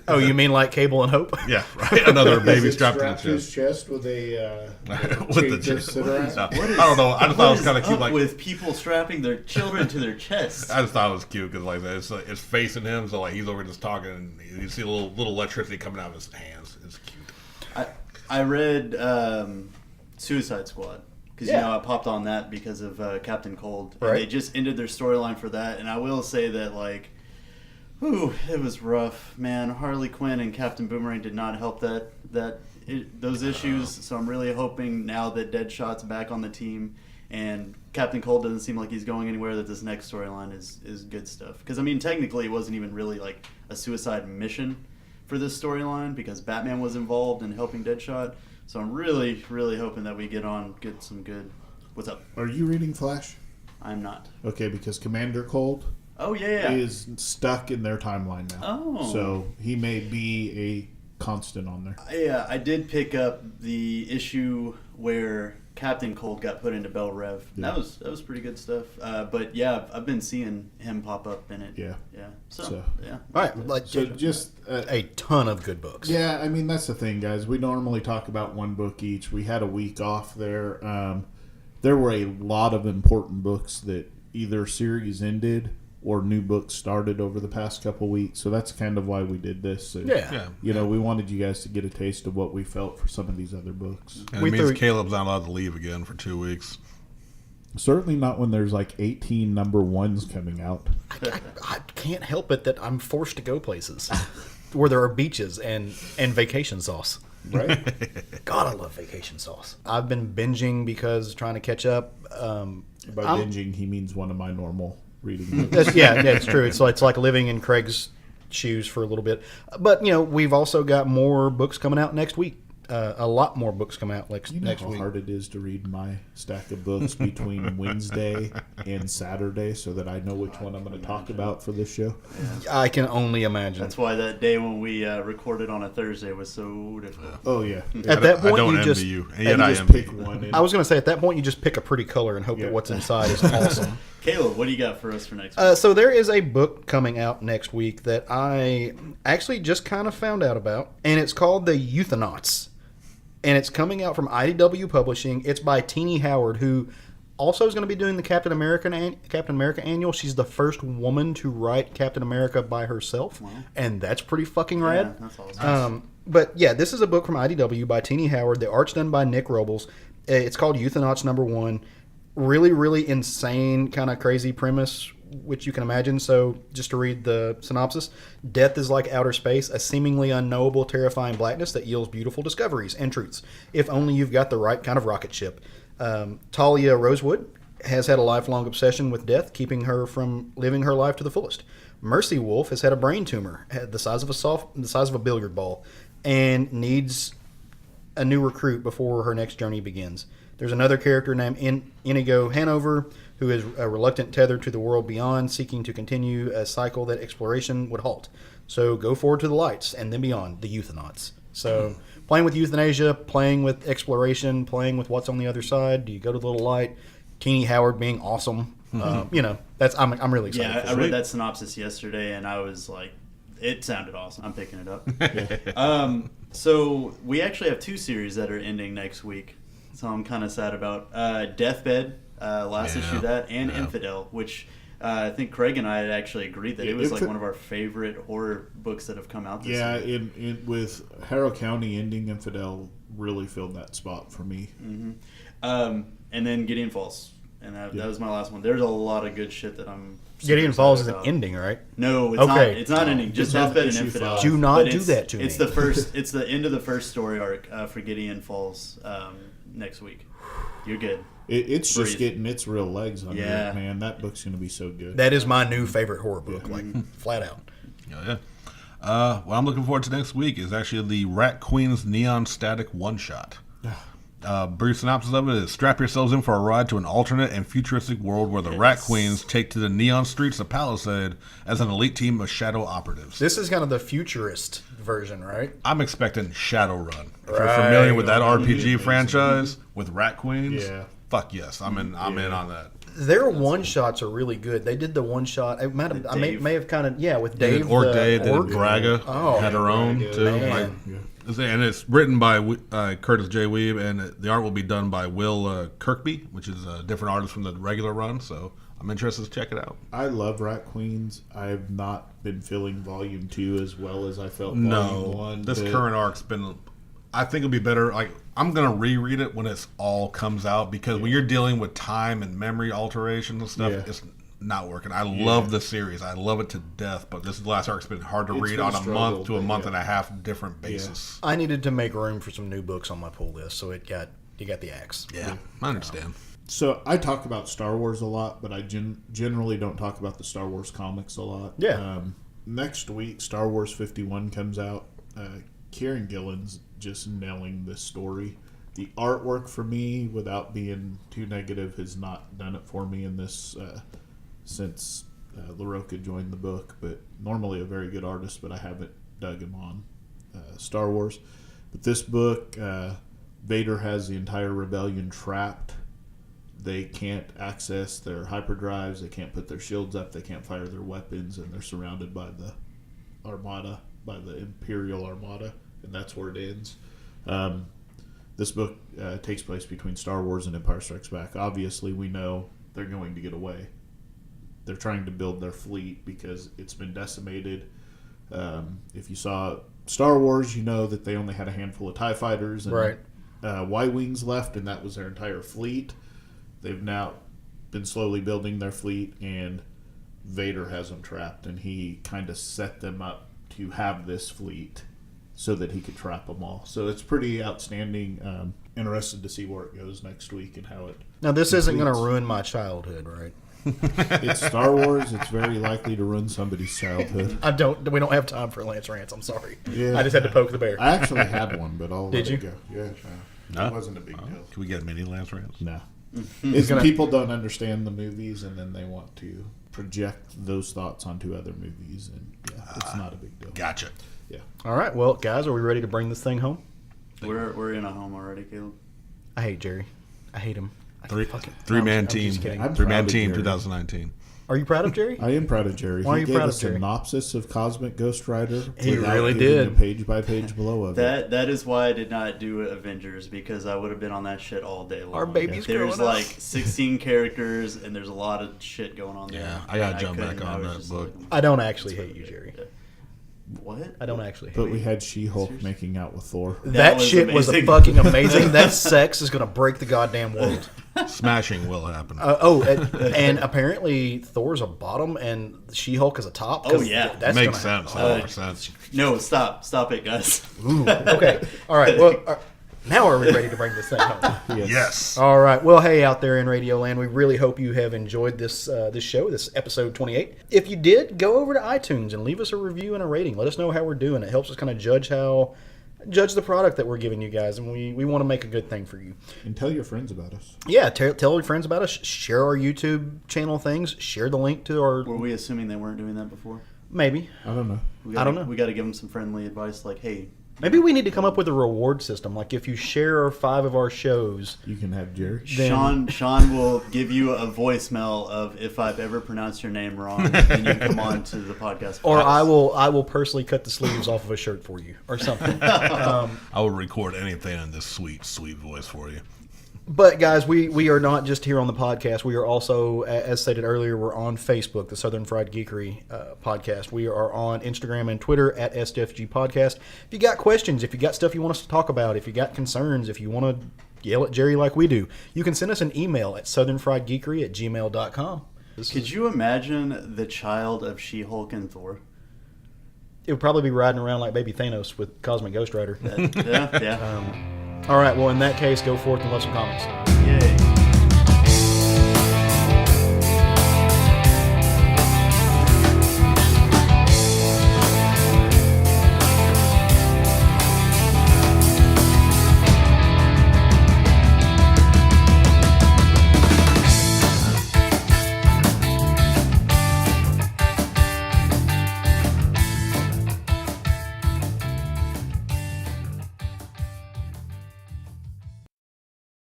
Oh, you mean like Cable and Hope? Yeah, right. Another baby strapped to his chest with a with the chest. I don't know. I just thought it was kind of cute, like with people strapping their children to their chests. I just thought it was cute because like it's facing him, so like he's over just talking, and you see a little electricity coming out of his hands. It's cute. I read Suicide Squad. Because, I popped on that because of Captain Cold. And they just ended their storyline for that. And I will say that, like, it was rough, man. Harley Quinn and Captain Boomerang did not help those issues. So I'm really hoping now that Deadshot's back on the team and Captain Cold doesn't seem like he's going anywhere, that this next storyline is good stuff. Because, I mean, technically it wasn't even really, like, a suicide mission for this storyline because Batman was involved in helping Deadshot. So I'm really, really hoping that we get some good. What's up? Are you reading Flash? I'm not. Okay, because Commander Cold is stuck in their timeline now. Oh. So he may be a constant on there. Yeah, I did pick up the issue where Captain Cold got put into Bell Rev. Yeah. That was pretty good stuff. But yeah, I've been seeing him pop up in it. Yeah. Yeah. So yeah. All right. So just a ton of good books. Yeah, I mean, that's the thing, guys. We normally talk about one book each. We had a week off there. There were a lot of important books that either series ended or new books started over the past couple weeks. So that's kind of why we did this. So, we wanted you guys to get a taste of what we felt for some of these other books. And it means Caleb's not allowed to leave again for 2 weeks. Certainly not when there's like 18 number ones coming out. I can't help it that I'm forced to go places where there are beaches and vacation sauce. Right? God, I love vacation sauce. I've been binging because trying to catch up. By binging, he means one of my normal reading books. It's true. It's like living in Craig's shoes for a little bit. But, we've also got more books coming out next week. A lot more books come out next week. How hard it is to read my stack of books between Wednesday and Saturday so that I know which one I'm going to talk about for this show? Yeah. I can only imagine. That's why that day when we recorded on a Thursday was so difficult. Oh, yeah. At that point, I don't you envy just you, and yet I just envy pick you. one. I was going to say, at that point, you just pick a pretty color and hope that what's inside is awesome. Caleb, what do you got for us for next week? So there is a book coming out next week that I actually just kind of found out about, and it's called The Euthanauts. and it's coming out from IDW Publishing. It's by Teenie Howard, who also is going to be doing the Captain America annual. She's the first woman to write Captain America by herself, and that's pretty fucking rad. Yeah, that's awesome. But yeah, this is a book from IDW by Teenie Howard. The art's done by Nick Robles. It's called Euthanauts #1. Really, really insane, kind of crazy premise, which you can imagine. So just to read the synopsis: death is like outer space, a seemingly unknowable, terrifying blackness that yields beautiful discoveries and truths, if only you've got the right kind of rocket ship. Talia Rosewood has had a lifelong obsession with death, keeping her from living her life to the fullest. Mercy Wolf has had a brain tumor the size of a billiard ball, and needs a new recruit before her next journey begins. There's another character named Inigo Hanover, who is a reluctant tethered to the world beyond, seeking to continue a cycle that exploration would halt. So go forward to the lights, and then beyond, the Euthanauts. So playing with euthanasia, playing with exploration, playing with what's on the other side. Do you go to the little light? Teenie Howard being awesome. I'm really excited. Yeah, for I it. read that synopsis yesterday, and I was like, it sounded awesome. I'm picking it up. So we actually have 2 series that are ending next week. So I'm kind of sad about Deathbed, last issue of that, and Infidel, which I think Craig and I had actually agreed that it was like one of our favorite horror books that have come out this year. Yeah, with Harrow County ending, Infidel really filled that spot for me. Mm-hmm. And then Gideon Falls. And that was my last one. There's a lot of good shit that I'm Gideon Falls is an ending, right? No, it's not. It's not ending. Just Deathbed and Infidel. Do not do that to me. It's the first. It's the end of the first story arc for Gideon Falls next week. You're good. It's just getting its real legs under it, Yeah. man. That book's going to be so good. That is my new favorite horror book, like flat out. Yeah. What I'm looking forward to next week is actually the Rat Queen's Neon Static one-shot. Brief synopsis of it is: strap yourselves in for a ride to an alternate and futuristic world where the Rat Queens take to the neon streets of Palisade as an elite team of shadow operatives. This is kind of the futurist version, right? I'm expecting Shadowrun. If you're familiar with that RPG franchise with Rat Queens, fuck yes, I'm in on that. Their one-shots are really good. They did the one-shot. I may have kind of, with Dave. They did Braga. had her own, too. And it's written by Curtis J. Weeb, and the art will be done by Will Kirkby, which is a different artist from the regular run, so I'm interested to check it out. I love Rat Queens. I have not been feeling Volume 2 as well as I felt Volume 1. This current arc's been... I think it'll be better. Like, I'm going to reread it when it's all comes out, because when you're dealing with time and memory alterations and stuff, it's not working. I love the series. I love it to death, but this last arc's been hard to read on a month to a month and a half different basis. I needed to make room for some new books on my pull list, so you got the axe. Yeah, I understand. So I talk about Star Wars a lot, but I generally don't talk about the Star Wars comics a lot. Yeah. Next week, Star Wars 51 comes out. Kieran Gillen's just nailing this story. The artwork for me, without being too negative, has not done it for me in this since LaRocca joined the book. But normally a very good artist, but I haven't dug him on Star Wars. But this book, Vader has the entire rebellion trapped. They can't access their hyperdrives. They can't put their shields up. They can't fire their weapons, and they're surrounded by the Armada, by the Imperial Armada, and that's where it ends. This book takes place between Star Wars and Empire Strikes Back. Obviously, we know they're going to get away. They're trying to build their fleet because it's been decimated. If you saw Star Wars, you know that they only had a handful of TIE fighters and Y-Wings left, and that was their entire fleet. They've now been slowly building their fleet, and Vader has them trapped, and he kind of set them up to have this fleet so that he could trap them all. So it's pretty outstanding. Interested to see where it goes next week and how it... Now, this isn't going to ruin my childhood, right? It's Star Wars. It's very likely to ruin somebody's childhood. We don't have time for Lance Rants. I'm sorry. Yeah. I just had to poke the bear. I actually had one, but I'll let you? it go. Yeah, No? It wasn't a big deal. Can we get many Lance Rants? No. It's people don't understand the movies, and then they want to project those thoughts onto other movies, and it's not a big deal. Gotcha. Yeah. All right, well, guys, are we ready to bring this thing home? We're in a home already, Caleb. I hate Jerry. I hate him. Three-man I'm team. just kidding. I'm Three-man proud of team, Jerry. 2019. Are you proud of Jerry? I am proud of Jerry. Why are you he gave proud a of Jerry? synopsis of Cosmic Ghost Rider. He without really giving did. A page by page below of it. That is why I did not do Avengers, because I would have been on that shit all day long. Our baby's growing There's up. like 16 characters, and there's a lot of shit going on there. Yeah, I gotta And jump back couldn't. on I was that just book. like, I don't actually hate you, Jerry. What? I don't actually hate But you. we had She-Hulk making out with Thor. That was shit was amazing. fucking amazing. That sex is going to break the goddamn world. Smashing will happen. And apparently Thor's a bottom and She-Hulk is a top. 'cause Oh, yeah. that's Makes gonna sense. happen. 100%. No, stop it, guys. Ooh, okay. All right. Well, now are we ready to bring this thing home? Yes. All right. Well, hey, out there in Radio Land, we really hope you have enjoyed this this show, this episode 28. If you did, go over to iTunes and leave us a review and a rating. Let us know how we're doing. It helps us kind of judge the product that we're giving you guys, and we want to make a good thing for you. And tell your friends about us. Yeah, tell your friends about us. Share our YouTube channel things. Share the link to our... Were we assuming they weren't doing that before? Maybe. I don't know. I don't know. We got to give them some friendly advice, like, hey, Maybe we need to come up with a reward system. Like if you share 5 of our shows... You can have Jerry. Sean will give you a voicemail of if I've ever pronounced your name wrong, then you come on to the podcast. Or I will personally cut the sleeves off of a shirt for you or something. I will record anything in this sweet, sweet voice for you. But guys, we are not just here on the podcast. We are also, as stated earlier, we're on Facebook, the Southern Fried Geekery podcast. We are on Instagram and Twitter at SFG Podcast. If you got questions, if you got stuff you want us to talk about, if you got concerns, if you want to yell at Jerry like we do, you can send us an email at southernfriedgeekery@gmail.com. Could you imagine the child of She-Hulk and Thor? It would probably be riding around like baby Thanos with Cosmic Ghost Rider. Yeah. All right, well, in that case, go forth and love some comics.